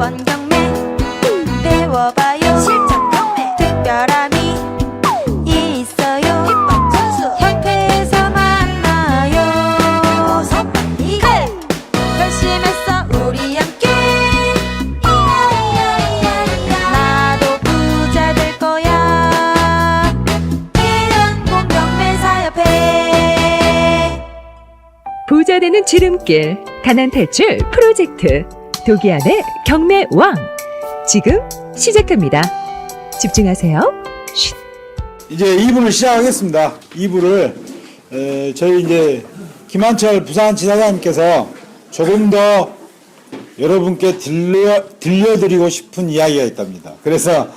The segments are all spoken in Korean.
실전 경매 배워봐요. 실전 경매 특별함이 있어요. 비법 전수 협회에서 만나요. 어서 빨리 결심했어 우리 함께. 나도 부자 될 거야. 일연공 경매사협회. 부자 되는 지름길 가난 탈출 프로젝트 도기안의 경매왕 지금 시작합니다. 집중하세요. 쉿. 이제 2부를 시작하겠습니다. 2부를 저희 이제 김한철 부산지사장님께서 조금 더 여러분께 들려드리고 싶은 이야기가 있답니다. 그래서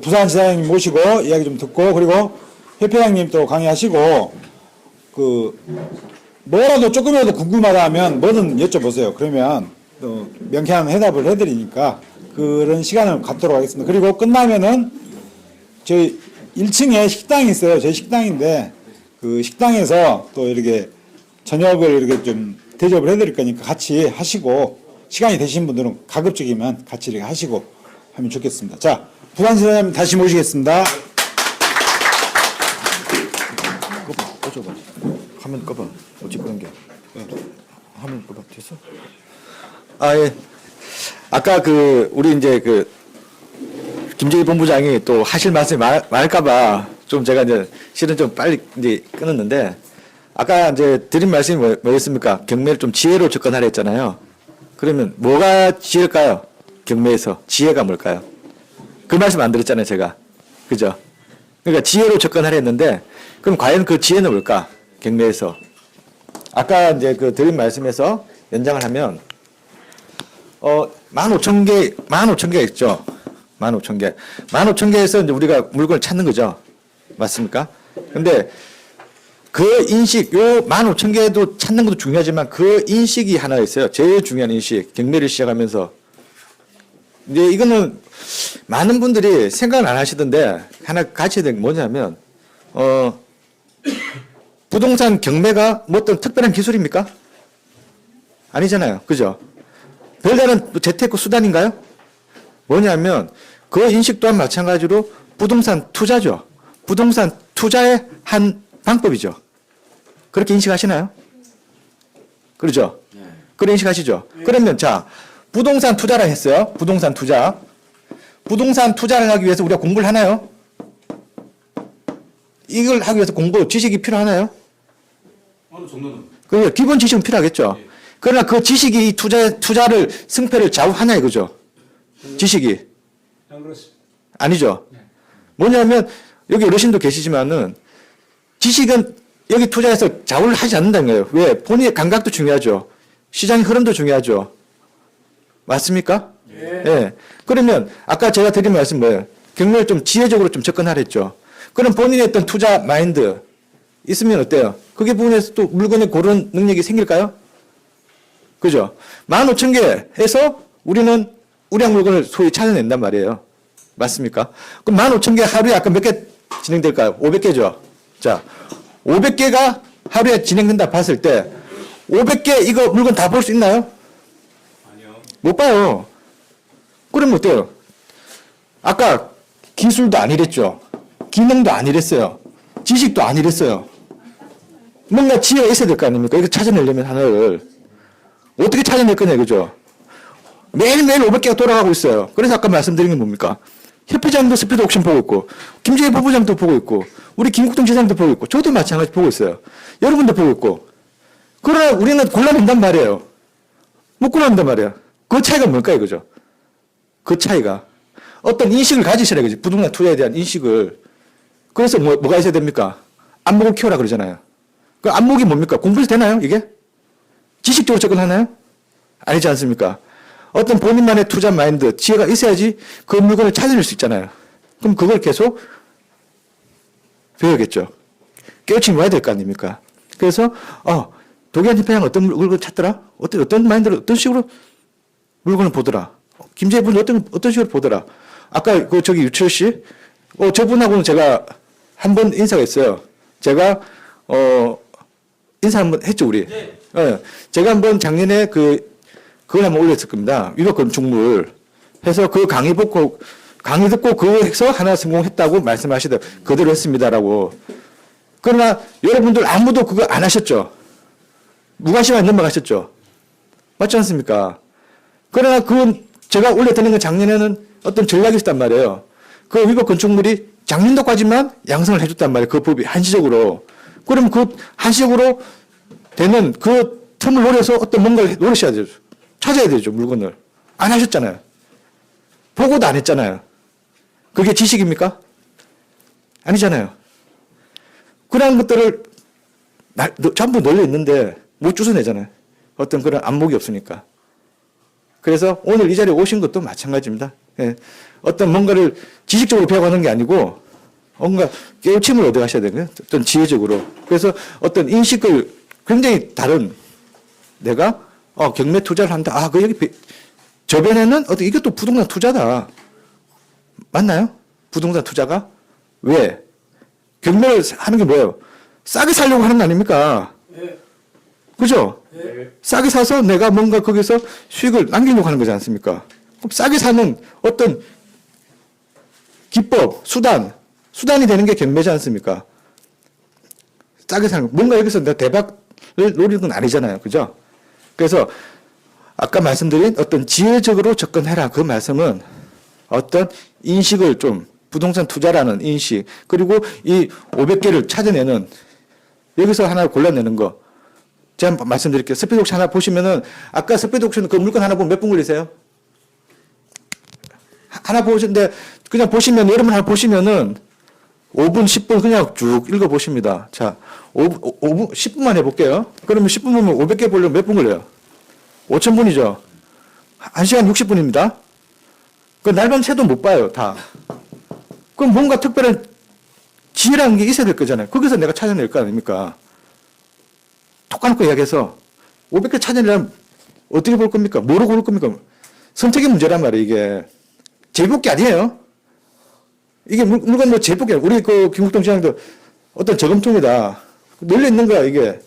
부산지사장님 모시고 이야기 좀 듣고, 그리고 협회장님 또 강의하시고, 뭐라도 조금이라도 궁금하다 하면 뭐든 여쭤보세요. 그러면 또 명쾌한 해답을 해드리니까 그런 시간을 갖도록 하겠습니다. 그리고 끝나면은 저희 1층에 식당이 있어요. 저희 식당인데 그 식당에서 또 이렇게 저녁을 이렇게 좀 대접을 해드릴 거니까 같이 하시고, 시간이 되신 분들은 가급적이면 같이 이렇게 하시고 하면 좋겠습니다. 자, 부산지사님 다시 모시겠습니다. 꺼줘봐. 화면 꺼봐. 어찌 끄는 게? 화면 꺼봐. 됐어? 아, 예. 아까 우리 이제 김재희 본부장이 또 하실 말씀이 많을까봐 좀 제가 이제 실은 좀 빨리 이제 끊었는데, 아까 이제 드린 말씀이 뭐였습니까? 경매를 좀 지혜로 접근하려 했잖아요. 그러면 뭐가 지혜일까요? 경매에서 지혜가 뭘까요? 그 말씀 안 드렸잖아요, 제가. 그죠? 그러니까 지혜로 접근하려 했는데, 그럼 과연 그 지혜는 뭘까? 경매에서. 아까 이제 드린 말씀에서 연장을 하면, 15,000개 있죠. 15,000개. 15,000개에서 이제 우리가 물건을 찾는 거죠. 맞습니까? 근데 그 인식, 요 15,000개도 찾는 것도 중요하지만 그 인식이 하나 있어요. 제일 중요한 인식. 경매를 시작하면서. 이제 이거는 많은 분들이 생각을 안 하시던데, 하나 같이 해야 되는 게 뭐냐면, 부동산 경매가 뭐 어떤 특별한 기술입니까? 아니잖아요. 그죠? 별다른 재테크 수단인가요? 뭐냐면 그 인식 또한 마찬가지로 부동산 투자죠. 부동산 투자의 한 방법이죠. 그렇게 인식하시나요? 그렇죠? 네. 그런 인식하시죠? 네. 그러면 자, 부동산 투자라 했어요. 부동산 투자. 부동산 투자를 하기 위해서 우리가 공부를 하나요? 이걸 하기 위해서 지식이 필요하나요? 어느 정도는. 그 기본 지식은 필요하겠죠. 예. 그러나 그 지식이 이 투자를 승패를 좌우하냐 이거죠. 지식이. 아니죠. 네. 뭐냐면 여기 어르신도 계시지만은 지식은 여기 투자해서 좌우를 하지 않는다는 거예요. 왜? 본인의 감각도 중요하죠. 시장의 흐름도 중요하죠. 맞습니까? 예. 네. 그러면 아까 제가 드린 말씀 뭐예요? 경매를 좀 지혜적으로 좀 접근하라 했죠. 그럼 본인의 어떤 투자 마인드 있으면 어때요? 그게 부분에서 또 물건을 고르는 능력이 생길까요? 그죠? 15,000개 해서 우리는 우량 물건을 소위 찾아낸단 말이에요. 맞습니까? 그럼 15,000개 하루에 아까 몇 개 진행될까요? 500개죠. 자, 500개가 하루에 진행된다 봤을 때 500개 이거 물건 다 볼 수 있나요? 아니요. 못 봐요. 그러면 어때요? 아까 기술도 아니랬죠. 기능도 아니랬어요. 지식도 아니랬어요. 뭔가 지혜가 있어야 될 거 아닙니까? 이거 찾아내려면 하나를. 어떻게 찾아낼 거냐, 그죠? 매일매일 500개가 돌아가고 있어요. 그래서 아까 말씀드린 게 뭡니까? 협회장도 스피드 옥션 보고 있고, 김재희 부부장도 보고 있고, 우리 김국동 지사장도 보고 있고, 저도 마찬가지 보고 있어요. 여러분도 보고 있고. 그러나 우리는 골라낸단 말이에요. 못 골라낸단 말이에요. 그 차이가 뭘까요, 그죠? 그 차이가. 어떤 인식을 가지시라, 그지? 부동산 투자에 대한 인식을. 그래서 뭐가 있어야 됩니까? 안목을 키워라 그러잖아요. 그 안목이 뭡니까? 공부해서 되나요, 이게? 지식적으로 접근하나요? 아니지 않습니까? 어떤 본인만의 투자 마인드, 지혜가 있어야지 그 물건을 찾아낼 수 있잖아요. 그럼 그걸 계속 배워야겠죠. 깨우침이 와야 될 거 아닙니까? 그래서, 도기한 협회장 어떤 물건을 찾더라? 어떤 마인드로, 어떤 식으로 물건을 보더라? 김재희 분이 어떤 식으로 보더라? 아까 유철 씨, 저분하고는 제가 한 번 인사가 있어요. 제가, 인사 한번 했죠, 우리. 네. 제가 한번 작년에 그걸 한번 올렸을 겁니다. 위법 건축물 해서 그 강의 듣고 그거에서 하나 성공했다고 말씀하시더라고요. 그대로 했습니다라고. 그러나 여러분들 아무도 그거 안 하셨죠. 무관심하게 넘어가셨죠. 맞지 않습니까? 그러나 그건 제가 올려드린 건 작년에는 어떤 전략이 있었단 말이에요. 그 위법 건축물이 작년도까지만 양성을 해줬단 말이에요. 그 법이 한시적으로. 그럼 그 한시적으로 되는 그 틈을 노려서 어떤 뭔가를 노리셔야 되죠. 찾아야 되죠, 물건을. 안 하셨잖아요. 보고도 안 했잖아요. 그게 지식입니까? 아니잖아요. 그런 것들을 전부 널려 있는데 못 주워내잖아요. 어떤 그런 안목이 없으니까. 그래서 오늘 이 자리에 오신 것도 마찬가지입니다. 예. 어떤 뭔가를 지식적으로 배워가는 게 아니고 뭔가 깨우침을 얻어가셔야 되는 거예요. 어떤 지혜적으로. 그래서 어떤 인식을 굉장히 다른 내가 경매 투자를 한다. 아, 그 여기 저변에는 이것도 부동산 투자다. 맞나요? 부동산 투자가? 왜? 경매를 하는 게 뭐예요? 싸게 살려고 하는 거 아닙니까? 네. 그죠? 네. 싸게 사서 내가 뭔가 거기서 수익을 남기려고 하는 거지 않습니까? 그럼 싸게 사는 어떤 기법, 수단이 되는 게 경매지 않습니까? 싸게 사는 거. 뭔가 여기서 내가 대박을 노리는 건 아니잖아요. 그죠? 그래서 아까 말씀드린 어떤 지혜적으로 접근해라. 그 말씀은 어떤 인식을 좀 부동산 투자라는 인식 그리고 이 500개를 찾아내는 여기서 하나 골라내는 거 제가 말씀드릴게요. 스피드 옥션 하나 보시면은 아까 스피드 옥션 그 물건 하나 보면 몇 분 걸리세요? 하나 보시는데 그냥 보시면 여러분 하나 보시면은 5분, 10분 그냥 쭉 읽어 보십니다. 자, 5분, 10분만 해볼게요. 그러면 10분 보면 500개 보려면 몇 분 걸려요? 5,000분이죠. 1시간 60분입니다. 그 날밤 새도 못 봐요, 다. 그럼 뭔가 특별한 지혜라는 게 있어야 될 거잖아요. 거기서 내가 찾아낼 거 아닙니까? 톡 까놓고 이야기해서 500개 찾아내려면 어떻게 볼 겁니까? 뭐로 고를 겁니까? 선택의 문제란 말이에요, 이게. 제일뽑기 아니에요. 이게 물건 뭐 제일뽑기 아니에요. 우리 그 김국동 시장도 어떤 저금통이다. 널려 있는 거야, 이게.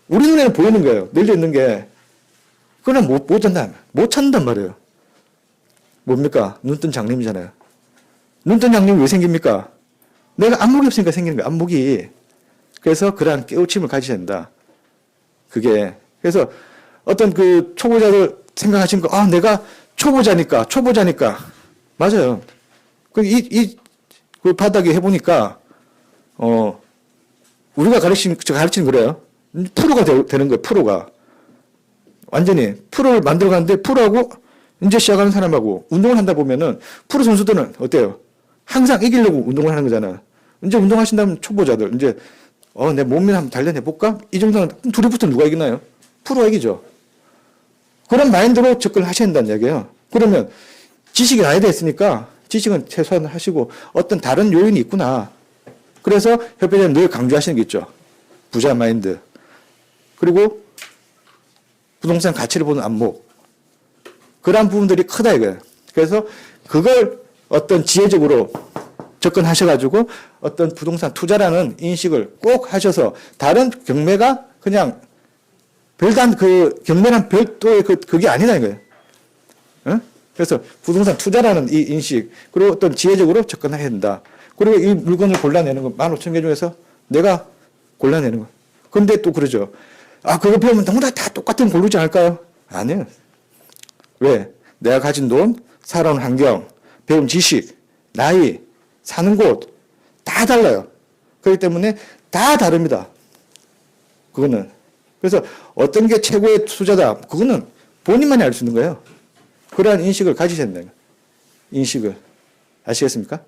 우리 눈에는 보이는 거예요. 널려 있는 게. 그러나 못 찾는단 말이에요. 뭡니까? 눈뜬 장님이잖아요. 눈뜬 장님이 왜 생깁니까? 내가 안목이 없으니까 생기는 거야, 안목이. 그래서 그러한 깨우침을 가지셔야 된다. 그게. 그래서 어떤 그 초보자들 생각하시는 거, 내가 초보자니까. 맞아요. 그 바닥에 해보니까, 우리가 가르치는 거래요. 프로가 되는 거예요, 프로가. 완전히 프로를 만들어가는데 프로하고 이제 시작하는 사람하고 운동을 한다 보면은 프로 선수들은 어때요? 항상 이기려고 운동을 하는 거잖아. 이제 운동하신다면 초보자들 이제 내 몸매 한번 단련해볼까? 이 정도는 둘이 붙으면 누가 이기나요? 프로가 이기죠. 그런 마인드로 접근을 하셔야 된다는 얘기예요. 그러면 지식이 나야 됐으니까 지식은 최소한 하시고 어떤 다른 요인이 있구나. 그래서 협회장님 늘 강조하시는 게 있죠. 부자 마인드. 그리고 부동산 가치를 보는 안목. 그러한 부분들이 크다 이거예요. 그래서 그걸 어떤 지혜적으로 접근하셔가지고 어떤 부동산 투자라는 인식을 꼭 하셔서 다른 경매가 그냥 별단 경매란 별도의 그게 아니다 이거예요. 응? 그래서 부동산 투자라는 이 인식 그리고 어떤 지혜적으로 접근해야 된다. 그리고 이 물건을 골라내는 거 15,000개 중에서 내가 골라내는 거. 근데 또 그러죠. 그거 배우면 너무나 다 똑같은 고르지 않을까요? 아니에요. 왜? 내가 가진 돈, 살아온 환경, 배운 지식, 나이, 사는 곳, 다 달라요. 그렇기 때문에 다 다릅니다. 그거는. 그래서 어떤 게 최고의 투자다, 그거는 본인만이 알 수 있는 거예요. 그러한 인식을 가지셔야 된다. 인식을. 아시겠습니까?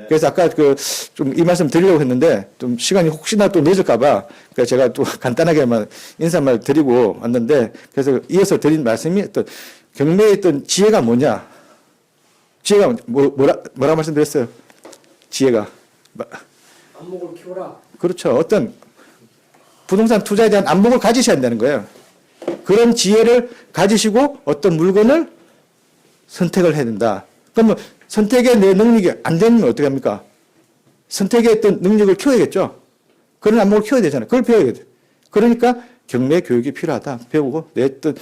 그래서 아까 좀 이 말씀 드리려고 했는데 좀 시간이 혹시나 또 늦을까봐 그러니까 제가 또 간단하게만 인사말 드리고 왔는데 그래서 이어서 드린 말씀이 어떤 경매의 어떤 지혜가 뭐냐? 지혜가 뭐라 말씀드렸어요? 지혜가 안목을 키워라. 그렇죠. 어떤 부동산 투자에 대한 안목을 가지셔야 한다는 거예요. 그런 지혜를 가지시고 어떤 물건을 선택을 해야 된다. 그러면 선택의 내 능력이 안 되면 어떻게 합니까? 선택의 어떤 능력을 키워야겠죠. 그런 안목을 키워야 되잖아요. 그걸 배워야 돼. 그러니까 경매 교육이 필요하다. 배우고 내 어떤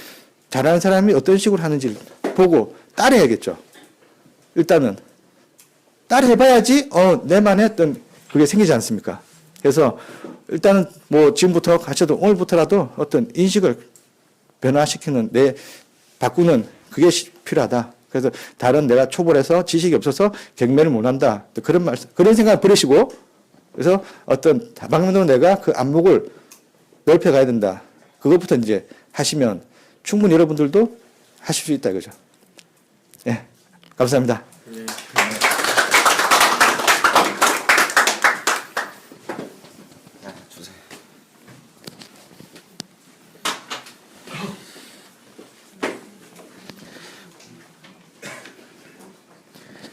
잘하는 사람이 어떤 식으로 하는지를 보고 따라해야겠죠. 일단은 따라해봐야지 내만의 어떤 그게 생기지 않습니까? 그래서 일단은 뭐 지금부터 가셔도 오늘부터라도 어떤 인식을 변화시키는 바꾸는 그게 필요하다. 그래서 다른 내가 초벌해서 지식이 없어서 경매를 못한다. 그런 생각을 버리시고 그래서 어떤 다방면으로 내가 그 안목을 넓혀가야 된다. 그것부터 이제 하시면 충분히 여러분들도 하실 수 있다 이거죠. 예, 감사합니다.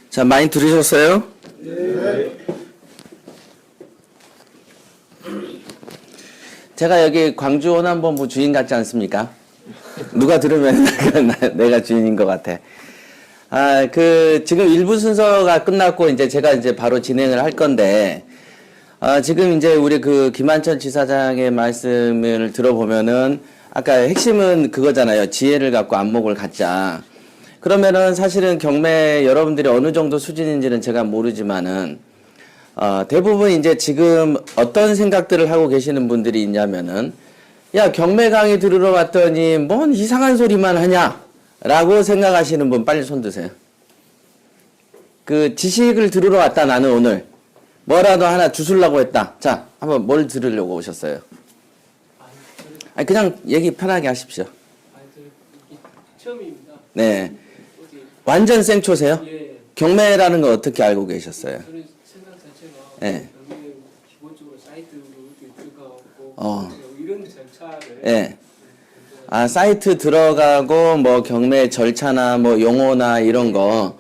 자, 많이 들으셨어요? 네. 제가 여기 광주 호남본부 주인 같지 않습니까? 누가 들으면 내가 주인인 것 같아. 지금 1부 순서가 끝났고, 제가 바로 진행을 할 건데, 지금 우리 김한천 지사장의 말씀을 들어보면은, 아까 핵심은 그거잖아요. 지혜를 갖고 안목을 갖자. 그러면은 사실은 경매 여러분들이 어느 정도 수준인지는 제가 모르지만은, 대부분 지금 어떤 생각들을 하고 계시는 분들이 있냐면은, 야, 경매 강의 들으러 왔더니 뭔 이상한 소리만 하냐? 라고 생각하시는 분 빨리 손 드세요. 그 지식을 들으러 왔다 나는 오늘. 뭐라도 하나 주술라고 했다. 자, 한번 뭘 들으려고 오셨어요? 아니, 그냥 얘기 편하게 하십시오. 처음입니다. 네. 완전 생초세요? 예. 경매라는 거 어떻게 알고 계셨어요? 저는 생각 자체가 네. 경매 기본적으로 사이트로 들어가고 어. 이런 절차를 예. 사이트 들어가고, 뭐, 경매 절차나, 뭐, 용어나, 이런 거.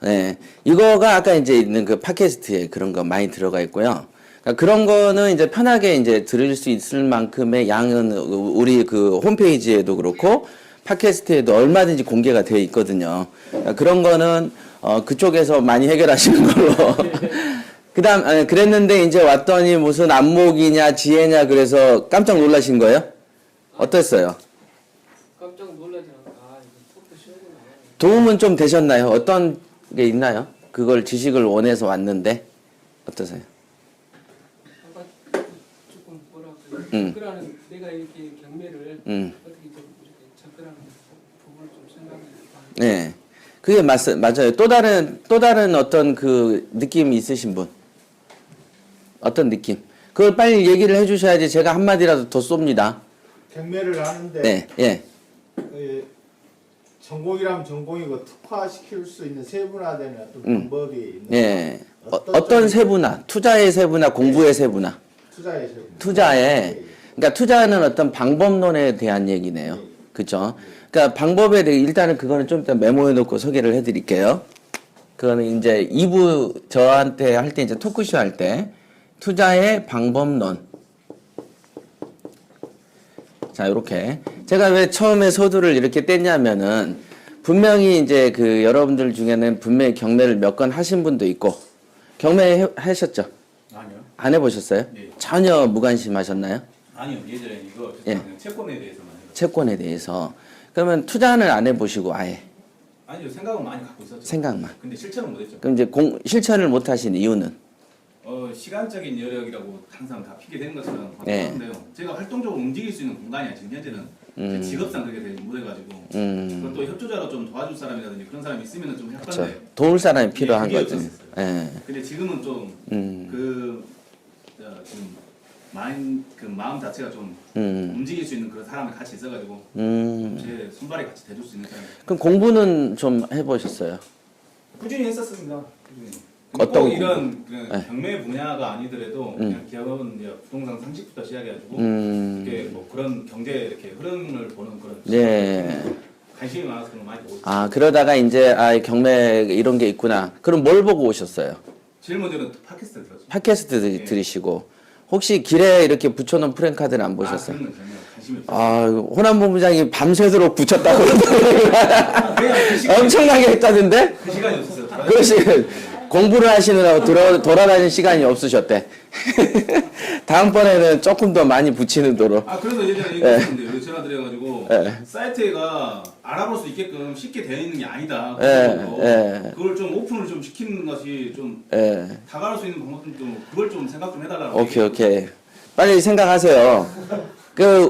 예. 이거가 아까 있는 그 팟캐스트에 그런 거 많이 들어가 있고요. 그러니까 그런 거는 편하게 들을 수 있을 만큼의 양은 우리 그 홈페이지에도 그렇고, 팟캐스트에도 얼마든지 공개가 되어 있거든요. 그러니까 그런 거는, 그쪽에서 많이 해결하시는 걸로. 그랬는데 왔더니 무슨 안목이냐, 지혜냐, 그래서 깜짝 놀라신 거예요? 어땠어요? 깜짝 놀라지 않고 속도 시원구나. 도움은 좀 되셨나요? 어떤 게 있나요? 그걸 지식을 원해서 왔는데 어떠세요? 아까 조금 접근하는 내가 이렇게 경매를 어떻게 좀 이렇게 접근하는 부분을 좀 생각해 봐. 네, 그게 맞아요. 또 다른 어떤 그 느낌이 있으신 분? 어떤 느낌? 그걸 빨리 얘기를 해주셔야지 제가 한마디라도 더 쏩니다. 경매를 하는데 네, 예. 전공이라면 전공이고 특화시킬 수 있는 세분화되는 어떤 방법이 있는 예. 어떤 세분화? 투자의 세분화, 공부의 세분화. 투자의 세분화. 투자에, 그러니까 투자는 어떤 방법론에 대한 얘기네요. 그죠? 그러니까 방법에 대해 일단은 그거는 좀 이따 메모해 놓고 소개를 해 드릴게요. 그거는 2부 저한테 할 때 토크쇼 할 때 투자의 방법론. 자, 요렇게. 제가 왜 처음에 서두를 이렇게 뗐냐면은, 분명히 그 여러분들 중에는 분명히 경매를 몇 건 하신 분도 있고, 경매 하셨죠? 아니요. 안 해보셨어요? 네. 전혀 무관심하셨나요? 아니요. 예전에 이거 예. 그냥 채권에 대해서만 해요. 채권에 대해서. 그러면 투자는 안 해보시고 아예 아니요. 생각은 많이 갖고 있었죠. 생각만. 근데 실천은 못했죠. 그럼 실천을 못 하신 이유는? 시간적인 여력이라고 항상 다 피게 되는 것처럼 네. 하는데요. 제가 활동적으로 움직일 수 있는 공간이 지금 현재는 제 직업상 그게 되게 못해가지고 그것도 협조자로 좀 도와줄 사람이라든지 그런 사람이 있으면 좀 그렇죠. 할건데 도울 사람이 필요한 그게 거죠. 없었어요. 예. 근데 지금은 좀 지금 마음 자체가 좀 움직일 수 있는 그런 사람이 같이 있어가지고 제 손발에 같이 대줄 수 있는 사람. 그럼 공부는 좀 해보셨어요? 꾸준히 했었습니다. 꾸준히. 어떤 꼭 이런 그냥 네. 경매 분야가 아니더라도 그냥 기업은 이제 부동산 상식부터 시작해가지고 이렇게 뭐 그런 경제 이렇게 흐름을 보는 그런 예. 관심이 많아서 그런 거 많이 보고 있어요. 그러다가 경매 이런 게 있구나. 그럼 뭘 보고 오셨어요? 제일 먼저는 팟캐스트 들었죠. 팟캐스트 들으시고 혹시 길에 이렇게 붙여놓은 프랭카드는 안 보셨어요? 그런 건 전혀 관심이 없어요. 호남 본부장이 밤새도록 붙였다고 그러더라고요. 그냥 그 시간, 엄청나게 했다던데? 그 시간이 없었어요. 그것이 공부를 하시느라고 돌아다닐 시간이 없으셨대. 다음번에는 조금 더 많이 붙이는 도로. 아 그래서 예전에 얘기했는데 전화 드려가지고 예. 사이트가 알아볼 수 있게끔 쉽게 되어 있는 게 아니다. 그걸 좀 오픈을 좀 시키는 것이 좀 다가갈 수 있는 방법 좀 그걸 좀 생각 좀 해달라고. 오케이. 빨리 생각하세요.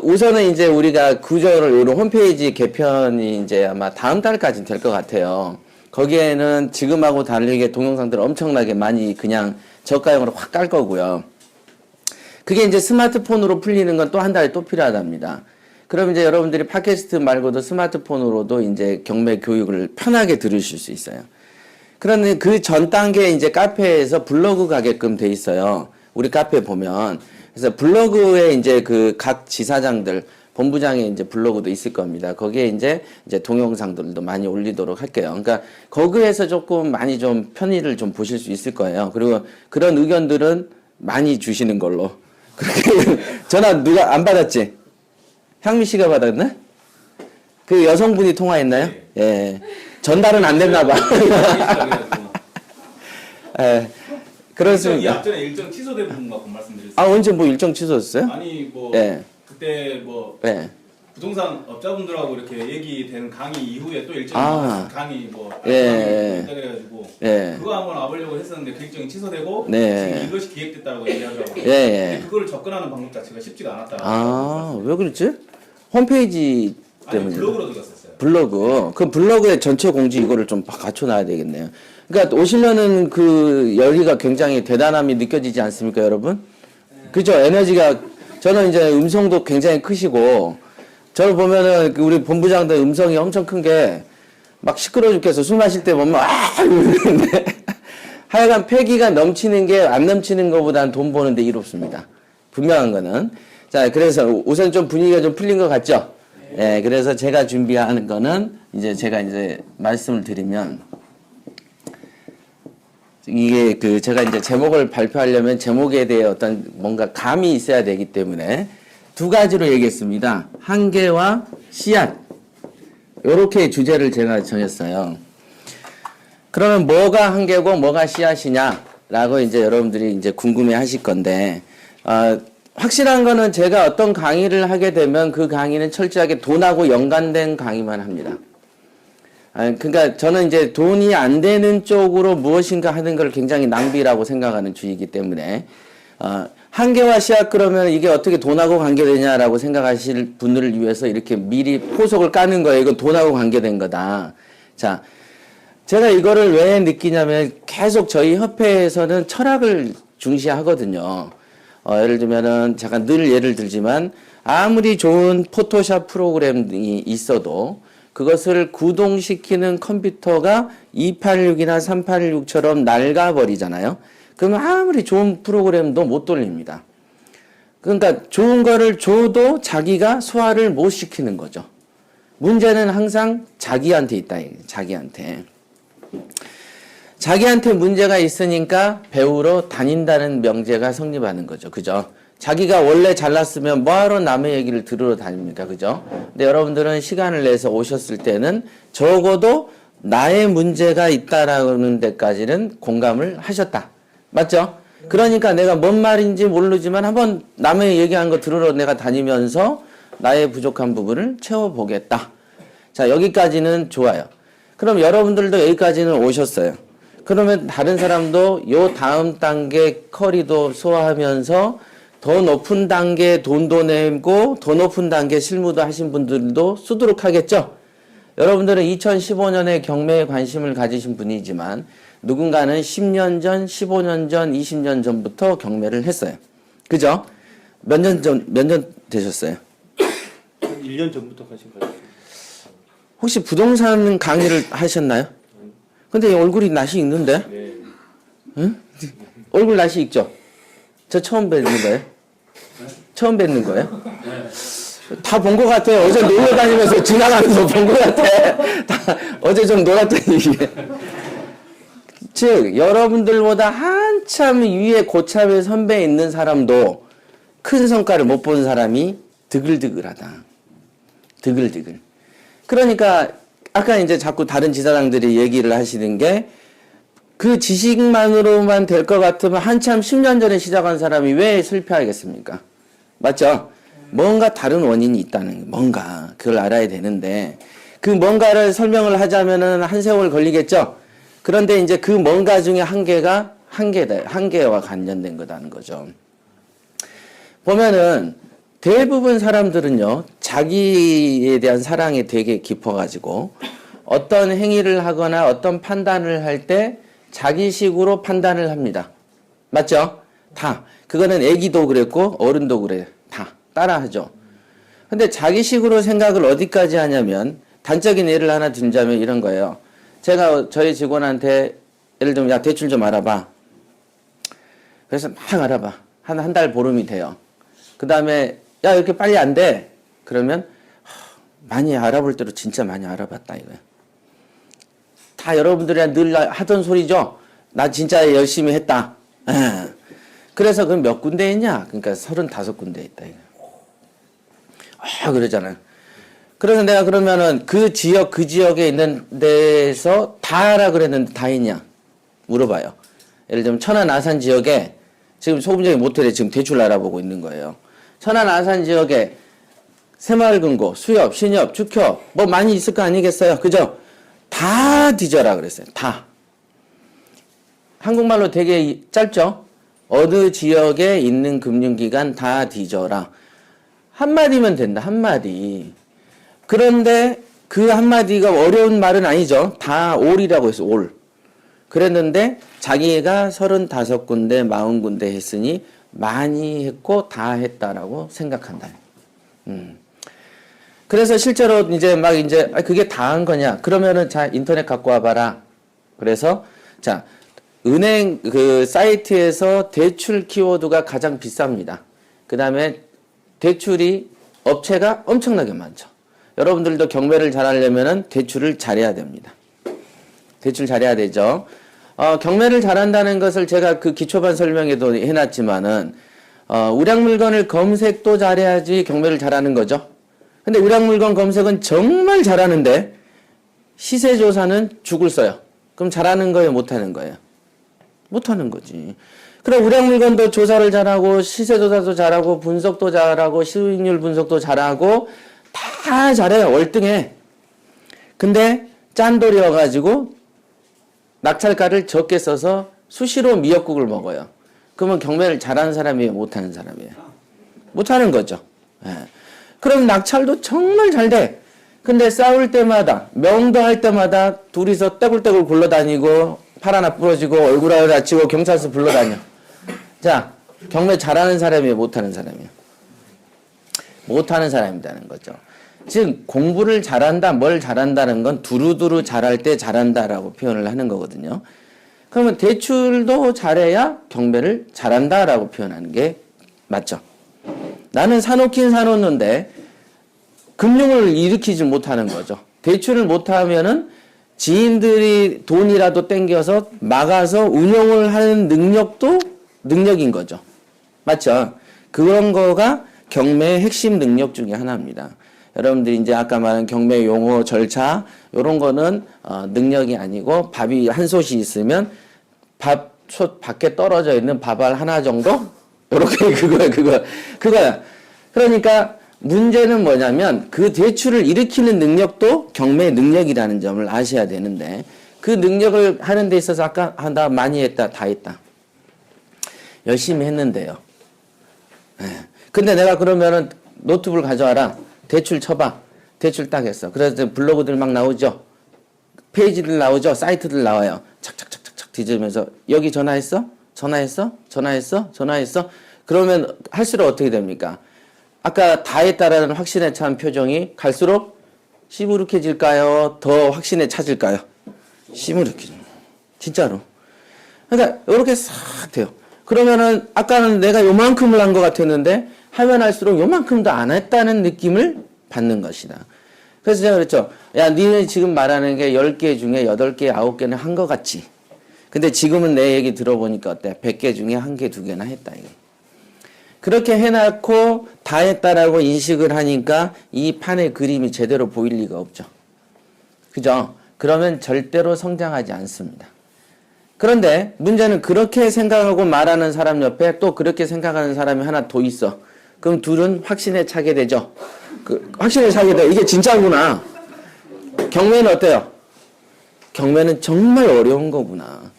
우선은 이제 우리가 구조를, 우리 홈페이지 개편이 이제 아마 다음 달까지는 될 것 같아요. 거기에는 지금하고 다르게 동영상들을 엄청나게 많이 그냥 저가형으로 확 깔 거고요. 그게 이제 스마트폰으로 풀리는 건 또 한 달이 또 필요하답니다. 그럼 이제 여러분들이 팟캐스트 말고도 스마트폰으로도 이제 경매 교육을 편하게 들으실 수 있어요. 그런데 그 전 단계에 이제 카페에서 블로그 가게끔 돼 있어요. 우리 카페 보면. 그래서 블로그에 이제 그 각 지사장들, 본부장의 이제 블로그도 있을 겁니다. 거기에 이제 동영상들도 많이 올리도록 할게요. 그러니까 거기에서 조금 많이 좀 편의를 좀 보실 수 있을 거예요. 그리고 그런 의견들은 많이 주시는 걸로. 그렇게 전화 누가 안 받았지? 향미 씨가 받았나? 그 여성분이 통화했나요? 예. 전달은 안 됐나 봐. 예. 이 앞전에 일정 취소된 부분 갖고 말씀드렸어요. 아, 언제 뭐 일정 취소했어요? 아니 뭐 예. 그때 뭐 예. 부동산 업자분들하고 이렇게 얘기된 강의 이후에 또 일정 강의 뭐 예. 그래가지고 예. 그거 한번 와보려고 했었는데 그 일정이 취소되고 네. 지금 이것이 기획됐다고 얘기하더라고요. 예. 근데 그걸 접근하는 방법 자체가 쉽지가 않았다. 아, 왜 그랬지? 홈페이지 아니 때문에. 블로그로 들었었어요. 블로그. 그 블로그에 전체 공지 이거를 좀 갖춰놔야 되겠네요. 그러니까 오시면은 그 열기가 굉장히 대단함이 느껴지지 않습니까, 여러분? 그죠? 에너지가, 저는 이제 음성도 굉장히 크시고, 저를 보면은 우리 본부장들 음성이 엄청 큰 게 막 시끄러워 죽겠어. 술 마실 때 보면 이러는데 하여간 패기가 넘치는 게 안 넘치는 것보다는 돈 버는데 이롭습니다. 분명한 거는. 자, 그래서 우선 좀 분위기가 좀 풀린 것 같죠? 예, 그래서 제가 준비하는 거는 제가 말씀을 드리면 이게 제가 제목을 발표하려면 제목에 대해 어떤 뭔가 감이 있어야 되기 때문에 두 가지로 얘기했습니다. 한계와 씨앗. 요렇게 주제를 제가 정했어요. 그러면 뭐가 한계고 뭐가 씨앗이냐라고 여러분들이 궁금해 하실 건데, 확실한 거는 제가 어떤 강의를 하게 되면 그 강의는 철저하게 돈하고 연관된 강의만 합니다. 그러니까 저는 돈이 안 되는 쪽으로 무엇인가 하는 걸 굉장히 낭비라고 생각하는 주의이기 때문에, 한계와 씨앗 그러면 이게 어떻게 돈하고 관계되냐라고 생각하실 분들을 위해서 이렇게 미리 포석을 까는 거예요. 이건 돈하고 관계된 거다. 자, 제가 이거를 왜 느끼냐면 계속 저희 협회에서는 철학을 중시하거든요. 예를 들면은 제가 늘 예를 들지만 아무리 좋은 포토샵 프로그램이 있어도 그것을 구동시키는 컴퓨터가 286이나 386처럼 낡아버리잖아요. 그러면 아무리 좋은 프로그램도 못 돌립니다. 그러니까 좋은 거를 줘도 자기가 소화를 못 시키는 거죠. 문제는 항상 자기한테 있다. 자기한테 문제가 있으니까 배우러 다닌다는 명제가 성립하는 거죠. 그죠? 자기가 원래 잘났으면 뭐하러 남의 얘기를 들으러 다닙니까? 그죠? 근데 여러분들은 시간을 내서 오셨을 때는 적어도 나의 문제가 있다라는 데까지는 공감을 하셨다. 맞죠? 그러니까 내가 뭔 말인지 모르지만 한번 남의 얘기한 거 들으러 내가 다니면서 나의 부족한 부분을 채워보겠다. 자, 여기까지는 좋아요. 그럼 여러분들도 여기까지는 오셨어요. 그러면 다른 사람도 요 다음 단계 커리도 소화하면서 더 높은 단계 돈도 내고 더 높은 단계 실무도 하신 분들도 수두룩하겠죠? 여러분들은 2015년에 경매에 관심을 가지신 분이지만 누군가는 10년 전, 15년 전, 20년 전부터 경매를 했어요. 그죠? 몇 년 되셨어요? 1년 전부터 가신 거예요. 혹시 부동산 강의를 하셨나요? 근데 얼굴이 낯이 익는데? 네. 응? 얼굴 낯이 익죠? 저 처음 뵙는 거예요? 처음 뵙는 거예요? 다 본 것 같아요. 어제 놀러 다니면서 지나가면서 본 것 같아. 다 어제 좀 놀았더니 이게. 즉 여러분들보다 한참 위에 고참의 선배에 있는 사람도 큰 성과를 못 본 사람이 드글드글하다. 드글드글. 그러니까 아까 자꾸 다른 지사장들이 얘기를 하시는 게 그 지식만으로만 될 것 같으면 한참 10년 전에 시작한 사람이 왜 실패하겠습니까? 맞죠? 뭔가 다른 원인이 있다는, 뭔가. 그걸 알아야 되는데, 그 뭔가를 설명을 하자면은 한 세월 걸리겠죠? 그런데 이제 그 뭔가 중에 한계와 관련된 거다는 거죠. 보면은 대부분 사람들은요, 자기에 대한 사랑이 되게 깊어가지고 어떤 행위를 하거나 어떤 판단을 할 때 자기식으로 판단을 합니다. 맞죠? 다. 그거는 애기도 그랬고 어른도 그래. 다 따라하죠. 근데 자기식으로 생각을 어디까지 하냐면 단적인 예를 하나 들자면 이런 거예요. 제가 저희 직원한테 예를 들면 야 대출 좀 알아봐. 그래서 막 알아봐. 한 달 보름이 돼요. 그 다음에 야 이렇게 빨리 안 돼. 그러면 많이 알아볼 대로 진짜 많이 알아봤다 이거야. 다 여러분들이 늘 하던 소리죠. 나 진짜 열심히 했다. 그래서 그럼 몇 군데 했냐? 그러니까 35군데 했다 이거. 그러잖아요. 그래서 내가 그러면은 그 지역에 있는 데서 다 하라 그랬는데 다 했냐? 물어봐요. 예를 들면 천안 아산 지역에 지금 소금적인 모텔에 지금 대출 알아보고 있는 거예요. 천안 아산 지역에 새마을금고, 수협, 신협, 축협 뭐 많이 있을 거 아니겠어요? 그죠? 다 뒤져라 그랬어요. 다. 한국말로 되게 짧죠? 어느 지역에 있는 금융기관 다 뒤져라. 한마디면 된다. 한마디. 그런데 그 한마디가 어려운 말은 아니죠. 다 올이라고 해서 올. 그랬는데 자기가 35군데, 40군데 했으니 많이 했고 다 했다라고 생각한다. 그래서 실제로 이제 막 이제 그게 다 한 거냐? 그러면은 자 인터넷 갖고 와봐라. 그래서 자 은행 그 사이트에서 대출 키워드가 가장 비쌉니다. 그 다음에 대출이 업체가 엄청나게 많죠. 여러분들도 경매를 잘하려면은 대출을 잘해야 됩니다. 대출 잘해야 되죠. 경매를 잘한다는 것을 제가 그 기초반 설명에도 해놨지만은 우량물건을 검색도 잘해야지 경매를 잘하는 거죠. 근데 우량물건 검색은 정말 잘하는데 시세조사는 죽을 써요. 그럼 잘하는 거예요? 못하는 거예요? 못하는 거지. 그럼 우량물건도 조사를 잘하고 시세조사도 잘하고 분석도 잘하고 수익률 분석도 잘하고 다 잘해요. 월등해. 근데 짠돌이여가지고 낙찰가를 적게 써서 수시로 미역국을 먹어요. 그러면 경매를 잘하는 사람이에요? 못하는 사람이에요? 못하는 거죠. 예. 그럼 낙찰도 정말 잘 돼. 근데 싸울 때마다 명도할 때마다 둘이서 떼굴떼굴 굴러다니고 팔 하나 부러지고 얼굴 하나 다치고 경찰서 불러다녀. 자, 경매 잘하는 사람이에요? 못하는 사람이에요? 못하는 사람이라는 거죠. 즉 공부를 잘한다, 뭘 잘한다는 건 두루두루 잘할 때 잘한다라고 표현을 하는 거거든요. 그러면 대출도 잘해야 경매를 잘한다라고 표현하는 게 맞죠. 나는 사놓긴 사놓는데 금융을 일으키지 못하는 거죠. 대출을 못하면은 지인들이 돈이라도 땡겨서 막아서 운용을 하는 능력도 능력인 거죠. 맞죠? 그런 거가 경매의 핵심 능력 중에 하나입니다. 여러분들이 이제 아까 말한 경매 용어 절차 요런 거는 능력이 아니고 밥이 한 솥이 있으면 밥솥 밖에 떨어져 있는 밥알 하나 정도 요렇게 그거야. 그러니까 문제는 뭐냐면 그 대출을 일으키는 능력도 경매의 능력이라는 점을 아셔야 되는데 그 능력을 하는 데 있어서 아까 나 많이 했다 다 했다 열심히 했는데요. 근데 내가 그러면은 노트북을 가져와라. 대출 쳐봐. 대출 딱 했어. 그래서 블로그들 막 나오죠. 페이지들 나오죠. 사이트들 나와요. 착착착착착 뒤지면서 여기 전화했어? 전화했어? 전화했어? 전화했어? 그러면 할수록 어떻게 됩니까? 아까 다 했다라는 확신에 찬 표정이 갈수록 시무룩해질까요? 더 확신에 차질까요? 시무룩해져. 진짜로. 그러니까 이렇게 싹 돼요. 그러면은 아까는 내가 요만큼을 한 것 같았는데 하면 할수록 요만큼도 안 했다는 느낌을 받는 것이다. 그래서 제가 그랬죠. 야, 니네 지금 말하는 게 10개 중에 8개, 9개는 한 것 같지. 근데 지금은 내 얘기 들어보니까 어때? 100개 중에 1개, 2개나 했다. 이거. 그렇게 해놓고 다 했다라고 인식을 하니까 이 판의 그림이 제대로 보일 리가 없죠. 그죠? 그러면 절대로 성장하지 않습니다. 그런데 문제는 그렇게 생각하고 말하는 사람 옆에 또 그렇게 생각하는 사람이 하나 더 있어. 그럼 둘은 확신에 차게 되죠. 확신에 차게 돼. 이게 진짜구나. 경매는 어때요? 경매는 정말 어려운 거구나.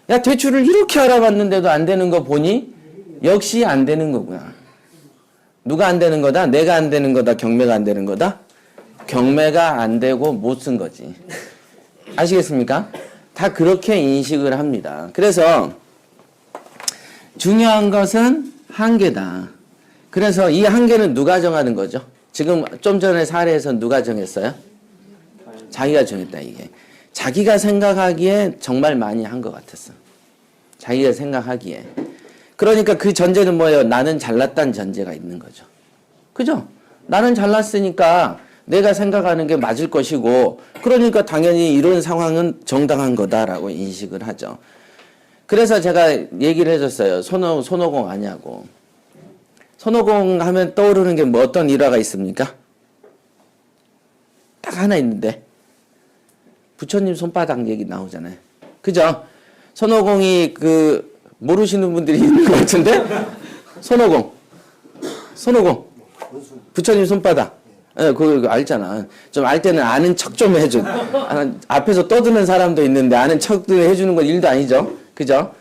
야, 대출을 이렇게 알아봤는데도 안 되는 거 보니 역시 안 되는 거구나. 누가 안 되는 거다? 내가 안 되는 거다? 경매가 안 되는 거다? 경매가 안 되고 못 쓴 거지. 아시겠습니까? 다 그렇게 인식을 합니다. 그래서 중요한 것은 한계다. 그래서 이 한계는 누가 정하는 거죠? 지금 좀 전에 사례에서 누가 정했어요? 자기가 정했다, 이게. 자기가 생각하기에 정말 많이 한 것 같았어. 자기가 생각하기에. 그러니까 그 전제는 뭐예요? 나는 잘났다는 전제가 있는 거죠. 그죠? 나는 잘났으니까 내가 생각하는 게 맞을 것이고, 그러니까 당연히 이런 상황은 정당한 거다라고 인식을 하죠. 그래서 제가 얘기를 해줬어요. 손오공 아냐고. 손오공 하면 떠오르는 게 뭐 어떤 일화가 있습니까? 딱 하나 있는데. 부처님 손바닥 얘기 나오잖아요. 그죠? 손오공이 모르시는 분들이 있는 것 같은데? 손오공. 부처님 손바닥. 예, 그거 알잖아. 좀 알 때는 아는 척 좀 해줘. 앞에서 떠드는 사람도 있는데 아는 척도 해주는 건 일도 아니죠. 그죠?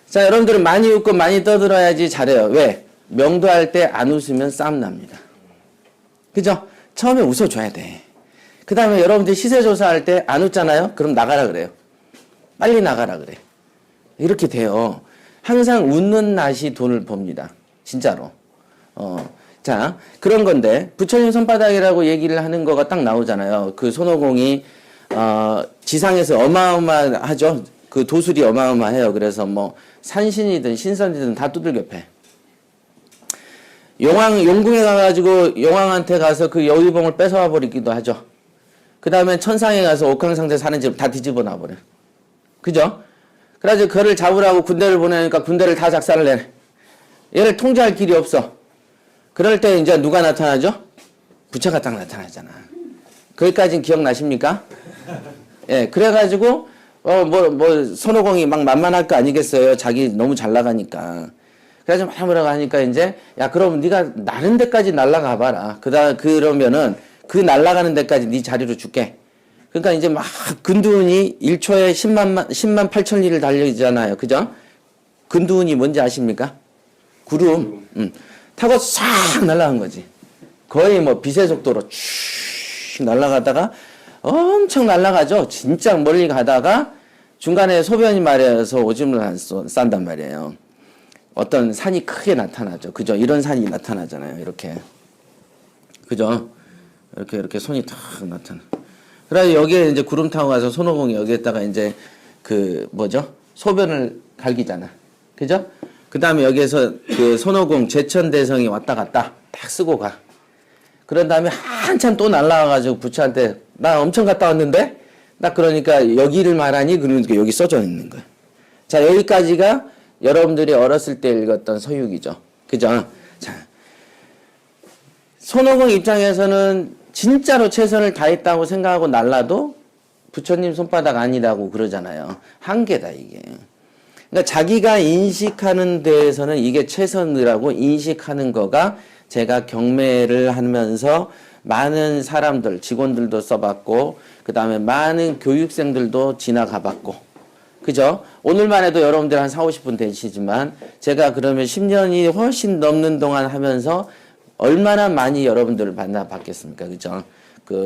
자, 여러분들은 많이 웃고 많이 떠들어야지 잘해요. 왜? 명도할 때 안 웃으면 싸움 납니다. 그죠? 처음에 웃어줘야 돼. 그 다음에 여러분들이 시세조사할 때 안 웃잖아요? 그럼 나가라 그래요. 빨리 나가라 그래. 이렇게 돼요. 항상 웃는 낯이 돈을 법니다. 진짜로. 자, 그런 건데, 부처님 손바닥이라고 얘기를 하는 거가 딱 나오잖아요. 그 손오공이, 지상에서 어마어마하죠? 그 도술이 어마어마해요. 그래서 뭐, 산신이든 신선이든 다 두들겨 패. 용궁에 가가지고 용왕한테 가서 그 여의봉을 뺏어와 버리기도 하죠. 그 다음에 천상에 가서 옥황상제 사는 집 다 뒤집어 놔버려. 그죠? 그래가지고 그를 잡으라고 군대를 보내니까 군대를 다 작살을 내네. 얘를 통제할 길이 없어. 그럴 때 이제 누가 나타나죠? 부처가 딱 나타나잖아. 거기까지는 기억나십니까? 예, 그래가지고, 손오공이 막 만만할 거 아니겠어요? 자기 너무 잘 나가니까. 그래가지고 막 뭐라고 하니까 이제, 야, 그럼 네가 나른 데까지 날아가 봐라. 그러면은 그 날아가는 데까지 네 자리로 줄게. 그러니까 이제 막 근두운이 1초에 10만 8천 리를 달리잖아요. 그죠? 근두운이 뭔지 아십니까? 구름. 타고 싹 날아간 거지. 거의 뭐 빛의 속도로 쭉 날아가다가 엄청 날아가죠. 진짜 멀리 가다가 중간에 소변이 마려서 오줌을 안 싼단 말이에요. 어떤 산이 크게 나타나죠. 그죠? 이런 산이 나타나잖아요. 이렇게. 그죠? 이렇게 손이 탁 나타나. 그래서 여기에 이제 구름 타고 가서 손오공이 여기에다가 이제 소변을 갈기잖아. 그죠? 그 다음에 여기에서 그 손오공 제천대성이 왔다 갔다 딱 쓰고 가. 그런 다음에 한참 또 날라와가지고 부처한테 나 엄청 갔다 왔는데? 딱 그러니까 여기를 말하니 그러니까 여기 써져 있는 거야. 자, 여기까지가 여러분들이 어렸을 때 읽었던 서유기죠. 그죠? 자, 손오공 입장에서는 진짜로 최선을 다했다고 생각하고 날라도 부처님 손바닥 아니라고 그러잖아요. 한계다, 이게. 그러니까 자기가 인식하는 데에서는 이게 최선이라고 인식하는 거가 제가 경매를 하면서 많은 사람들, 직원들도 써봤고, 그 다음에 많은 교육생들도 지나가봤고, 그죠? 오늘만 해도 여러분들 한 4, 50분 되시지만, 제가 그러면 10년이 훨씬 넘는 동안 하면서 얼마나 많이 여러분들을 만나봤겠습니까? 그죠?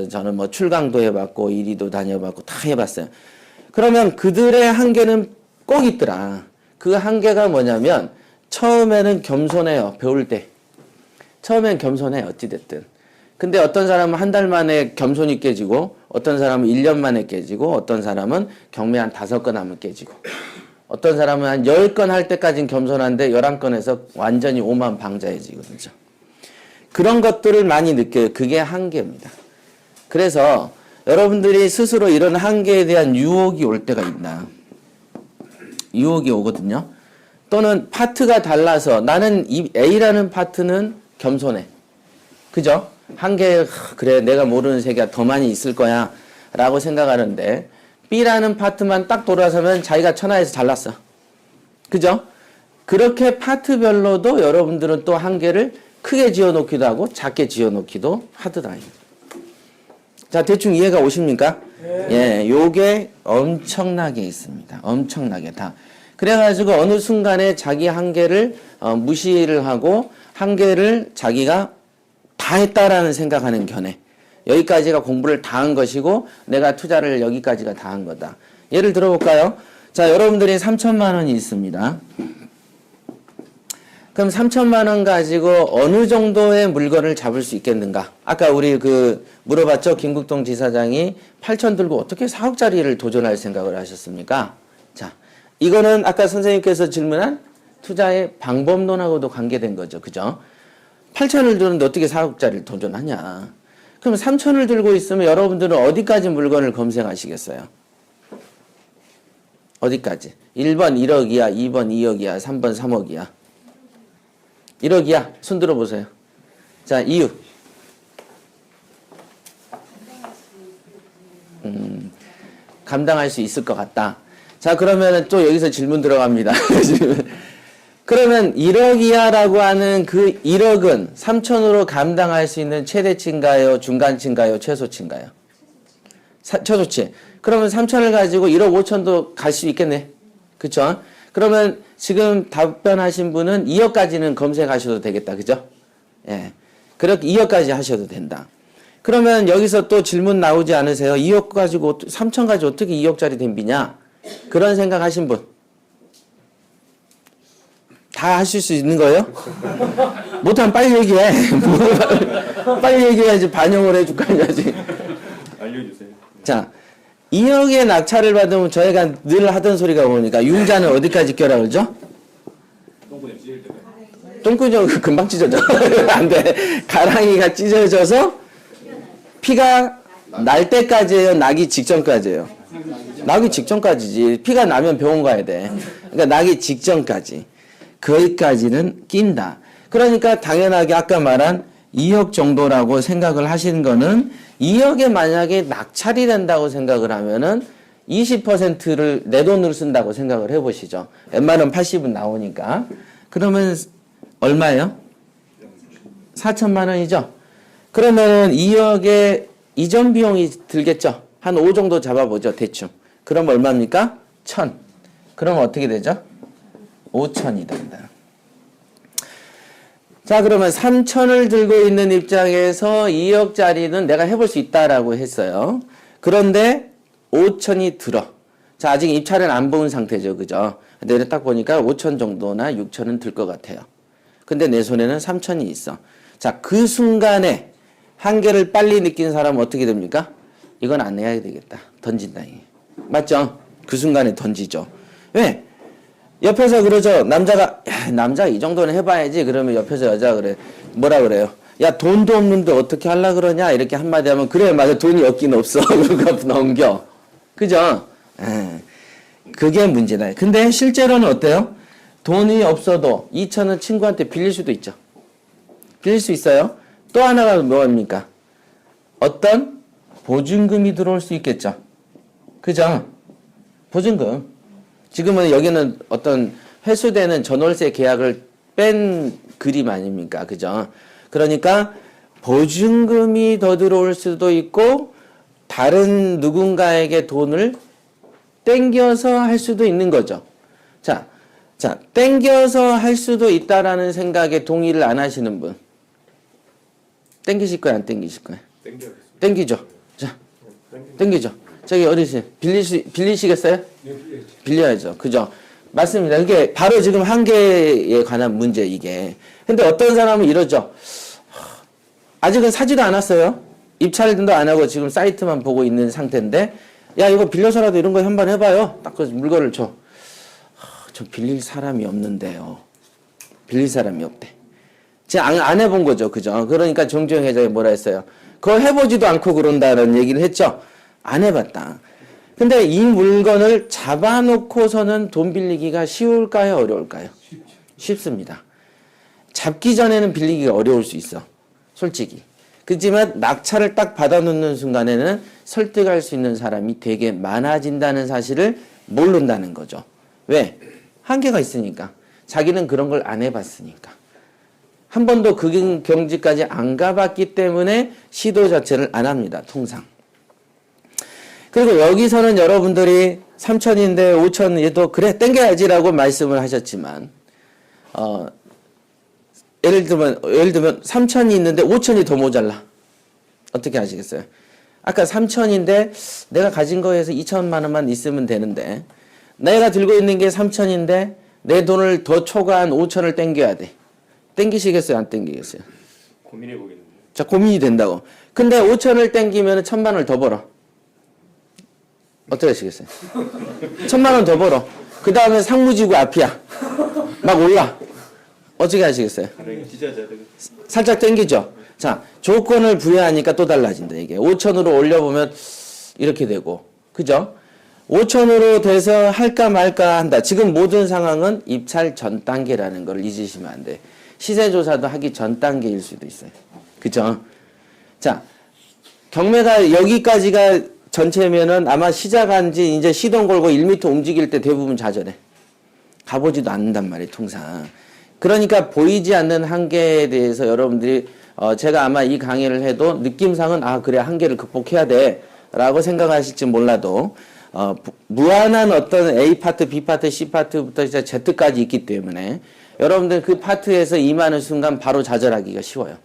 저는 뭐 출강도 해봤고, 이리도 다녀봤고, 다 해봤어요. 그러면 그들의 한계는 꼭 있더라. 그 한계가 뭐냐면, 처음에는 겸손해요. 배울 때. 처음엔 겸손해, 어찌됐든. 근데 어떤 사람은 한 달 만에 겸손이 깨지고, 어떤 사람은 1년 만에 깨지고, 어떤 사람은 경매 한 5건 하면 깨지고, 어떤 사람은 한 10건 할 때까지는 겸손한데, 11건에서 완전히 오만방자해지거든요. 그런 것들을 많이 느껴요. 그게 한계입니다. 그래서 여러분들이 스스로 이런 한계에 대한 유혹이 올 때가 있나. 유혹이 오거든요. 또는 파트가 달라서 나는 이 A라는 파트는 겸손해. 그죠? 한계, 그래, 내가 모르는 세계가 더 많이 있을 거야. 라고 생각하는데 B라는 파트만 딱 돌아서면 자기가 천하에서 잘났어. 그죠? 그렇게 파트별로도 여러분들은 또 한계를 크게 지어놓기도 하고 작게 지어놓기도 하더라. 자, 대충 이해가 오십니까? 예, 요게 엄청나게 있습니다. 엄청나게 다. 그래가지고 어느 순간에 자기 한계를 무시를 하고 한계를 자기가 다 했다라는 생각하는 견해. 여기까지가 공부를 다 한 것이고 내가 투자를 여기까지가 다 한 거다. 예를 들어볼까요? 자, 여러분들이 3천만 원이 있습니다. 그럼 3천만 원 가지고 어느 정도의 물건을 잡을 수 있겠는가? 아까 우리 물어봤죠? 김국동 지사장이 8천 들고 어떻게 4억짜리를 도전할 생각을 하셨습니까? 자, 이거는 아까 선생님께서 질문한 투자의 방법론하고도 관계된 거죠. 그죠? 8천을 들었는데 어떻게 4억짜리를 도전하냐? 그럼 3천을 들고 있으면 여러분들은 어디까지 물건을 검색하시겠어요? 어디까지? 1번 1억이야, 2번 2억이야, 3번 3억이야. 1억이야. 손 들어보세요. 자, 이유. 감당할 수 있을 것 같다. 자, 그러면 또 여기서 질문 들어갑니다. 그러면 1억이야라고 하는 그 1억은 3천으로 감당할 수 있는 최대치인가요? 중간치인가요? 최소치인가요? 최소치. 그러면 3천을 가지고 1억 5천도 갈 수 있겠네. 그쵸? 그러면 지금 답변하신 분은 2억까지는 검색하셔도 되겠다. 그죠? 예. 그렇게 2억까지 하셔도 된다. 그러면 여기서 또 질문 나오지 않으세요? 2억 가지고 3천 가지고 어떻게 2억짜리 댐비냐? 그런 생각 하신 분. 다 하실 수 있는 거예요? 못하면 빨리 얘기해. 빨리 얘기해야지 반영을 해줄 거 아니야. 알려주세요. 자, 2억의 낙찰을 받으면 저희가 늘 하던 소리가 뭐니까 융자는 어디까지 껴라 그러죠? 똥구멍 찢을 때. 똥구멍 금방 찢어져. 안 돼. 가랑이가 찢어져서 피가 날 때까지예요? 나기 직전까지예요? 나기 직전까지지. 피가 나면 병원 가야 돼. 그러니까 나기 직전까지. 거기까지는 낀다. 그러니까 당연하게 아까 말한 2억 정도라고 생각을 하시는 거는 2억에 만약에 낙찰이 된다고 생각을 하면은 20%를 내 돈으로 쓴다고 생각을 해보시죠. 웬만하면 80은 나오니까. 그러면 얼마예요? 4천만 원이죠? 그러면 2억에 이전 비용이 들겠죠? 한 5 정도 잡아보죠, 대충. 그럼 얼마입니까? 1,000. 그럼 어떻게 되죠? 5천이 된다. 자, 그러면 3천을 들고 있는 입장에서 2억짜리는 내가 해볼 수 있다라고 했어요. 그런데 5천이 들어. 자, 아직 입찰은 안 본 상태죠. 그죠? 근데 딱 보니까 5천 정도나 6천은 들 것 같아요. 근데 내 손에는 3천이 있어. 자, 그 순간에 한계를 빨리 느낀 사람은 어떻게 됩니까? 이건 안 해야 되겠다. 던진다. 맞죠? 그 순간에 던지죠. 왜? 옆에서 그러죠. 남자가 야, 남자 이 정도는 해봐야지. 그러면 옆에서 여자가 그래. 뭐라 그래요? 야, 돈도 없는데 어떻게 하려 그러냐? 이렇게 한마디 하면 그래 맞아. 돈이 없긴 없어. 그러고 넘겨. 그죠? 그게 문제다. 근데 실제로는 어때요? 돈이 없어도 2천은 친구한테 빌릴 수도 있죠. 빌릴 수 있어요. 또 하나가 뭐입니까? 어떤 보증금이 들어올 수 있겠죠. 그죠? 보증금. 지금은 여기는 어떤 회수되는 전월세 계약을 뺀 그림 아닙니까? 그죠? 그러니까 보증금이 더 들어올 수도 있고 다른 누군가에게 돈을 땡겨서 할 수도 있는 거죠. 자, 땡겨서 할 수도 있다라는 생각에 동의를 안 하시는 분. 땡기실 거예요? 안 땡기실 거예요? 땡기죠. 자, 땡기죠. 저기 어르신 빌리시겠어요? 네, 빌려야죠. 그죠? 맞습니다. 그게 바로 지금 한계에 관한 문제 이게. 근데 어떤 사람은 이러죠. 아직은 사지도 않았어요. 입찰도 안 하고 지금 사이트만 보고 있는 상태인데 야 이거 빌려서라도 이런 거 한번 해봐요. 딱 그 물건을 줘. 저 빌릴 사람이 없는데요. 빌릴 사람이 없대. 제가 안 해본 거죠. 그죠? 그러니까 정주영 회장이 뭐라 했어요. 그거 해보지도 않고 그런다는 얘기를 했죠. 안 해봤다. 근데 이 물건을 잡아놓고서는 돈 빌리기가 쉬울까요? 어려울까요? 쉽습니다. 잡기 전에는 빌리기가 어려울 수 있어. 솔직히. 그렇지만 낙찰을 딱 받아놓는 순간에는 설득할 수 있는 사람이 되게 많아진다는 사실을 모른다는 거죠. 왜? 한계가 있으니까. 자기는 그런 걸 안 해봤으니까. 한 번도 그 경지까지 안 가봤기 때문에 시도 자체를 안 합니다. 통상. 그리고 여기서는 여러분들이 3천인데 5천에도 그래 땡겨야지라고 말씀을 하셨지만 예를 들면 3천이 있는데 5천이 더 모자라. 어떻게 하시겠어요? 아까 3천인데 내가 가진 거에서 2천만 원만 있으면 되는데 내가 들고 있는 게 3천인데 내 돈을 더 초과한 5천을 땡겨야 돼. 땡기시겠어요? 안 땡기겠어요? 고민해 보겠는데. 자, 고민이 된다고. 근데 5천을 땡기면 1,000만 원을 더 벌어. 어떻게 하시겠어요? 1,000만 원 더 벌어. 그 다음에 상무지구 앞이야. 막 올라. 어떻게 하시겠어요? 살짝 땡기죠? 자, 조건을 부여하니까 또 달라진다, 이게. 5천으로 올려보면 이렇게 되고. 그죠? 5천으로 돼서 할까 말까 한다. 지금 모든 상황은 입찰 전 단계라는 걸 잊으시면 안 돼. 시세조사도 하기 전 단계일 수도 있어요. 그죠? 자, 경매가 여기까지가 전체면은 아마 시작한 지 이제 시동 걸고 1m 움직일 때 대부분 좌절해. 가보지도 않는단 말이에요, 통상. 그러니까 보이지 않는 한계에 대해서 여러분들이 제가 아마 이 강의를 해도 느낌상은 아 그래 한계를 극복해야 돼 라고 생각하실지 몰라도 무한한 어떤 A 파트, B 파트, C 파트부터 이제 Z까지 있기 때문에 여러분들 그 파트에서 임하는 순간 바로 좌절하기가 쉬워요.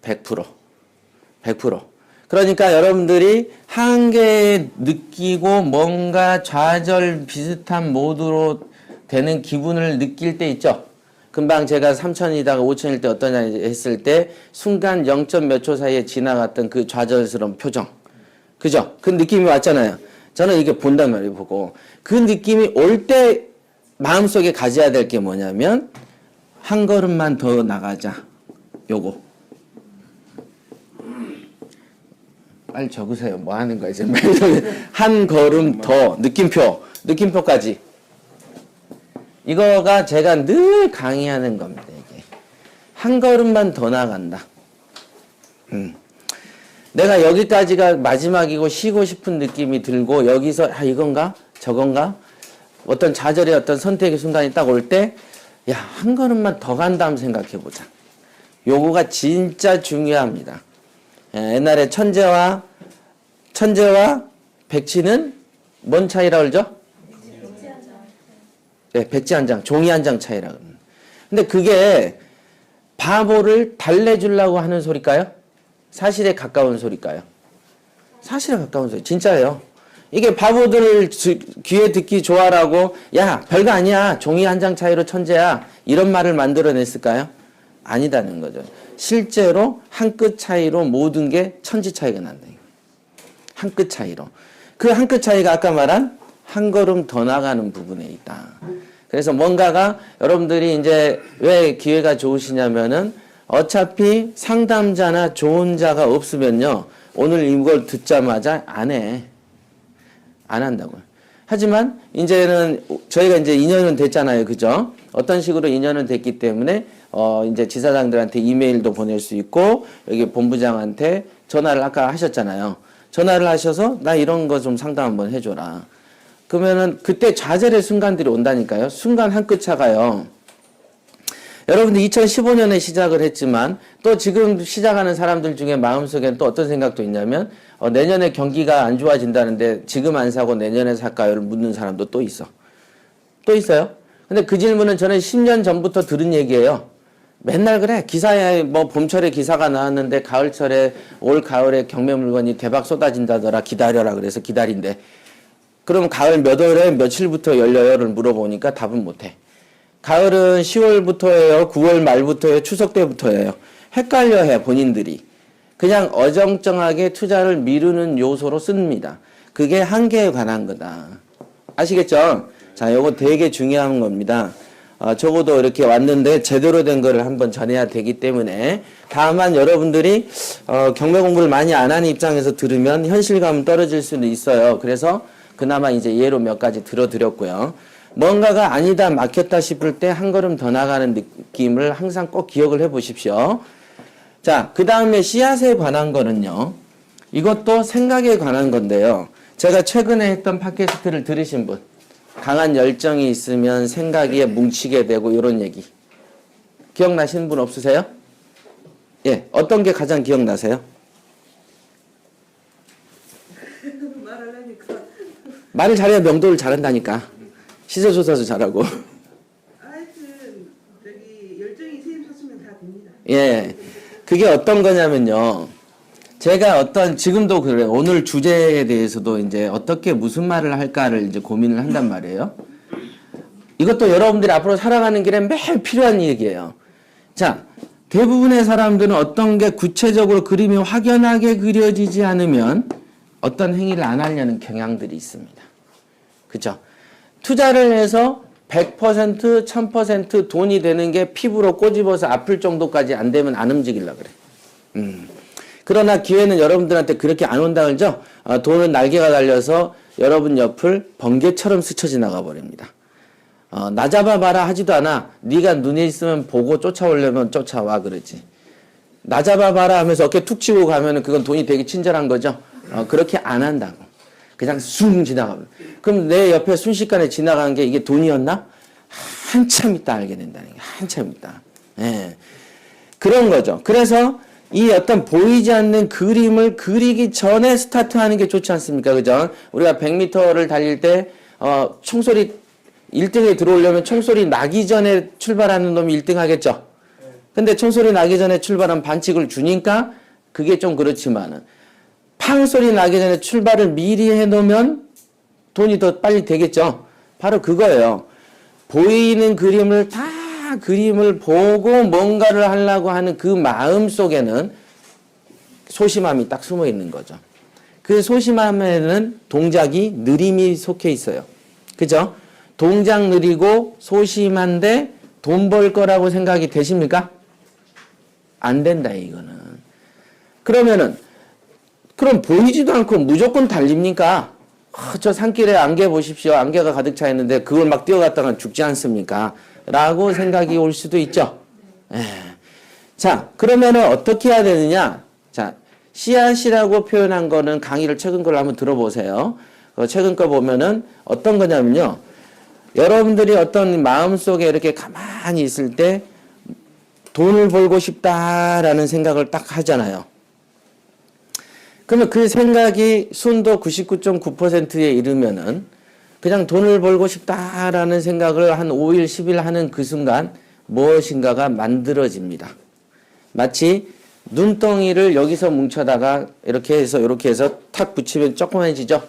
100%. 그러니까 여러분들이 한계 느끼고 뭔가 좌절 비슷한 모드로 되는 기분을 느낄 때 있죠. 금방 제가 3천이다가 5천일 때 어떠냐 했을 때 순간 0. 몇 초 사이에 지나갔던 그 좌절스러운 표정. 그죠? 그 느낌이 왔잖아요. 저는 이게 본단 말이에요, 보고. 그 느낌이 올 때 마음속에 가져야 될 게 뭐냐면 한 걸음만 더 나가자. 요거. 빨리 적으세요. 뭐 하는 거야, 지금. 한 걸음 더. 느낌표까지. 이거가 제가 늘 강의하는 겁니다, 이게. 한 걸음만 더 나간다. 내가 여기까지가 마지막이고 쉬고 싶은 느낌이 들고 여기서 아 이건가 저건가 어떤 좌절의 어떤 선택의 순간이 딱 올 때 야, 한 걸음만 더 간다면 생각해 보자. 요거가 진짜 중요합니다. 옛날에 천재와 백치는 뭔 차이라 그러죠? 네, 백지 한 장, 종이 한 장 차이라 그럽니다. 근데 그게 바보를 달래주려고 하는 소리일까요? 사실에 가까운 소리일까요? 사실에 가까운 소리. 진짜예요. 이게 바보들을 귀에 듣기 좋아라고 야 별거 아니야. 종이 한 장 차이로 천재야. 이런 말을 만들어냈을까요? 아니다는 거죠. 실제로 한 끗 차이로 모든 게 천지 차이가 난다. 한 끗 차이로. 그 한 끗 차이가 아까 말한 한 걸음 더 나가는 부분에 있다. 그래서 뭔가가 여러분들이 이제 왜 기회가 좋으시냐면은 어차피 상담자나 좋은 자가 없으면요. 오늘 이걸 듣자마자 안 해. 안 한다고요. 하지만 이제는 저희가 이제 2년은 됐잖아요. 그죠? 어떤 식으로 2년은 됐기 때문에 이제 지사장들한테 이메일도 보낼 수 있고 여기 본부장한테 전화를 아까 하셨잖아요. 전화를 하셔서 나 이런 거 좀 상담 한번 해줘라. 그러면은 그때 좌절의 순간들이 온다니까요. 순간 한 끗 차가요. 여러분들 2015년에 시작을 했지만 또 지금 시작하는 사람들 중에 마음속에는 또 어떤 생각도 있냐면 내년에 경기가 안 좋아진다는데 지금 안 사고 내년에 살까요를 묻는 사람도 또 있어. 또 있어요. 근데 그 질문은 저는 10년 전부터 들은 얘기예요. 맨날 그래. 기사에 뭐 봄철에 기사가 나왔는데 가을철에 올 가을에 경매 물건이 대박 쏟아진다더라. 기다려라. 그래서 기다린대. 그럼 가을 몇 월에 며칠부터 열려요를 물어보니까 답은 못해. 가을은 10월부터예요. 9월 말부터예요. 추석 때부터예요. 헷갈려해 본인들이. 그냥 어정쩡하게 투자를 미루는 요소로 씁니다. 그게 한계에 관한 거다. 아시겠죠? 자, 요거 되게 중요한 겁니다. 적어도 이렇게 왔는데 제대로 된 거를 한번 전해야 되기 때문에 다만 여러분들이 경매 공부를 많이 안 하는 입장에서 들으면 현실감은 떨어질 수는 있어요. 그래서 그나마 이제 예로 몇 가지 들어드렸고요. 뭔가가 아니다 막혔다 싶을 때 한 걸음 더 나가는 느낌을 항상 꼭 기억을 해 보십시오. 자, 그 다음에 씨앗에 관한 거는요. 이것도 생각에 관한 건데요. 제가 최근에 했던 팟캐스트를 들으신 분. 강한 열정이 있으면 생각이 뭉치게 되고 이런 얘기. 기억나시는 분 없으세요? 예, 어떤 게 가장 기억나세요? 말을 잘해야 명도를 잘한다니까. 시세조사도 잘하고. 하여튼 저기 열정이 샘솟으면 다 됩니다. 예, 그게 어떤 거냐면요. 제가 지금도 그래요. 오늘 주제에 대해서도 이제 어떻게 무슨 말을 할까를 이제 고민을 한단 말이에요. 이것도 여러분들이 앞으로 살아가는 길에 매일 필요한 얘기예요. 자, 대부분의 사람들은 어떤 게 구체적으로 그림이 확연하게 그려지지 않으면 어떤 행위를 안 하려는 경향들이 있습니다. 그죠? 투자를 해서 100%, 1000% 돈이 되는 게 피부로 꼬집어서 아플 정도까지 안 되면 안 움직이려고 그래. 그러나 기회는 여러분들한테 그렇게 안 온다 그러죠? 돈은 날개가 달려서 여러분 옆을 번개처럼 스쳐 지나가 버립니다. 나 잡아봐라 하지도 않아. 네가 눈에 있으면 보고 쫓아오려면 쫓아와 그러지. 나 잡아봐라 하면서 어깨 툭 치고 가면은 그건 돈이 되게 친절한 거죠. 그렇게 안 한다고. 그냥 숭 지나가 버려. 그럼 내 옆에 순식간에 지나간 게 이게 돈이었나? 한참 있다 알게 된다는 게. 한참 있다. 예. 그런 거죠. 그래서 이 어떤 보이지 않는 그림을 그리기 전에 스타트하는 게 좋지 않습니까? 그죠? 우리가 100m를 달릴 때, 총소리 1등에 들어오려면 총소리 나기 전에 출발하는 놈이 1등 하겠죠? 근데 총소리 나기 전에 출발하면 반칙을 주니까 그게 좀 그렇지만은, 팡 소리 나기 전에 출발을 미리 해놓으면 돈이 더 빨리 되겠죠? 바로 그거예요. 보이는 그림을 그림을 보고 뭔가를 하려고 하는 그 마음 속에는 소심함이 딱 숨어 있는 거죠. 그 소심함에는 동작이 느림이 속해 있어요. 그죠? 동작 느리고 소심한데 돈 벌 거라고 생각이 되십니까? 안 된다, 이거는. 그럼 보이지도 않고 무조건 달립니까? 저 산길에 안개 보십시오. 안개가 가득 차 있는데 그걸 막 뛰어갔다가 죽지 않습니까? 라고 생각이 올 수도 있죠. 예. 자, 그러면은 어떻게 해야 되느냐? 자, 씨앗이라고 표현한 거는 강의를 최근 걸 한번 들어보세요. 최근 거 보면은 어떤 거냐면요. 여러분들이 어떤 마음속에 이렇게 가만히 있을 때 돈을 벌고 싶다라는 생각을 딱 하잖아요. 그러면 그 생각이 순도 99.9%에 이르면은 그냥 돈을 벌고 싶다라는 생각을 한 5일, 10일 하는 그 순간 무엇인가가 만들어집니다. 마치 눈덩이를 여기서 뭉쳐다가 이렇게 해서 탁 붙이면 조그만해지죠?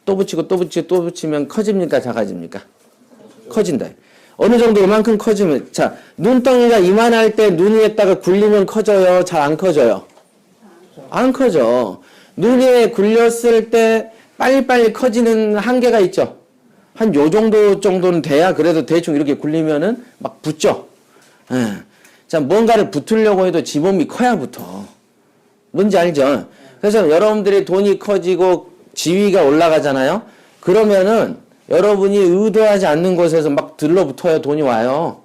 또 붙이고 또 붙이고 또 붙이면 커집니까? 작아집니까? 커진다. 어느 정도 이만큼 커지면, 자, 눈덩이가 이만할 때 눈 위에다가 굴리면 커져요? 잘 안 커져요? 안 커져. 눈 위에 굴렸을 때 빨리빨리 커지는 한계가 있죠? 한 요 정도는 돼야 그래도 대충 이렇게 굴리면은 막 붙죠? 예. 자, 뭔가를 붙으려고 해도 지 몸이 커야 붙어. 뭔지 알죠? 그래서 여러분들이 돈이 커지고 지위가 올라가잖아요? 그러면은 여러분이 의도하지 않는 곳에서 막 들러붙어요. 돈이 와요.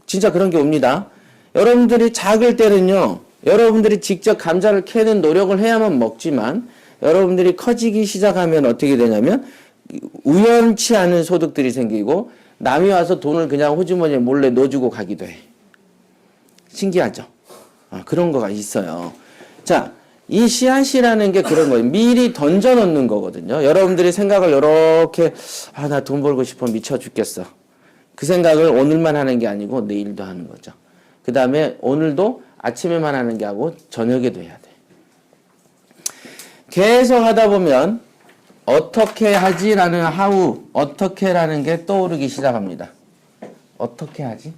진짜 그런 게 옵니다. 여러분들이 작을 때는요, 여러분들이 직접 감자를 캐는 노력을 해야만 먹지만, 여러분들이 커지기 시작하면 어떻게 되냐면, 우연치 않은 소득들이 생기고, 남이 와서 돈을 그냥 호주머니에 몰래 넣어주고 가기도 해. 신기하죠? 그런 거가 있어요. 자, 이 씨앗이라는 게 그런 거예요. 미리 던져 놓는 거거든요. 여러분들이 생각을 이렇게, 나 돈 벌고 싶어 미쳐 죽겠어. 그 생각을 오늘만 하는 게 아니고 내일도 하는 거죠. 그 다음에 오늘도 아침에만 하는 게 아니고 저녁에도 해야 돼. 계속 하다 보면 어떻게 하지라는 어떻게라는 게 떠오르기 시작합니다. 어떻게 하지?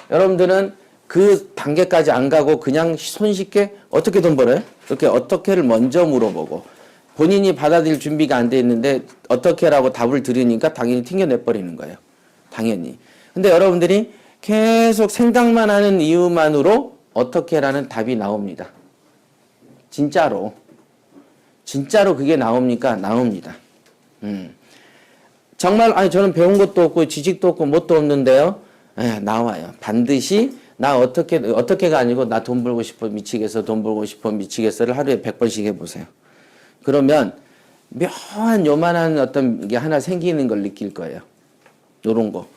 여러분들은 그 단계까지 안 가고 그냥 손쉽게 어떻게 돈 벌어요? 이렇게 어떻게를 먼저 물어보고 본인이 받아들일 준비가 안 돼 있는데 어떻게라고 답을 들으니까 당연히 튕겨내버리는 거예요. 당연히. 근데 여러분들이 계속 생각만 하는 이유만으로 어떻게라는 답이 나옵니다. 진짜로 그게 나옵니까? 나옵니다. 정말 저는 배운 것도 없고 지식도 없고 뭣도 없는데요. 나와요. 반드시 나 어떻게가 아니고 나 돈 벌고 싶어 미치겠어, 돈 벌고 싶어 미치겠어를 하루에 100번씩 해보세요. 그러면 묘한 요만한 어떤 게 하나 생기는 걸 느낄 거예요. 요런 거.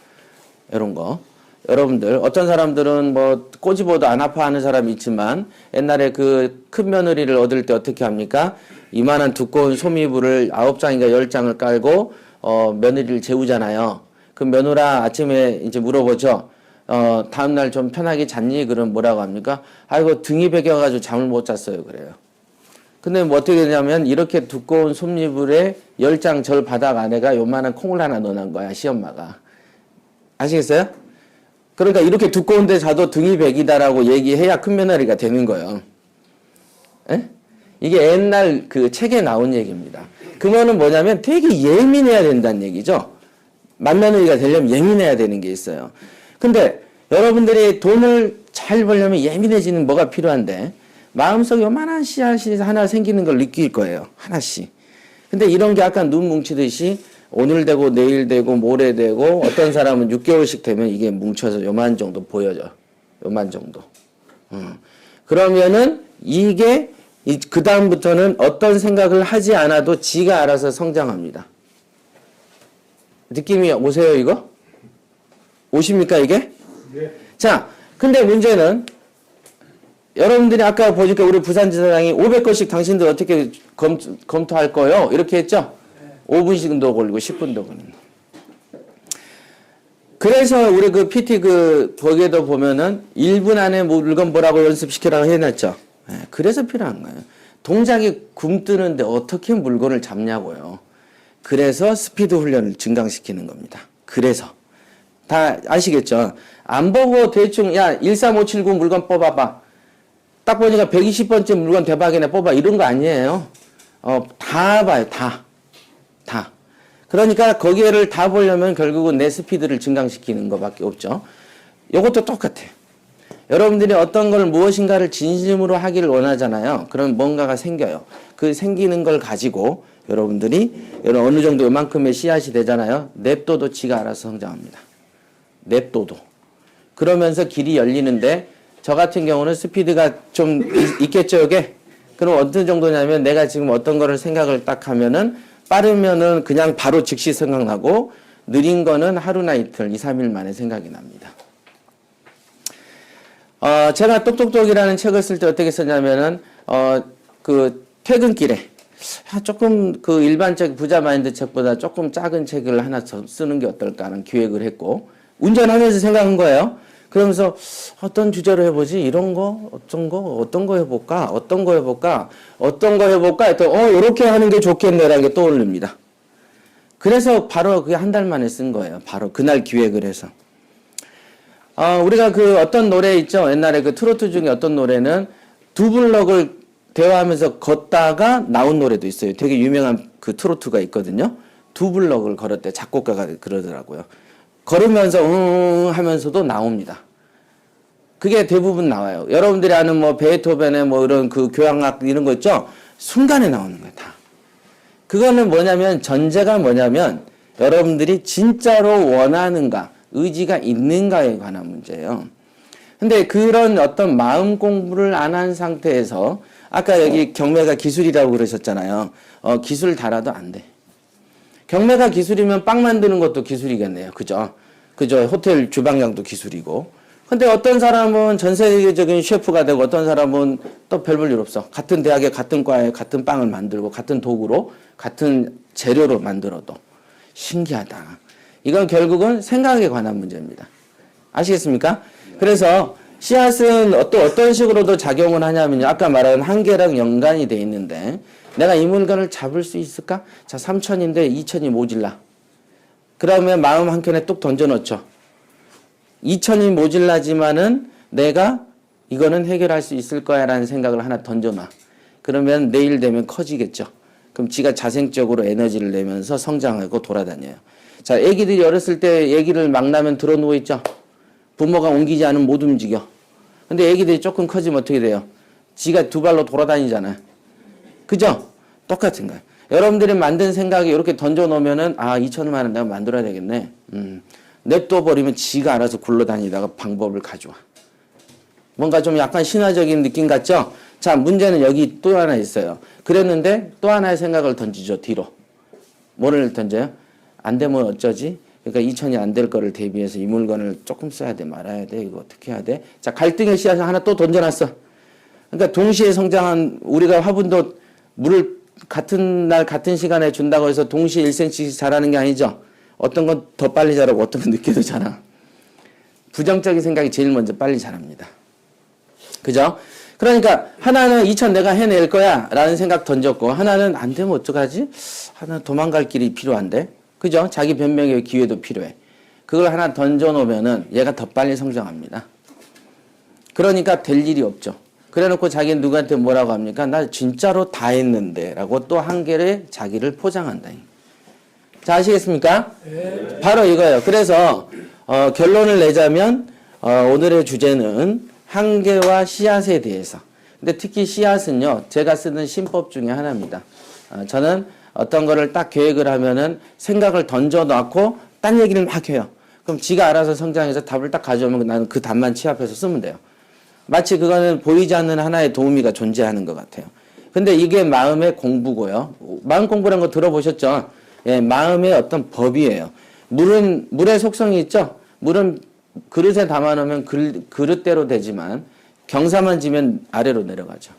여러분들, 어떤 사람들은 뭐 꼬집어도 안 아파하는 사람이 있지만 옛날에 그 큰 며느리를 얻을 때 어떻게 합니까? 이만한 두꺼운 소미불을 9장인가 10장을 깔고 며느리를 재우잖아요. 그 며느라 아침에 이제 물어보죠. 다음날 좀 편하게 잤니? 그럼 뭐라고 합니까? 아이고 등이 베겨가지고 잠을 못 잤어요. 그래요. 근데 뭐 어떻게 되냐면 이렇게 두꺼운 솜니불에 10장 절 바닥 안에가 요만한 콩을 하나 넣어놓은 거야. 시엄마가. 아시겠어요? 그러니까 이렇게 두꺼운데 자도 등이 베기다라고 얘기해야 큰 며느리가 되는 거예요. 에? 이게 옛날 그 책에 나온 얘기입니다. 그거는 뭐냐면 되게 예민해야 된다는 얘기죠. 맏며느리가 되려면 예민해야 되는 게 있어요. 근데 여러분들이 돈을 잘 벌려면 예민해지는 뭐가 필요한데 마음속에 요만한 씨앗이 하나 생기는 걸 느낄 거예요. 하나씩. 근데 이런 게 아까 눈 뭉치듯이 오늘 되고 내일 되고 모레 되고 어떤 사람은 6개월씩 되면 이게 뭉쳐서 요만 정도 보여져. 요만 정도. 그러면은 이게 그 다음부터는 어떤 생각을 하지 않아도 지가 알아서 성장합니다. 느낌이 오세요 이거? 오십니까 이게? 네. 자, 근데 문제는 여러분들이 아까 보니까 우리 부산지사장이 500건씩 당신들 어떻게 검토할 거요? 이렇게 했죠? 5분씩도 걸리고 10분도 걸린다. 그래서 우리 그 PT 거기에도 보면은 1분 안에 물건 보라고 연습시키라고 해놨죠? 그래서 필요한 거예요. 동작이 굼뜨는데 어떻게 물건을 잡냐고요. 그래서 스피드 훈련을 증강시키는 겁니다. 그래서. 다 아시겠죠? 안 보고 대충 야 13579 물건 뽑아봐. 딱 보니까 120번째 물건 대박이네 뽑아 이런 거 아니에요. 다 봐요. 다. 그러니까 거기를 다 보려면 결국은 내 스피드를 증강시키는 것밖에 없죠. 이것도 똑같아요. 여러분들이 어떤 걸 무엇인가를 진심으로 하기를 원하잖아요. 그럼 뭔가가 생겨요. 그 생기는 걸 가지고 여러분들이 어느 정도 요만큼의 씨앗이 되잖아요. 냅둬도 지가 알아서 성장합니다. 냅둬도. 그러면서 길이 열리는데 저 같은 경우는 스피드가 좀 있겠죠, 이게? 그럼 어떤 정도냐면 내가 지금 어떤 거를 생각을 딱 하면은 빠르면은 그냥 바로 즉시 생각나고 느린 거는 하루나 이틀, 2, 3일 만에 생각이 납니다. 제가 똑똑똑이라는 책을 쓸 때 어떻게 썼냐면은, 그 퇴근길에 조금 그 일반적 부자 마인드 책보다 조금 작은 책을 하나 쓰는 게 어떨까 하는 기획을 했고, 운전하면서 생각한 거예요. 그러면서 어떤 주제로 해보지? 이런 거? 어떤 거 해볼까? 또, 요렇게 하는 게 좋겠네라는 게 떠오릅니다. 그래서 바로 그게 한 달 만에 쓴 거예요. 바로 그날 기획을 해서. 우리가 그 어떤 노래 있죠? 옛날에 그 트로트 중에 어떤 노래는 두 블럭을 대화하면서 걷다가 나온 노래도 있어요. 되게 유명한 그 트로트가 있거든요. 두 블럭을 걸었대. 작곡가가 그러더라고요. 걸으면서 하면서도 나옵니다. 그게 대부분 나와요. 여러분들이 아는 뭐 베토벤의 뭐 이런 그 교향악 이런 거 있죠? 순간에 나오는 거예요, 다. 그거는 뭐냐면 전제가 뭐냐면 여러분들이 진짜로 원하는가, 의지가 있는가에 관한 문제예요. 근데 그런 어떤 마음 공부를 안 한 상태에서 아까 여기 경매가 기술이라고 그러셨잖아요. 기술 달아도 안 돼. 경매가 기술이면 빵 만드는 것도 기술이겠네요. 그죠? 호텔 주방장도 기술이고. 근데 어떤 사람은 전 세계적인 셰프가 되고 어떤 사람은 또 별 볼 일 없어. 같은 대학에 같은 과에 같은 빵을 만들고 같은 도구로 같은 재료로 만들어도 신기하다. 이건 결국은 생각에 관한 문제입니다. 아시겠습니까? 그래서 씨앗은 또 어떤 식으로도 작용을 하냐면요. 아까 말한 한계랑 연관이 돼 있는데 내가 이 물건을 잡을 수 있을까? 자, 3천인데 2천이 모질라. 그러면 마음 한켠에 뚝 던져놓죠. 2천이 모질라지만은 내가 이거는 해결할 수 있을 거야 라는 생각을 하나 던져놔. 그러면 내일 되면 커지겠죠. 그럼 지가 자생적으로 에너지를 내면서 성장하고 돌아다녀요. 자, 애기들이 어렸을 때 얘기를 막 나면 들어 누워있죠. 부모가 옮기지 않으면 못 움직여. 근데 애기들이 조금 커지면 어떻게 돼요? 지가 두 발로 돌아다니잖아요. 그죠? 똑같은 거예요. 여러분들이 만든 생각이 이렇게 던져놓으면은 2천만 원 내가 만들어야 되겠네. 냅둬 버리면 지가 알아서 굴러다니다가 방법을 가져와. 뭔가 좀 약간 신화적인 느낌 같죠? 자, 문제는 여기 또 하나 있어요. 그랬는데 또 하나의 생각을 던지죠, 뒤로. 뭐를 던져요? 안 되면 어쩌지? 그러니까 2천이 안 될 거를 대비해서 이 물건을 조금 써야 돼, 말아야 돼, 이거 어떻게 해야 돼? 자, 갈등의 씨앗을 하나 또 던져놨어. 그러니까 동시에 성장한 우리가 화분도 물을 같은 날 같은 시간에 준다고 해서 동시에 1cm씩 자라는 게 아니죠. 어떤 건 더 빨리 자라고 어떤 건 늦게도 자라. 부정적인 생각이 제일 먼저 빨리 자랍니다. 그죠? 그러니까 하나는 2천 내가 해낼 거야 라는 생각 던졌고 하나는 안 되면 어떡하지? 하나 도망갈 길이 필요한데. 그죠? 자기 변명의 기회도 필요해. 그걸 하나 던져놓으면은 얘가 더 빨리 성장합니다. 그러니까 될 일이 없죠. 그래놓고 자기는 누구한테 뭐라고 합니까? 나 진짜로 다 했는데 라고 또 한결에 자기를 포장한다. 자, 아시겠습니까? 네. 바로 이거예요. 그래서 결론을 내자면 오늘의 주제는 한계와 씨앗에 대해서. 근데 특히 씨앗은요, 제가 쓰는 신법 중에 하나입니다. 저는 어떤 거를 딱 계획을 하면은 생각을 던져놓고 딴 얘기를 막 해요. 그럼 지가 알아서 성장해서 답을 딱 가져오면 나는 그 답만 취합해서 쓰면 돼요. 마치 그거는 보이지 않는 하나의 도우미가 존재하는 것 같아요. 근데 이게 마음의 공부고요. 마음 공부라는 거 들어보셨죠? 예, 마음의 어떤 법이에요. 물의 속성이 있죠? 물은 그릇에 담아놓으면 그릇대로 되지만 경사만 지면 아래로 내려가죠.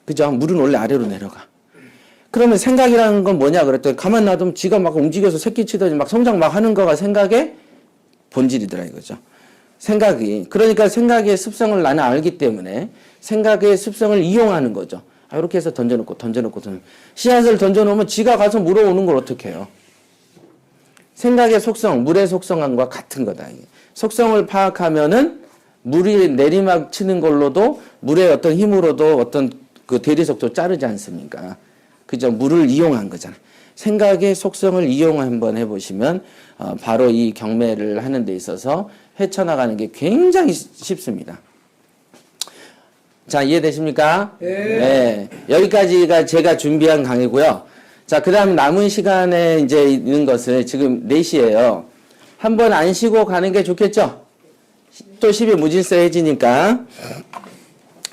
그죠? 물은 원래 아래로 내려가. 그러면 생각이라는 건 뭐냐 그랬더니 가만 놔두면 지가 막 움직여서 새끼 치더니 막 성장 막 하는 거가 생각의 본질이더라 이거죠. 생각이. 그러니까 생각의 습성을 나는 알기 때문에 생각의 습성을 이용하는 거죠. 이렇게 해서 던져놓고 씨앗을 던져놓으면 지가 가서 물어오는 걸 어떻게 해요? 생각의 속성, 물의 속성과 같은 거다. 속성을 파악하면은 물이 내리막 치는 걸로도 물의 어떤 힘으로도 어떤 그 대리석도 자르지 않습니까? 그죠? 물을 이용한 거잖아요. 생각의 속성을 이용 한번 해보시면 바로 이 경매를 하는 데 있어서 헤쳐나가는 게 굉장히 쉽습니다. 자, 이해되십니까? 네. 여기까지가 제가 준비한 강의고요. 자, 그 다음 남은 시간에 이제 있는 것을 지금 4시예요. 한번 안 쉬고 가는 게 좋겠죠? 또 10일 무질서해지니까.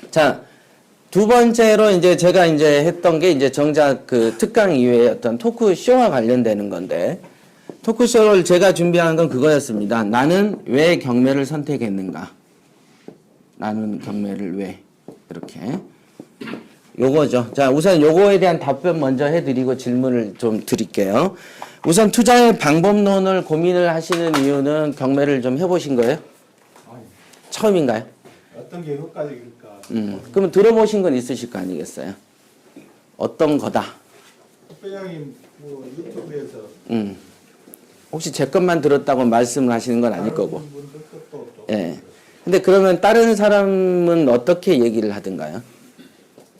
자, 두 번째로 이제 제가 이제 했던 게 이제 정작 그 특강 이외에 어떤 토크쇼와 관련되는 건데, 토크쇼를 제가 준비한 건 그거였습니다. 나는 왜 경매를 선택했는가? 나는 경매를 왜? 이렇게. 요거죠. 자, 우선 요거에 대한 답변 먼저 해드리고 질문을 좀 드릴게요. 우선 투자의 방법론을 고민을 하시는 이유는 경매를 좀 해보신 거예요? 처음인가요? 어떤 게 효과적일까? 그러면 들어보신 건 있으실 거 아니겠어요? 어떤 거다? 회장님 뭐 유튜브에서 혹시 제 것만 들었다고 말씀을 하시는 건 아닐 거고. 분들 것도 또 예. 근데 그러면 다른 사람은 어떻게 얘기를 하던가요?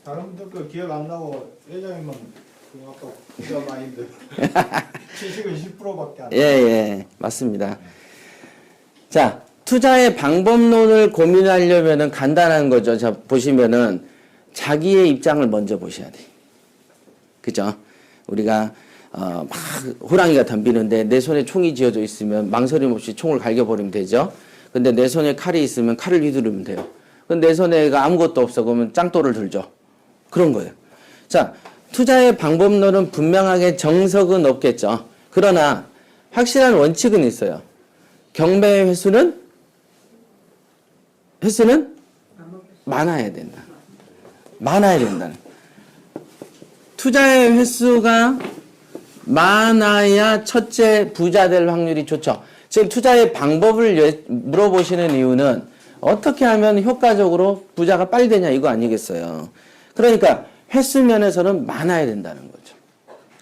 다른 분들 거 기억 안 나고 회장님은 그 아까 부자 마인드 70은 10%밖에 안 예, 예. 맞습니다. 자, 투자의 방법론을 고민하려면은 간단한 거죠. 자, 보시면은 자기의 입장을 먼저 보셔야 돼. 그죠? 우리가 막 호랑이가 덤비는데 내 손에 총이 쥐어져 있으면 망설임 없이 총을 갈겨버리면 되죠. 근데 내 손에 칼이 있으면 칼을 휘두르면 돼요. 근데 내 손에 아무것도 없어 그러면 짱돌을 들죠. 그런 거예요. 자, 투자의 방법론은 분명하게 정석은 없겠죠. 그러나 확실한 원칙은 있어요. 경매 횟수는 많아야 된다. 많아야 된다는. 투자의 횟수가 많아야 첫째 부자 될 확률이 좋죠. 지금 투자의 방법을 물어보시는 이유는 어떻게 하면 효과적으로 부자가 빨리 되냐 이거 아니겠어요. 그러니까 횟수 면에서는 많아야 된다는 거죠.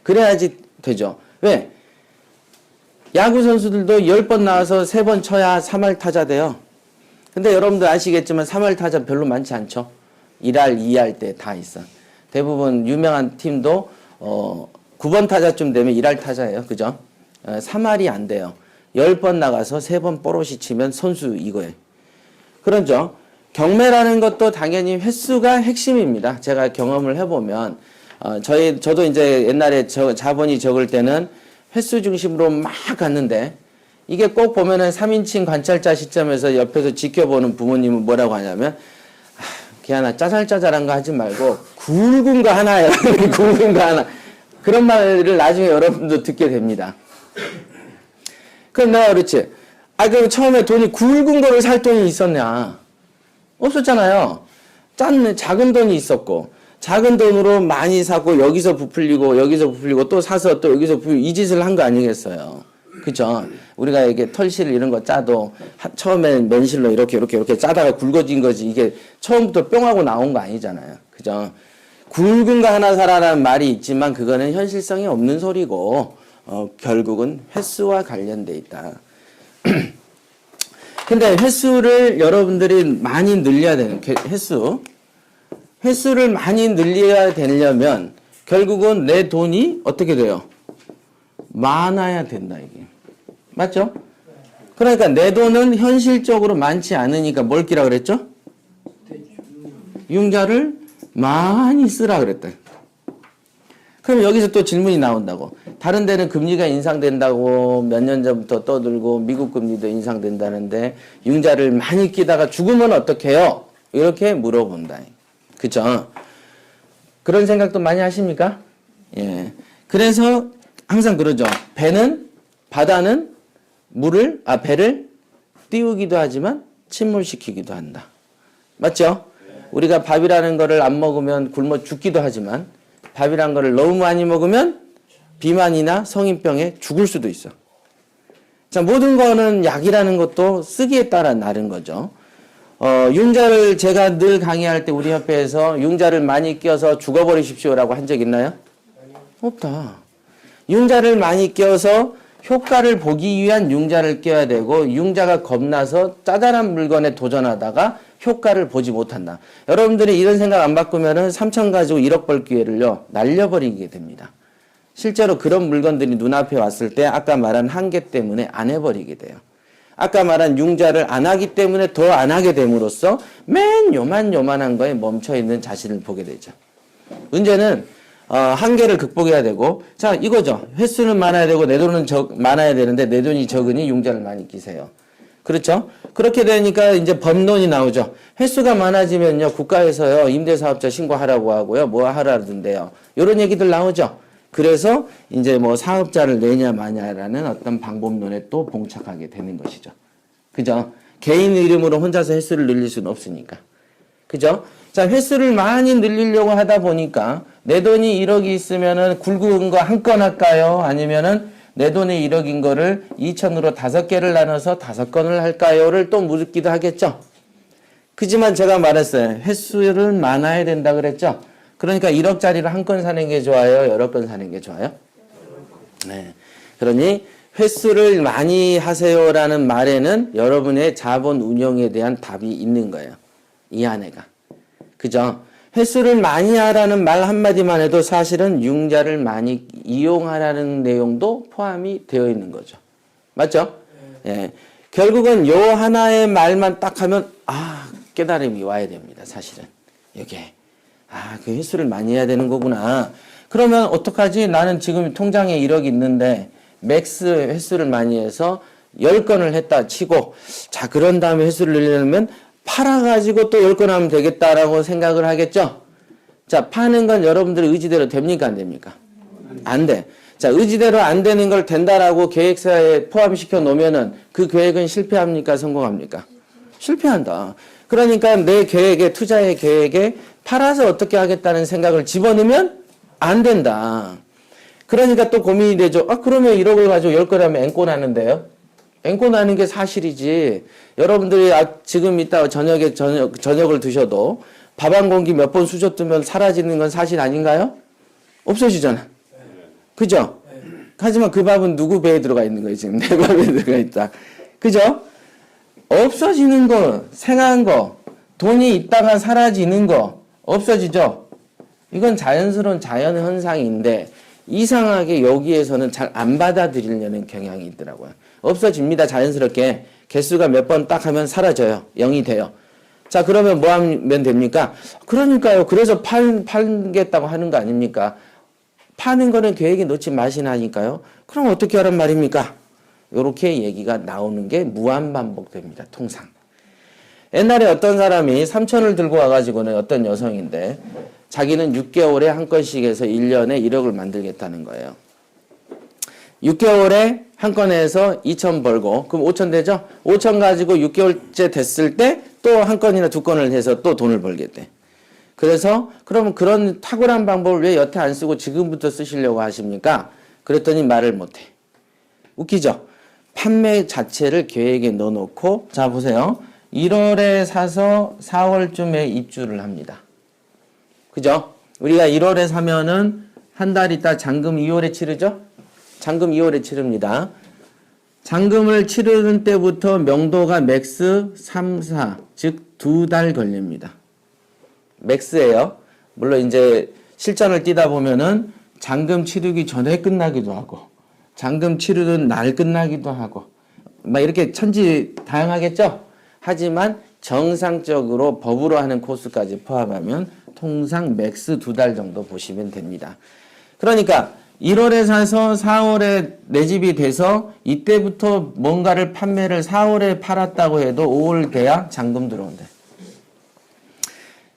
그래야지 되죠. 왜? 야구 선수들도 10번 나와서 3번 쳐야 3할 타자 돼요. 근데 여러분들 아시겠지만 3할 타자 별로 많지 않죠. 1할, 2할 때 다 있어. 대부분 유명한 팀도 9번 타자쯤 되면 1할 타자예요. 그죠? 3할이 안 돼요. 10번 나가서 3번 뽀로시 치면 선수 이거예요. 그렇죠? 경매라는 것도 당연히 횟수가 핵심입니다. 제가 경험을 해보면 저도 이제 옛날에 자본이 적을 때는 횟수 중심으로 막 갔는데 이게 꼭 보면은 3인칭 관찰자 시점에서 옆에서 지켜보는 부모님은 뭐라고 하냐면, 기아나 짜잘짜잘한 거 하지 말고 굵은 거 하나요. 굵은 거 하나. 그런 말을 나중에 여러분도 듣게 됩니다. 그럼 내가 그렇지. 그럼 처음에 돈이 굵은 거를 살 돈이 있었냐? 없었잖아요. 작은 돈이 있었고, 작은 돈으로 많이 사고, 여기서 부풀리고, 또 사서 또 여기서 부풀리고, 이 짓을 한 거 아니겠어요? 그죠? 우리가 이게 털실 이런 거 짜도, 처음엔 맨실로 이렇게 짜다가 굵어진 거지, 이게 처음부터 뿅 하고 나온 거 아니잖아요. 그죠? 굵은 거 하나 사라라는 말이 있지만, 그거는 현실성이 없는 소리고, 결국은 횟수와 관련돼 있다. 근데 횟수를 여러분들이 많이 늘려야 되는, 횟수를 많이 늘려야 되려면 결국은 내 돈이 어떻게 돼요? 많아야 된다, 이게. 맞죠? 그러니까 내 돈은 현실적으로 많지 않으니까 뭘 끼라 그랬죠? 융자를 많이 쓰라 그랬다. 그럼 여기서 또 질문이 나온다고. 다른 데는 금리가 인상된다고 몇 년 전부터 떠들고 미국 금리도 인상된다는데 융자를 많이 끼다가 죽으면 어떡해요? 이렇게 물어본다. 그죠? 그런 생각도 많이 하십니까? 예. 그래서 항상 그러죠. 바다는 배를 띄우기도 하지만 침몰시키기도 한다. 맞죠? 우리가 밥이라는 거를 안 먹으면 굶어 죽기도 하지만 밥이라는 거를 너무 많이 먹으면 비만이나 성인병에 죽을 수도 있어. 자, 모든 거는 약이라는 것도 쓰기에 따라 다른 거죠. 융자를 제가 늘 강의할 때 우리 협회에서 융자를 많이 껴서 죽어버리십시오라고 한 적 있나요? 없다. 융자를 많이 껴서 효과를 보기 위한 융자를 껴야 되고 융자가 겁나서 짜잘한 물건에 도전하다가 효과를 보지 못한다. 여러분들이 이런 생각 안 바꾸면은 3천 가지고 1억 벌 기회를요 날려버리게 됩니다. 실제로 그런 물건들이 눈앞에 왔을 때 아까 말한 한계 때문에 안 해버리게 돼요. 아까 말한 융자를 안 하기 때문에 더 안 하게 됨으로써 맨 요만한 거에 멈춰있는 자신을 보게 되죠. 문제는 한계를 극복해야 되고 자 이거죠. 횟수는 많아야 되고 내 돈은 많아야 되는데 내 돈이 적으니 융자를 많이 끼세요. 그렇죠? 그렇게 되니까 이제 법론이 나오죠. 횟수가 많아지면요 국가에서요 임대사업자 신고하라고 하고요 뭐 하라던데요. 이런 얘기들 나오죠. 그래서 이제 뭐 사업자를 내냐 마냐라는 어떤 방법론에 또 봉착하게 되는 것이죠. 그죠? 개인 이름으로 혼자서 횟수를 늘릴 수는 없으니까. 그죠? 자, 횟수를 많이 늘리려고 하다 보니까 내 돈이 1억이 있으면은 굵은 거 한 건 할까요? 아니면은 내 돈이 1억인 거를 2천으로 5개를 나눠서 5건을 할까요?를 또 묻기도 하겠죠. 그지만 제가 말했어요. 횟수를 많아야 된다 그랬죠. 그러니까 1억짜리를 한 건 사는 게 좋아요? 여러 건 사는 게 좋아요? 네. 그러니 횟수를 많이 하세요라는 말에는 여러분의 자본 운용에 대한 답이 있는 거예요. 이 안에가. 그죠? 횟수를 많이 하라는 말 한마디만 해도 사실은 융자를 많이 이용하라는 내용도 포함이 되어 있는 거죠. 맞죠? 예. 결국은 요 하나의 말만 딱 하면 깨달음이 와야 됩니다. 사실은. 이게. 그 횟수를 많이 해야 되는 거구나. 그러면 어떡하지? 나는 지금 통장에 1억 있는데 맥스 횟수를 많이 해서 10건을 했다 치고 자 그런 다음에 횟수를 늘리려면 팔아가지고 또 10건 하면 되겠다라고 생각을 하겠죠? 자 파는 건 여러분들의 의지대로 됩니까? 안 됩니까? 안 돼. 자 의지대로 안 되는 걸 된다라고 계획서에 포함시켜 놓으면은 그 계획은 실패합니까? 성공합니까? 실패한다. 그러니까 내 계획에 투자의 계획에 팔아서 어떻게 하겠다는 생각을 집어넣으면 안 된다. 그러니까 또 고민이 되죠. 그러면 1억을 가지고 10건 하면 앵꼬 나는데요. 앵꼬 나는 게 사실이지. 여러분들이 지금 이따 저녁을 드셔도 밥 한 공기 몇 번 수저 뜨면 사라지는 건 사실 아닌가요? 없어지잖아. 그죠? 하지만 그 밥은 누구 배에 들어가 있는 거예요, 지금? 내 밥에 들어가 있다. 그죠? 없어지는 거, 생한 거, 돈이 있다가 사라지는 거, 없어지죠? 이건 자연스러운 자연 현상인데, 이상하게 여기에서는 잘 안 받아들이려는 경향이 있더라고요. 없어집니다, 자연스럽게. 개수가 몇 번 딱 하면 사라져요. 0이 돼요. 자, 그러면 뭐 하면 됩니까? 그러니까요. 그래서 팔겠다고 하는 거 아닙니까? 파는 거는 계획에 넣지 마시나니까요. 그럼 어떻게 하란 말입니까? 요렇게 얘기가 나오는 게 무한반복됩니다. 통상. 옛날에 어떤 사람이 3천을 들고 와가지고는 어떤 여성인데 자기는 6개월에 한 건씩 해서 1년에 1억을 만들겠다는 거예요. 6개월에 한 건에서 2천 벌고 그럼 5천 되죠? 5천 가지고 6개월째 됐을 때 또 한 건이나 두 건을 해서 또 돈을 벌겠대. 그래서 그러면 그런 탁월한 방법을 왜 여태 안 쓰고 지금부터 쓰시려고 하십니까? 그랬더니 말을 못해. 웃기죠? 판매 자체를 계획에 넣어놓고 자 보세요. 1월에 사서 4월쯤에 입주를 합니다. 그죠? 우리가 1월에 사면은 한 달 있다 잔금 2월에 치르죠? 잔금 2월에 치릅니다. 잔금을 치르는 때부터 명도가 맥스 3, 4, 즉 2달 걸립니다. 맥스예요. 물론 이제 실전을 뛰다 보면은 잔금 치르기 전에 끝나기도 하고 잔금 치르는 날 끝나기도 하고 막 이렇게 천지 다양하겠죠? 하지만 정상적으로 법으로 하는 코스까지 포함하면 통상 맥스 2달 정도 보시면 됩니다. 그러니까 1월에 사서 4월에 내 집이 돼서 이때부터 뭔가를 판매를 4월에 팔았다고 해도 5월 돼야 잔금 들어온대.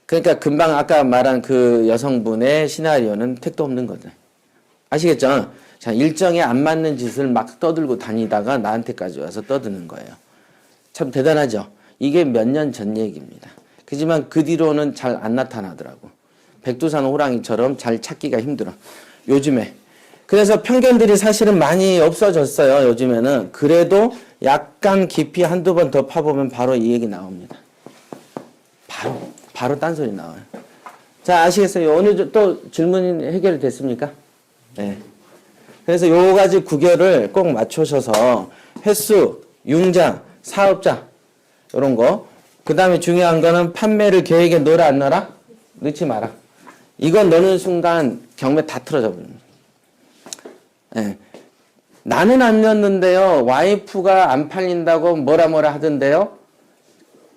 그러니까 금방 아까 말한 그 여성분의 시나리오는 택도 없는 거죠. 아시겠죠? 자, 일정에 안 맞는 짓을 막 떠들고 다니다가 나한테까지 와서 떠드는 거예요. 참 대단하죠? 이게 몇 년 전 얘기입니다. 그지만 그 뒤로는 잘 안 나타나더라고. 백두산 호랑이처럼 잘 찾기가 힘들어. 요즘에. 그래서 편견들이 사실은 많이 없어졌어요. 요즘에는. 그래도 약간 깊이 한두 번 더 파보면 바로 이 얘기 나옵니다. 바로 딴소리 나와요. 자, 아시겠어요? 오늘 또 질문이 해결이 됐습니까? 네. 그래서 요 가지 구결을 꼭 맞추셔서 횟수, 융자, 사업자 이런 거. 그 다음에 중요한 거는 판매를 계획에 넣어라 안 넣어라? 넣지 마라. 이건 넣는 순간 경매 다 틀어져 버립니다. 네. 나는 안 넣었는데요. 와이프가 안 팔린다고 뭐라 하던데요.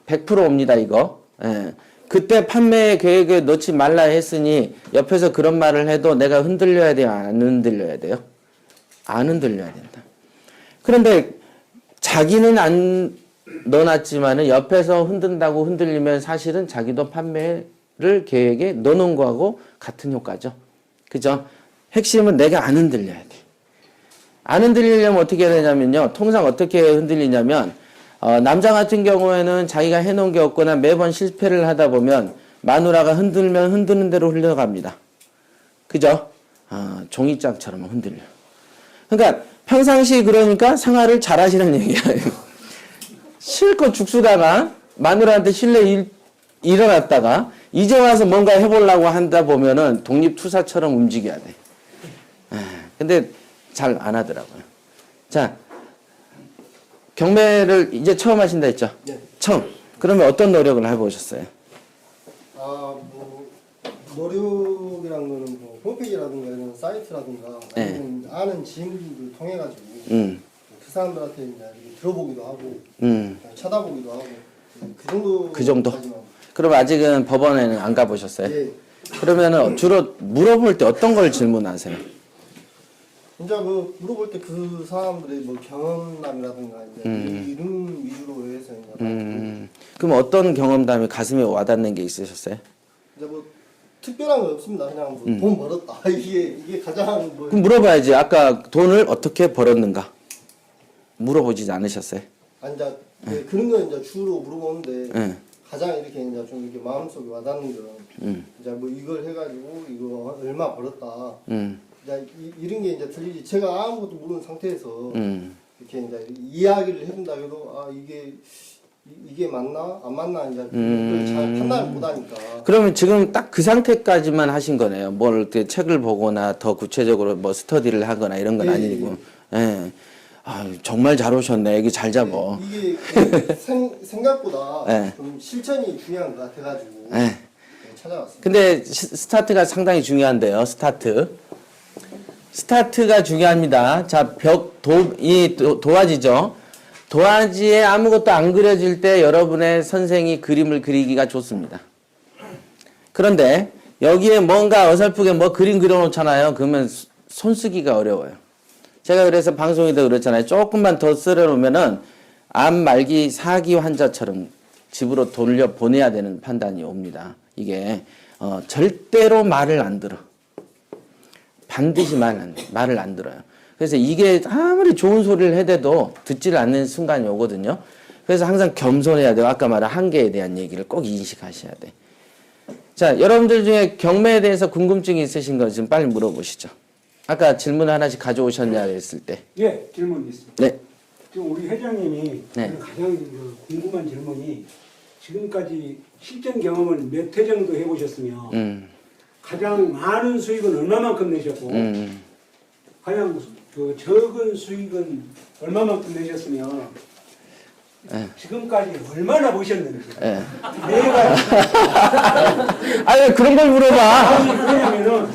100% 옵니다 이거. 네. 그때 판매 계획에 넣지 말라 했으니 옆에서 그런 말을 해도 내가 흔들려야 돼요? 안 흔들려야 돼요? 안 흔들려야 된다. 그런데 자기는 안 넣어놨지만은 옆에서 흔든다고 흔들리면 사실은 자기도 판매를 계획에 넣어놓은 거하고 같은 효과죠. 그죠? 핵심은 내가 안 흔들려야 돼. 안 흔들리려면 어떻게 해야 되냐면요. 통상 어떻게 흔들리냐면 남자 같은 경우에는 자기가 해놓은 게 없거나 매번 실패를 하다 보면 마누라가 흔들면 흔드는 대로 흘러갑니다. 그죠? 종이장처럼 흔들려. 그러니까 평상시 그러니까 생활을 잘하시는 얘기예요. 실컷 죽수다가 마누라한테 실내 일어났다가 이제 와서 뭔가 해보려고 한다 보면은 독립투사처럼 움직여야 돼. 근데 잘 안 하더라고요. 자, 경매를 이제 처음 하신다 했죠? 네. 처음. 그러면 어떤 노력을 해보셨어요? 노력이란 거는 뭐 홈페이지라든가 이런 사이트라든가 아니면 아는 지인들을 통해 가지고 그 사람들한테 이제 들어보기도 하고 찾아보기도 하고 그 정도. 그럼 아직은 법원에는 안 가보셨어요? 예. 그러면은 주로 물어볼 때 어떤 걸 질문하세요? 이제 그 물어볼 때 그 사람들의 뭐 경험담이라든가 이제 이름 위주로 해서 이제 그럼 어떤 경험담이 가슴에 와닿는 게 있으셨어요? 이제 뭐 특별한 건 없습니다. 그냥 뭐 돈 벌었다 이게 가장 뭐. 그럼 물어봐야지. 아까 돈을 어떻게 벌었는가? 물어보지 않으셨어요? 아니 이제 그런 건 이제 주로 물어보는데 가장 이렇게 이제 좀 이렇게 마음속에 와닿는 거는 이제 뭐 이걸 해가지고 이거 얼마 벌었다. 이제 이런 게 이제 들리지. 제가 아무것도 모르는 상태에서 이렇게 이제 이야기를 해준다 해도 이게 맞나 안 맞나 이제 그걸 잘 판단을 못하니까. 그러면 지금 딱 그 상태까지만 하신 거네요. 뭘 이렇게 책을 보거나 더 구체적으로 뭐 스터디를 하거나 이런 건 아니고. 예. 정말 잘 오셨네. 이게 잘 잡어. 이게 생각보다 좀 실천이 중요한 것 같아가지고 찾아왔습니다. 근데 스타트가 상당히 중요한데요. 스타트가 중요합니다. 자, 도화지죠. 도화지에 아무것도 안 그려질 때 여러분의 선생이 그림을 그리기가 좋습니다. 그런데 여기에 뭔가 어설프게 뭐 그림 그려놓잖아요. 그러면 손 쓰기가 어려워요. 제가 그래서 방송에도 그렇잖아요. 조금만 더 쓸어놓으면은 암 말기 사기 환자처럼 집으로 돌려 보내야 되는 판단이 옵니다. 이게 절대로 말을 안 들어. 반드시 말을 안 들어요. 그래서 이게 아무리 좋은 소리를 해대도 듣지를 않는 순간이 오거든요. 그래서 항상 겸손해야 돼요. 아까 말한 한계에 대한 얘기를 꼭 인식하셔야 돼. 자, 여러분들 중에 경매에 대해서 궁금증이 있으신 거 좀 빨리 물어보시죠. 아까 질문 하나씩 가져오셨냐 했을 때. 예, 질문이 있습니다. 네. 지금 우리 회장님이 네. 가장 궁금한 질문이 지금까지 실전 경험을 몇 회 정도 해보셨으며 가장 많은 수익은 얼마만큼 내셨고 가장 그 적은 수익은 얼마만큼 내셨으며 지금까지 얼마나 버셨는지 내가 아니 그런 걸 물어봐. 왜냐면은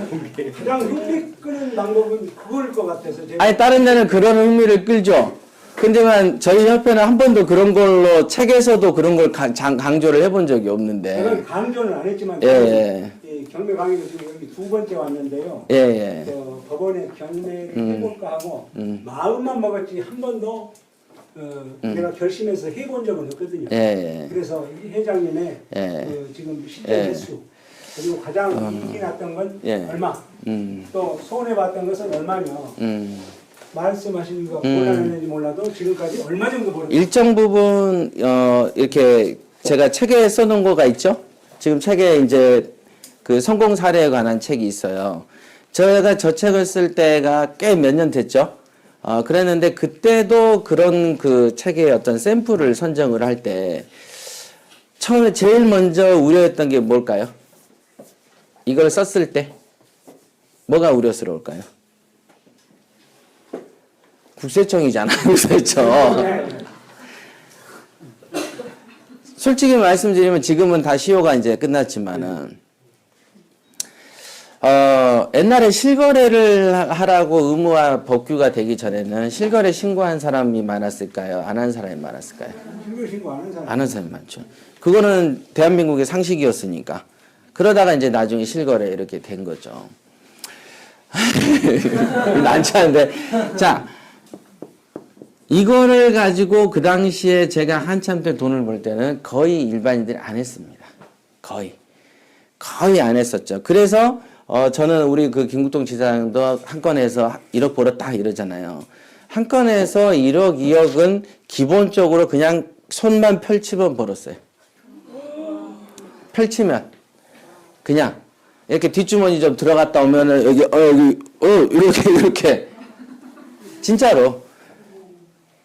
가장 흥미 끄는 방법은 그걸 것 같아서 제가 아니 다른 데는 그런 흥미를 끌죠. 근데만 저희 협회는 한 번도 그런 걸로 책에서도 그런 걸 강조를 해본 적이 없는데. 저는 강조는 안 했지만 이 경매 강의도 지금 여기 두 번째 왔는데요. 법원에 경매를 해볼까 하고 마음만 먹었지 한 번도 내가 결심해서 해본 적은 없거든요. 그래서 이 회장님의 지금 실제 횟수 그리고 가장 이익이 났던 건 얼마 또 손해봤던 것은 얼마며 말씀하시는 거 곤란했는지 몰라도 지금까지 얼마 정도 벌었어요? 일정 부분 이렇게 제가 책에 써놓은 거가 있죠. 지금 책에 이제 그 성공 사례에 관한 책이 있어요. 제가 저 책을 쓸 때가 꽤 몇 년 됐죠. 그랬는데 그때도 그런 그 책의 어떤 샘플을 선정을 할 때 처음에 제일 먼저 우려했던 게 뭘까요? 이걸 썼을 때 뭐가 우려스러울까요? 국세청이잖아요, 국세청. 솔직히 말씀드리면 지금은 다 시효가 이제 끝났지만은 옛날에 실거래를 하라고 의무화 법규가 되기 전에는 실거래 신고한 사람이 많았을까요? 안 한 사람이 많았을까요? 실거래 신고 안 한 사람 안 한 사람이 많죠. 그거는 대한민국의 상식이었으니까. 그러다가 이제 나중에 실거래 이렇게 된 거죠. 많지 않은데. 자, 이거를 가지고 그 당시에 제가 한참 때 돈을 벌 때는 거의 일반인들이 안 했습니다. 거의 안 했었죠. 그래서 저는 우리 그 김국동 지사장도 한 건에서 1억 벌었다 이러잖아요. 한 건에서 1억, 2억은 기본적으로 그냥 손만 펼치면 벌었어요. 펼치면 그냥 이렇게 뒷주머니 좀 들어갔다 오면은 여기 이렇게 진짜로.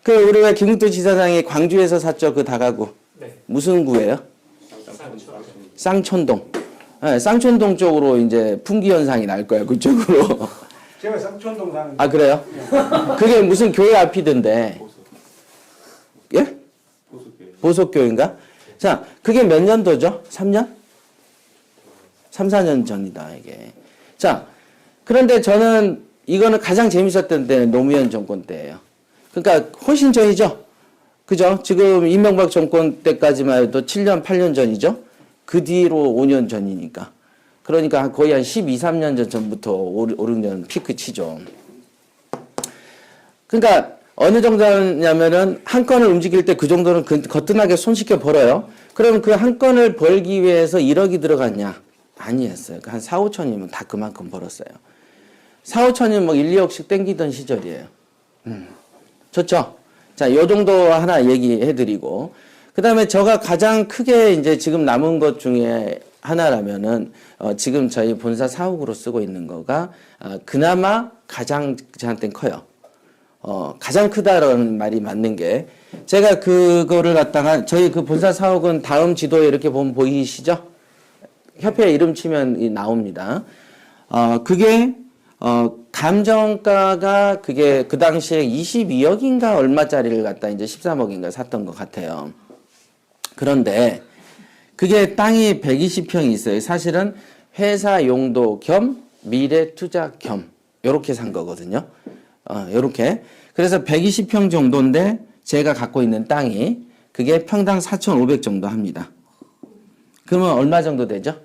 그 우리 왜 김국도 지사장이 광주에서 샀죠 그 다가구. 무슨 구예요? 쌍촌동. 네, 쌍촌동 쪽으로 이제 풍기 현상이 날 거야 그쪽으로. 제가 쌍촌동 사는. 아 그래요? 그게 무슨 교회 앞이던데. 예? 보석교인가? 자, 그게 몇 년도죠? 3년? 3, 4년 전이다 이게. 자, 그런데 저는 이거는 가장 재밌었던 때는 노무현 정권 때예요. 그러니까 훨씬 전이죠. 그죠? 지금 이명박 정권 때까지만 해도 7년, 8년 전이죠. 그 뒤로 5년 전이니까. 그러니까 거의 한 12, 13년 전부터 5, 6년 피크 치죠. 그러니까 어느 정도냐면은 한 건을 움직일 때 그 정도는 거뜬하게 손쉽게 벌어요. 그러면 그 한 건을 벌기 위해서 1억이 들어갔냐? 아니었어요. 한 4, 5천이면 다 그만큼 벌었어요. 4, 5천이면 뭐 1, 2억씩 땡기던 시절이에요. 좋죠? 자, 요 정도 하나 얘기해드리고. 그 다음에 제가 가장 크게 이제 지금 남은 것 중에 하나라면은, 지금 저희 본사 사옥으로 쓰고 있는 거가, 그나마 가장 저한테는 커요. 가장 크다라는 말이 맞는 게, 제가 그거를 갖다가, 저희 그 본사 사옥은 다음 지도에 이렇게 보면 보이시죠? 협회 이름 치면 나옵니다. 그게, 감정가가 그게 그 당시에 22억인가 얼마짜리를 갖다 이제 13억인가 샀던 것 같아요. 그런데 그게 땅이 120평이 있어요. 사실은 회사 용도 겸 미래 투자 겸 요렇게 산 거거든요. 요렇게. 그래서 120평 정도인데 제가 갖고 있는 땅이 그게 평당 4,500 정도 합니다. 그러면 얼마 정도 되죠?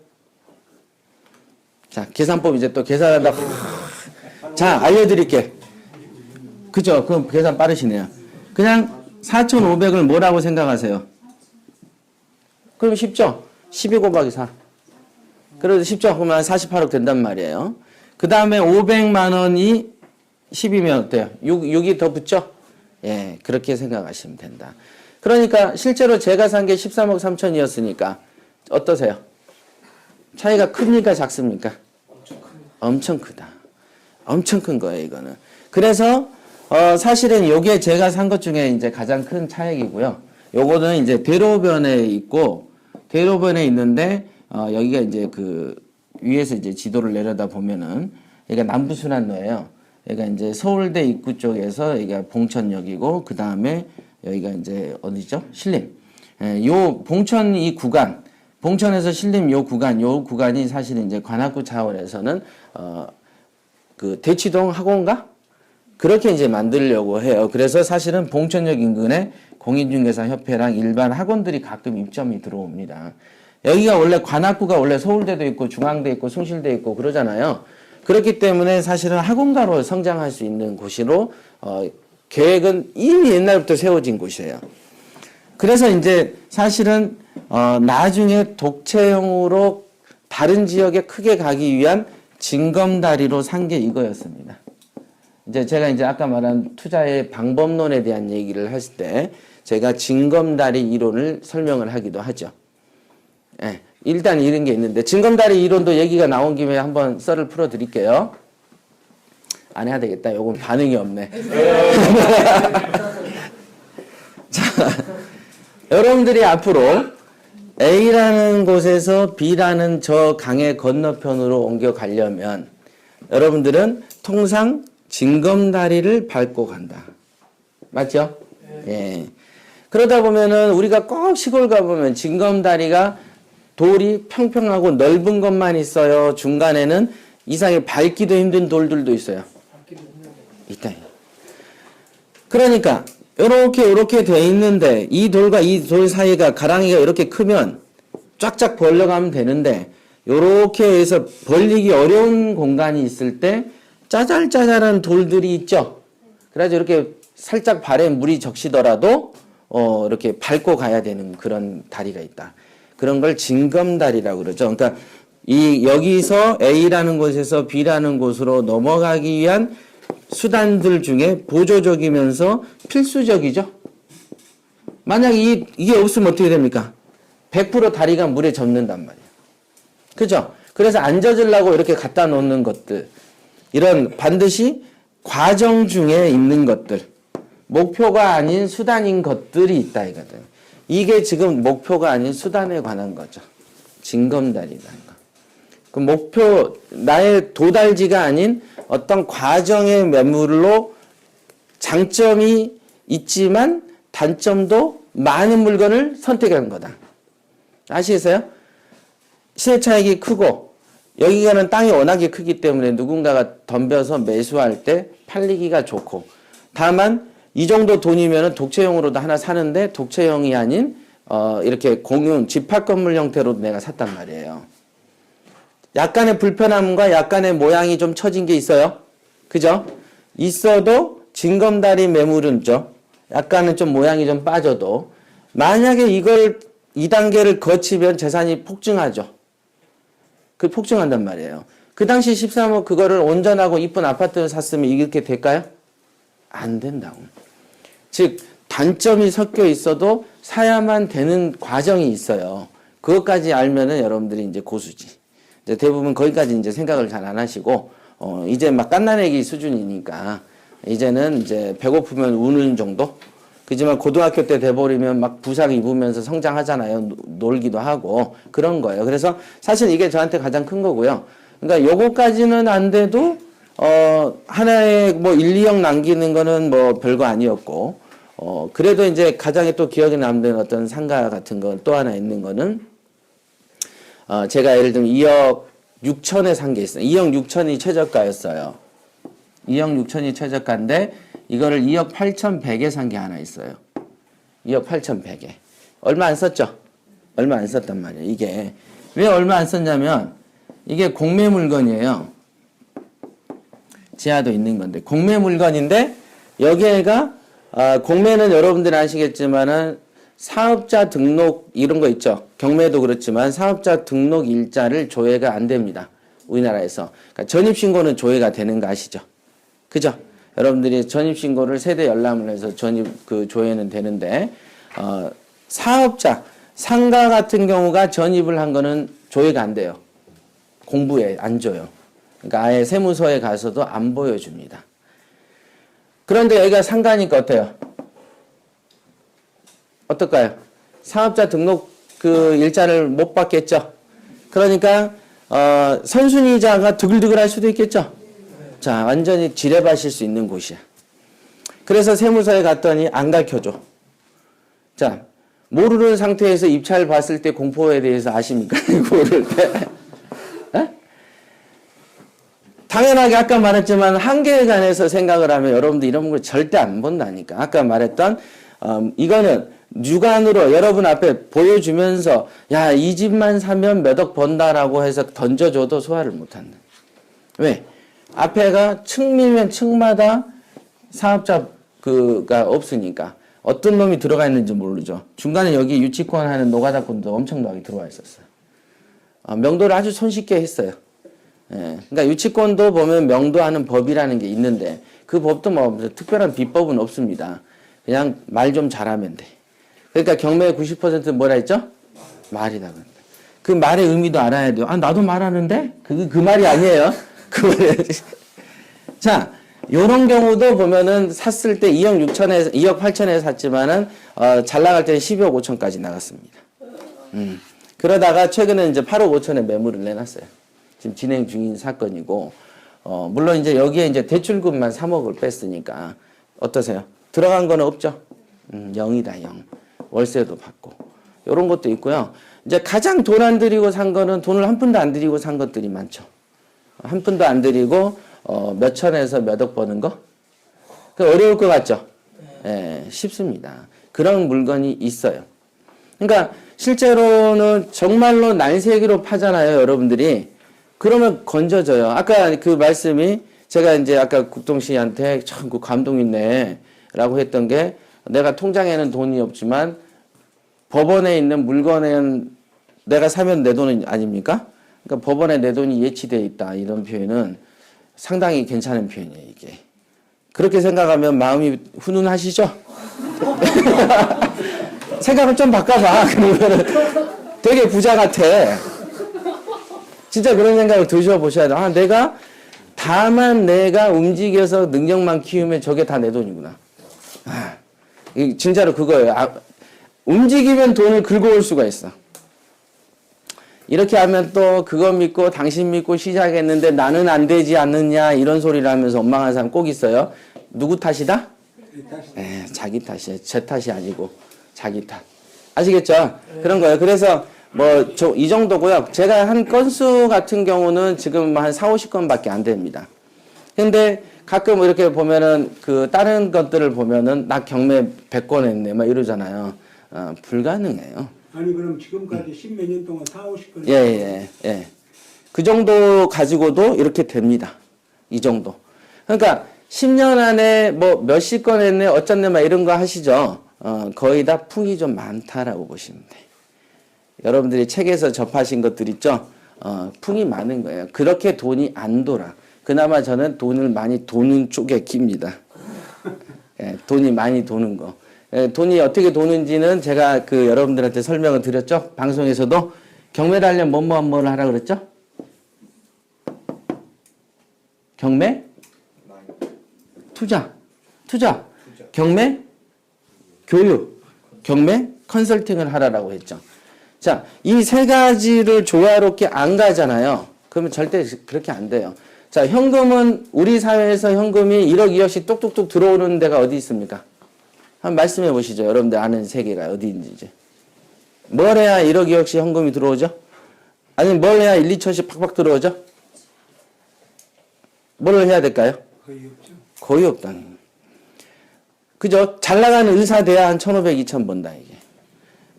자, 계산법 이제 또 계산한다. 자, 알려드릴게. 그죠? 그럼 계산 빠르시네요. 그냥 4,500을 뭐라고 생각하세요? 그럼 쉽죠? 12 곱하기 4. 그래도 쉽죠? 그러면 48억 된단 말이에요. 그 다음에 500만 원이 10이면 어때요? 6이 더 붙죠? 예, 그렇게 생각하시면 된다. 그러니까 실제로 제가 산 게 13억 3천이었으니까 어떠세요? 차이가 큽니까? 작습니까? 엄청 크다. 엄청 큰 거예요, 이거는. 그래서 사실은 요게 제가 산 것 중에 이제 가장 큰 차액이고요. 요거는 이제 대로변에 있고, 대로변에 있는데 여기가 이제 그 위에서 이제 지도를 내려다 보면은 여기가 남부순환로예요. 여기가 이제 서울대 입구 쪽에서 여기가 봉천역이고, 그 다음에 여기가 이제 어디죠? 신림. 예, 요 봉천 이 구간, 봉천에서 신림 요 구간이 사실 이제 관악구 차원에서는 그 대치동 학원가 그렇게 이제 만들려고 해요. 그래서 사실은 봉천역 인근에 공인중개사협회랑 일반 학원들이 가끔 입점이 들어옵니다. 여기가 원래 관악구가 원래 서울대도 있고 중앙대 있고 숭실대 있고 그러잖아요. 그렇기 때문에 사실은 학원가로 성장할 수 있는 곳으로 계획은 이미 옛날부터 세워진 곳이에요. 그래서 이제 사실은 나중에 독채용으로 다른 지역에 크게 가기 위한 징검다리로 산 게 이거였습니다. 이제 제가 이제 아까 말한 투자의 방법론에 대한 얘기를 했을 때 제가 징검다리 이론을 설명을 하기도 하죠. 예, 일단 이런 게 있는데 징검다리 이론도 얘기가 나온 김에 한번 썰을 풀어 드릴게요. 안 해야 되겠다. 요건 반응이 없네. 자, 여러분들이 앞으로 A라는 곳에서 B라는 저 강의 건너편으로 옮겨가려면 여러분들은 통상 징검다리를 밟고 간다. 맞죠? 예. 그러다 보면은 우리가 꼭 시골 가보면 징검다리가 돌이 평평하고 넓은 것만 있어요. 중간에는 이상하게 밟기도 힘든 돌들도 있어요. 있다. 그러니까 요렇게 돼 있는데 이 돌과 이 돌 사이가 가랑이가 이렇게 크면 쫙쫙 벌려가면 되는데 요렇게 해서 벌리기 어려운 공간이 있을 때 짜잘짜잘한 돌들이 있죠. 그래서 이렇게 살짝 발에 물이 적시더라도 이렇게 밟고 가야 되는 그런 다리가 있다. 그런 걸 징검다리라고 그러죠. 그러니까 이 여기서 A라는 곳에서 B라는 곳으로 넘어가기 위한 수단들 중에 보조적이면서 필수적이죠. 만약 이게 없으면 어떻게 됩니까? 100% 다리가 물에 젖는단 말이에요. 그죠? 그래서 안 젖으려고 이렇게 갖다 놓는 것들, 이런 반드시 과정 중에 있는 것들, 목표가 아닌 수단인 것들이 있다 이거든. 이게 지금 목표가 아닌 수단에 관한 거죠. 징검다리라는 거. 그 목표, 나의 도달지가 아닌 어떤 과정의 매물로 장점이 있지만 단점도 많은 물건을 선택하는 거다. 아시겠어요? 시세 차익이 크고 여기가는 땅이 워낙에 크기 때문에 누군가가 덤벼서 매수할 때 팔리기가 좋고, 다만 이 정도 돈이면 독채용으로도 하나 사는데 독채용이 아닌 이렇게 공용 집합 건물 형태로 내가 샀단 말이에요. 약간의 불편함과 약간의 모양이 좀 처진 게 있어요. 그죠? 있어도 징검다리 매물은죠. 약간은 좀 모양이 좀 빠져도 만약에 이걸 2단계를 거치면 재산이 폭증하죠. 그 폭증한단 말이에요. 그 당시 13억 그거를 온전하고 이쁜 아파트를 샀으면 이렇게 될까요? 안 된다고. 즉 단점이 섞여 있어도 사야만 되는 과정이 있어요. 그것까지 알면은 여러분들이 이제 고수지. 이제 대부분 거기까지 이제 생각을 잘 안 하시고 이제 막 갓난애기 수준이니까 이제는 이제 배고프면 우는 정도. 그지만 고등학교 때 돼버리면 막 부상 입으면서 성장하잖아요. 놀기도 하고 그런 거예요. 그래서 사실 이게 저한테 가장 큰 거고요. 그러니까 요거까지는 안 돼도 하나에 뭐 1, 2억 남기는 거는 뭐 별거 아니었고 그래도 이제 가장 또 기억에 남는 어떤 상가 같은 건 또 하나 있는 거는 제가 예를 들면 2억 6천에 산 게 있어요. 2억 6천이 최저가였어요. 2억 6천이 최저가인데 이거를 2억 8,100에 산 게 하나 있어요. 2억 8,100에. 얼마 안 썼죠? 얼마 안 썼단 말이에요. 이게 왜 얼마 안 썼냐면 이게 공매 물건이에요. 지하도 있는 건데 공매 물건인데 여기에가 공매는 여러분들이 아시겠지만은 사업자 등록 이런 거 있죠. 경매도 그렇지만 사업자 등록 일자를 조회가 안 됩니다. 우리나라에서. 그러니까 전입신고는 조회가 되는 거 아시죠? 그죠? 여러분들이 전입신고를 세대 열람을 해서 그 조회는 되는데, 사업자, 상가 같은 경우가 전입을 한 거는 조회가 안 돼요. 공부에 안 줘요. 그러니까 아예 세무서에 가서도 안 보여줍니다. 그런데 여기가 상가니까 어때요? 어떨까요? 사업자 등록 그 일자를 못 받겠죠? 그러니까, 선순위자가 두글두글 할 수도 있겠죠? 자, 완전히 지뢰밭일 수 있는 곳이야. 그래서 세무서에 갔더니 안 가르쳐줘. 자, 모르는 상태에서 입찰 봤을 때 공포에 대해서 아십니까? 모를 때. 당연하게 아까 말했지만 한계에 관해서 생각을 하면 여러분들 이런 걸 절대 안 본다니까. 아까 말했던 이거는 육안으로 여러분 앞에 보여주면서 야, 이 집만 사면 몇 억 번다라고 해서 던져줘도 소화를 못한다. 왜? 앞에가 층이면 층마다 사업자 그가 없으니까 어떤 놈이 들어가 있는지 모르죠. 중간에 여기 유치권 하는 노가다권도 엄청나게 들어와 있었어요. 명도를 아주 손쉽게 했어요. 예. 그러니까 유치권도 보면 명도하는 법이라는 게 있는데 그 법도 뭐 특별한 비법은 없습니다. 그냥 말 좀 잘하면 돼. 그러니까 경매의 90%는 뭐라 했죠? 말이다. 그 말의 의미도 알아야 돼요. 아, 나도 말하는데? 그 말이 아니에요. 그 말이 자, 요런 경우도 보면은 샀을 때 2억 6천에, 2억 8천에 샀지만은, 잘 나갈 때는 12억 5천까지 나갔습니다. 그러다가 최근에 이제 8억 5천에 매물을 내놨어요. 지금 진행 중인 사건이고, 물론 이제 여기에 이제 대출금만 3억을 뺐으니까, 어떠세요? 들어간 거는 없죠? 0이다, 0. 월세도 받고. 요런 것도 있고요. 이제 가장 돈 안 들이고 산 거는 돈을 한 푼도 안 들이고 산 것들이 많죠. 한 푼도 안 들이고, 몇 천에서 몇 억 버는 거? 그 어려울 것 같죠? 예, 쉽습니다. 그런 물건이 있어요. 그러니까 실제로는 정말로 날새기로 파잖아요, 여러분들이. 그러면 건져져요. 아까 그 말씀이 제가 이제 아까 국동 씨한테 참 그 감동 있네 라고 했던 게 내가 통장에는 돈이 없지만 법원에 있는 물건은 내가 사면 내 돈은 아닙니까? 그러니까 법원에 내 돈이 예치되어 있다. 이런 표현은 상당히 괜찮은 표현이에요, 이게. 그렇게 생각하면 마음이 훈훈하시죠? 생각을 좀 바꿔봐. 그러면 되게 부자 같아. 진짜 그런 생각을 드셔보셔야 돼요. 아, 다만 내가 움직여서 능력만 키우면 저게 다 내 돈이구나. 아, 진짜로 그거예요. 움직이면 돈을 긁어올 수가 있어. 이렇게 하면 또 그거 믿고 당신 믿고 시작했는데 나는 안 되지 않느냐 이런 소리를 하면서 원망하는 사람 꼭 있어요. 누구 탓이다? 자기 탓이에요. 제 탓이 아니고 자기 탓. 아시겠죠? 그런 거예요. 그래서 뭐 이 정도고요. 제가 한 건수 같은 경우는 지금 한 4, 50건밖에 안 됩니다. 근데 가끔 이렇게 보면은 그 다른 것들을 보면은 나 경매 100건 했네 막 이러잖아요. 불가능해요. 아니 그럼 지금까지 10몇 년 동안 4, 50건 예. 그 정도 가지고도 이렇게 됩니다. 이 정도. 그러니까 10년 안에 뭐 몇십 건 했네 어쩌네 막 이런 거 하시죠. 거의 다 풍이 좀 많다라고 보시면 돼. 여러분들이 책에서 접하신 것들 있죠. 풍이 많은 거예요. 그렇게 돈이 안 돌아. 그나마 저는 돈을 많이 도는 쪽에 깁니다. 예, 돈이 많이 도는 거. 돈이 어떻게 도는지는 제가 그 여러분들한테 설명을 드렸죠. 방송에서도 경매를 하려면 뭐를 하라 그랬죠? 경매? 투자. 경매? 교육. 경매? 컨설팅을 하라라고 했죠. 자, 이 세 가지를 조화롭게 안 가잖아요. 그러면 절대 그렇게 안 돼요. 자, 현금은 우리 사회에서 현금이 1억 2억씩 뚝뚝뚝 들어오는 데가 어디 있습니까? 한번 말씀해 보시죠. 여러분들 아는 세계가 어디인지. 뭘 해야 1억 2억씩 현금이 들어오죠? 아니면 뭘 해야 1, 2천씩 팍팍 들어오죠? 뭘 해야 될까요? 거의 없죠. 거의 없다. 그죠? 잘 나가는 의사 돼야 한 1,500, 2,000 번다 이게.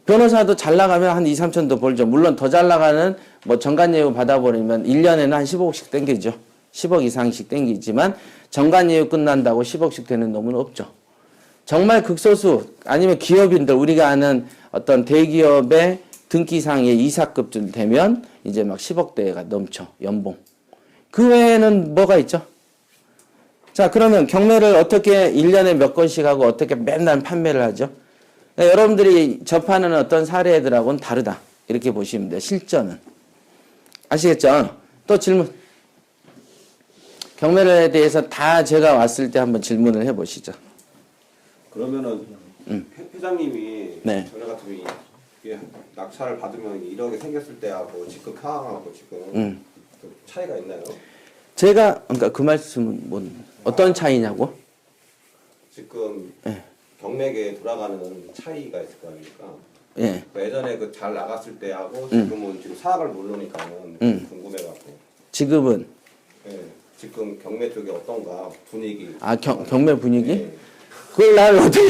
변호사도 잘 나가면 한 2, 3천 더 벌죠. 물론 더 잘 나가는 뭐 정관예우 받아버리면 1년에는 한 15억씩 땡기죠. 10억 이상씩 땡기지만 정관예우 끝난다고 10억씩 되는 놈은 없죠. 정말 극소수 아니면 기업인들 우리가 아는 어떤 대기업의 등기상의 이사급들 되면 이제 막 10억대가 넘쳐 연봉. 그 외에는 뭐가 있죠? 자, 그러면 경매를 어떻게 1년에 몇 건씩 하고 어떻게 맨날 판매를 하죠? 여러분들이 접하는 어떤 사례들하고는 다르다. 이렇게 보시면 돼요. 실전은. 아시겠죠? 또 질문. 경매에 대해서 다 제가 왔을 때 한번 질문을 해보시죠. 그러면은 회장님이 네. 전에 같으면 이게 낙찰을 받으면 1억이 생겼을 때하고 지금 상황하고 지금 좀 차이가 있나요? 제가 그러니까 그 말씀은 뭔 어떤 차이냐고? 지금 예. 경매계에 돌아가는 차이가 있을 거 아닙니까? 예. 예전에 그 잘 나갔을 때하고 지금은 지금 사학을 모르니까는 궁금해갖고. 지금은 예. 지금 경매 쪽이 어떤가 분위기. 아 경매 분위기? 예. 그걸 날 어떻게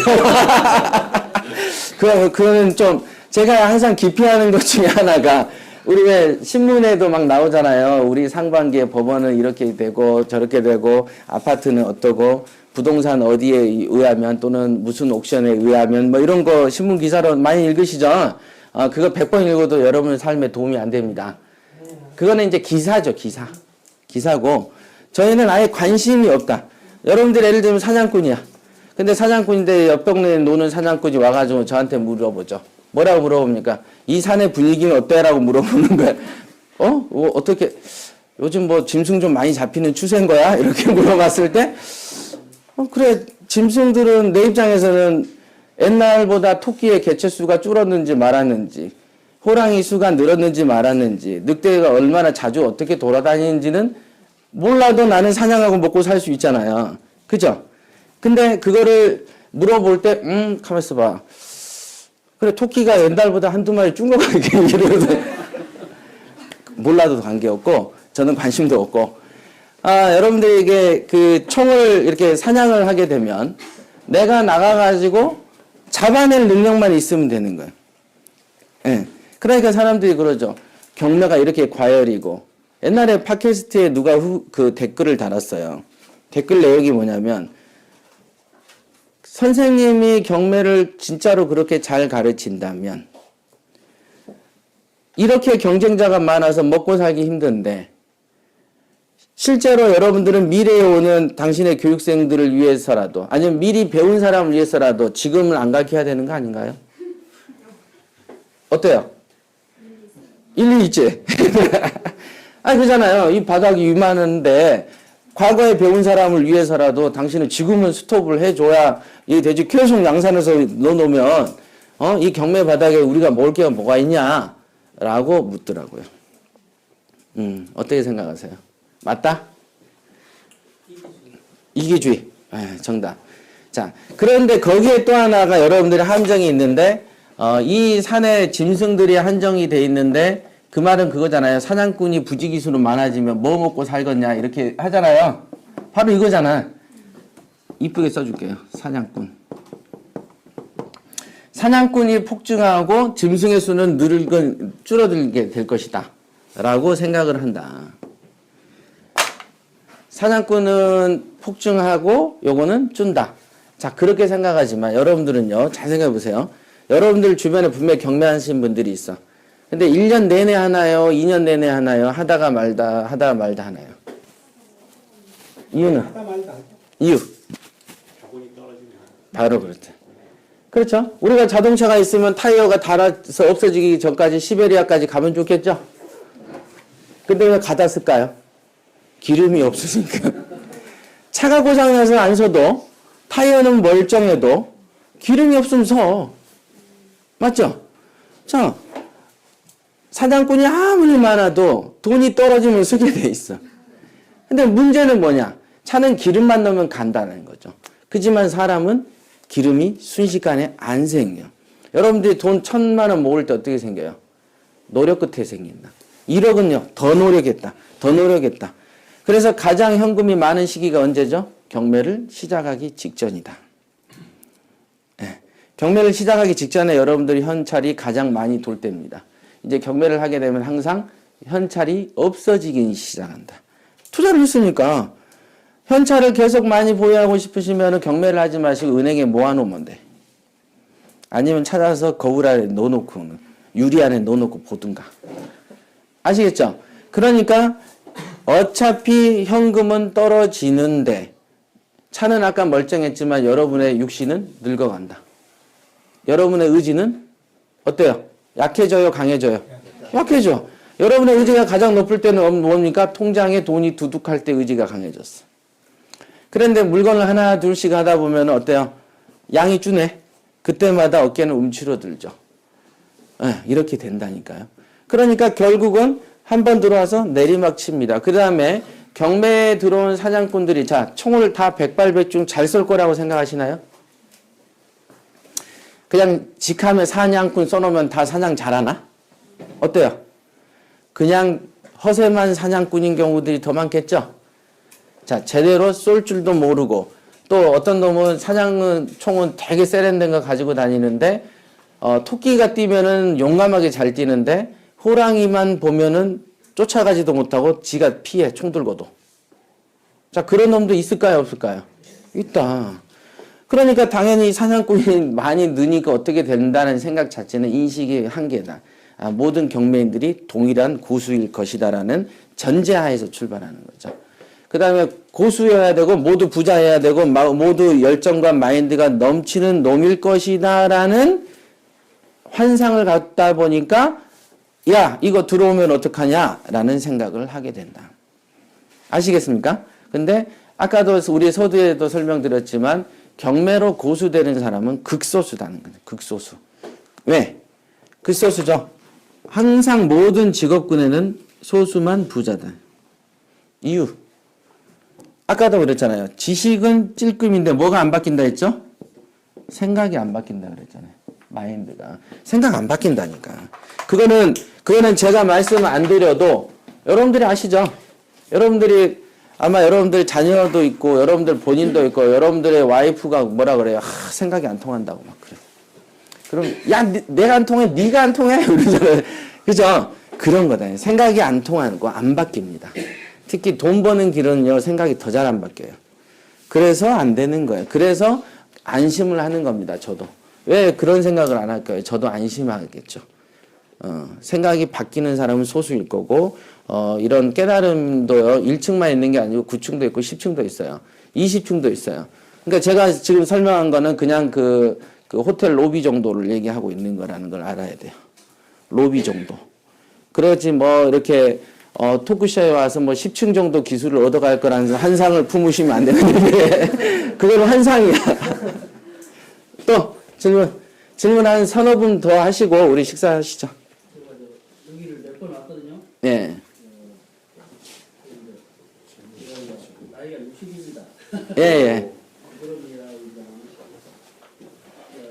그거는 좀 제가 항상 기피하는 것 중에 하나가 우리 왜 신문에도 막 나오잖아요. 우리 상반기에 법원은 이렇게 되고 저렇게 되고 아파트는 어떠고 부동산 어디에 의하면 또는 무슨 옥션에 의하면 뭐 이런 거 신문 기사로 많이 읽으시죠? 그거 100번 읽어도 여러분 삶에 도움이 안 됩니다. 그거는 이제 기사죠, 기사. 기사고 저희는 아예 관심이 없다. 여러분들 예를 들면 사냥꾼이야. 근데 사냥꾼인데 옆 동네에 노는 사냥꾼이 와가지고 저한테 물어보죠. 뭐라고 물어봅니까? 이 산의 분위기는 어때라고 물어보는 거야. 어떻게 요즘 뭐 짐승 좀 많이 잡히는 추세인 거야? 이렇게 물어봤을 때 그래 짐승들은 내 입장에서는 옛날보다 토끼의 개체수가 줄었는지 말았는지 호랑이 수가 늘었는지 말았는지 늑대가 얼마나 자주 어떻게 돌아다니는지는 몰라도 나는 사냥하고 먹고 살 수 있잖아요. 그죠? 근데 그거를 물어볼 때 가만있어 봐. 그래 토끼가 옛날보다 한두 마리 준 거 같게 이러면서 몰라도 관계없고 저는 관심도 없고 여러분들에게 그 총을 이렇게 사냥을 하게 되면 내가 나가가지고 잡아낼 능력만 있으면 되는 거예요. 예. 그러니까 사람들이 그러죠. 경매가 이렇게 과열이고 옛날에 팟캐스트에 누가 그 댓글을 달았어요. 댓글 내용이 뭐냐면 선생님이 경매를 진짜로 그렇게 잘 가르친다면 이렇게 경쟁자가 많아서 먹고 살기 힘든데 실제로 여러분들은 미래에 오는 당신의 교육생들을 위해서라도 아니면 미리 배운 사람을 위해서라도 지금은 안 가르쳐야 되는 거 아닌가요? 어때요? 일리 있지? 그잖아요. 이 바닥이 이만한데 과거에 배운 사람을 위해서라도 당신은 지금은 스톱을 해줘야 이 돼지 계속 양산해서 넣어놓으면 이 경매 바닥에 우리가 먹을 게 뭐가 있냐? 라고 묻더라고요. 어떻게 생각하세요? 맞다? 이기주의. 정답. 자, 그런데 거기에 또 하나가 여러분들의 함정이 있는데 이 산에 짐승들이 한정이 돼 있는데 그 말은 그거잖아요. 사냥꾼이 부지기수로 많아지면 뭐 먹고 살겠냐 이렇게 하잖아요. 바로 이거잖아. 이쁘게 써줄게요. 사냥꾼. 사냥꾼이 폭증하고 짐승의 수는 줄어들게 될 것이다. 라고 생각을 한다. 사냥꾼은 폭증하고 요거는 준다. 자, 그렇게 생각하지만 여러분들은요. 잘 생각해 보세요. 여러분들 주변에 분명히 경매하신 분들이 있어. 근데 1년 내내 하나요? 2년 내내 하나요? 하다가 말다 하나요? 이유는? 이유. 바로 그렇죠. 그렇죠. 우리가 자동차가 있으면 타이어가 닳아서 없어지기 전까지 시베리아까지 가면 좋겠죠? 근데 왜 가다 쓸까요? 기름이 없으니까. 차가 고장나서 안 서도 타이어는 멀쩡해도 기름이 없으면 서. 맞죠? 자, 사냥꾼이 아무리 많아도 돈이 떨어지면 쓰게 돼 있어. 근데 문제는 뭐냐? 차는 기름만 넣으면 간다는 거죠. 그지만 사람은 기름이 순식간에 안 생겨. 여러분들이 돈 1,000만 원 모을 때 어떻게 생겨요? 노력 끝에 생긴다. 1억은요, 더 노력했다. 더 노력했다. 그래서 가장 현금이 많은 시기가 언제죠? 경매를 시작하기 직전이다. 네. 경매를 시작하기 직전에 여러분들이 현찰이 가장 많이 돌 때입니다. 이제 경매를 하게 되면 항상 현찰이 없어지기 시작한다. 투자를 했으니까. 현찰을 계속 많이 보유하고 싶으시면 경매를 하지 마시고 은행에 모아놓으면 돼. 아니면 찾아서 거울 안에 넣어놓고 유리 안에 넣어놓고 보든가. 아시겠죠? 그러니까 어차피 현금은 떨어지는데 차는 아까 멀쩡했지만 여러분의 육신은 늙어간다. 여러분의 의지는 어때요? 약해져요? 강해져요? 약해져. 여러분의 의지가 가장 높을 때는 뭡니까? 통장에 돈이 두둑할 때 의지가 강해졌어. 그런데 물건을 하나 둘씩 하다 보면 어때요? 양이 주네. 그때마다 어깨는 움츠러들죠. 이렇게 된다니까요. 그러니까 결국은 한번 들어와서 내리막 칩니다. 그 다음에 경매에 들어온 사냥꾼들이 자 총을 다 백발백중 잘 쏠 거라고 생각하시나요? 그냥 직함에 사냥꾼 써놓으면 다 사냥 잘하나? 어때요? 그냥 허세만 사냥꾼인 경우들이 더 많겠죠? 자, 제대로 쏠 줄도 모르고 또 어떤 놈은 총은 되게 세련된 거 가지고 다니는데 토끼가 뛰면은 용감하게 잘 뛰는데 호랑이만 보면은 쫓아가지도 못하고 지가 피해 총 들고도. 자, 그런 놈도 있을까요, 없을까요? 있다. 그러니까 당연히 사냥꾼이 많이 느니까 어떻게 된다는 생각 자체는 인식의 한계다. 모든 경매인들이 동일한 고수일 것이다라는 전제하에서 출발하는 거죠. 그 다음에 고수여야 되고 모두 부자여야 되고 모두 열정과 마인드가 넘치는 놈일 것이다라는 환상을 갖다 보니까 야 이거 들어오면 어떡하냐라는 생각을 하게 된다. 아시겠습니까? 근데 아까도 우리 서두에도 설명드렸지만 경매로 고수되는 사람은 극소수다는 거죠. 극소수. 왜? 극소수죠. 항상 모든 직업군에는 소수만 부자다. 이유. 아까도 그랬잖아요. 지식은 찔끔인데 뭐가 안 바뀐다 했죠? 생각이 안 바뀐다 그랬잖아요. 마인드가. 생각 안 바뀐다니까. 그거는 제가 말씀 안 드려도 여러분들이 아시죠? 아마 여러분들 자녀도 있고 여러분들 본인도 있고 여러분들의 와이프가 뭐라 그래요? 생각이 안 통한다고 막 그래요. 그럼 야 내가 안 통해? 네가 안 통해? 그러잖아요. 그죠? 그런 거다. 생각이 안 통하는 거 안 바뀝니다. 특히 돈 버는 길은요 생각이 더 잘 안 바뀌어요. 그래서 안 되는 거예요. 그래서 안심을 하는 겁니다. 저도. 왜 그런 생각을 안 할까요? 저도 안심하겠죠. 생각이 바뀌는 사람은 소수일 거고 이런 깨달음도요 1층만 있는 게 아니고 9층도 있고 10층도 있어요. 20층도 있어요. 그러니까 제가 지금 설명한 거는 그냥 그 호텔 로비 정도를 얘기하고 있는 거라는 걸 알아야 돼요. 로비 정도. 그러지 뭐 이렇게 토크쇼에 와서 뭐 10층 정도 기술을 얻어갈 거라는 환상을 품으시면 안 되는데 그건 환상이야. 또 질문 한 서너 분 더 하시고 우리 식사하시죠. 여기를 몇 번 왔거든요. 네. 나이가 60입니다. 예.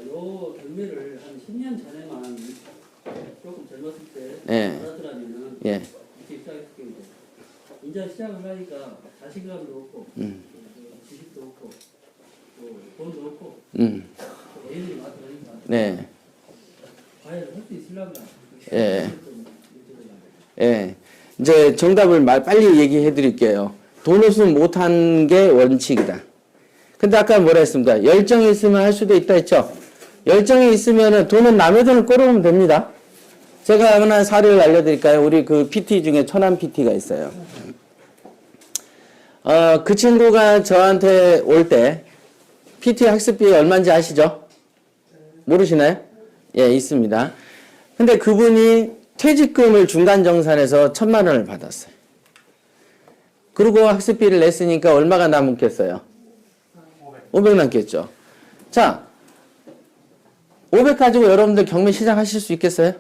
요 경매를 한 10년 전에만 조금 젊었을 때 예. 알았더라면은 예. 이렇게 시작했을 텐데 이제 시작을 하니까 자신감도 없고 지식도 없고 또 돈도 없고 애들이 많으니까 네. 과연 할 수 있을란가? 예. 예. 이제 정답을 빨리 얘기해 드릴게요. 돈 없으면 못한 게 원칙이다. 근데 아까 뭐라 했습니까? 열정이 있으면 할 수도 있다 했죠? 열정이 있으면은 돈은 남의 돈을 끌어오면 됩니다. 제가 하나 사례를 알려드릴까요? 우리 그 PT 중에 천안 PT가 있어요. 그 친구가 저한테 올 때 PT 학습비 얼마인지 아시죠? 모르시나요? 예, 있습니다. 근데 그분이 퇴직금을 중간정산해서 1,000만 원을 받았어요. 그리고 학습비를 냈으니까 얼마가 남았겠어요? 500 남겠죠. 자, 500 가지고 여러분들 경매 시작하실 수 있겠어요?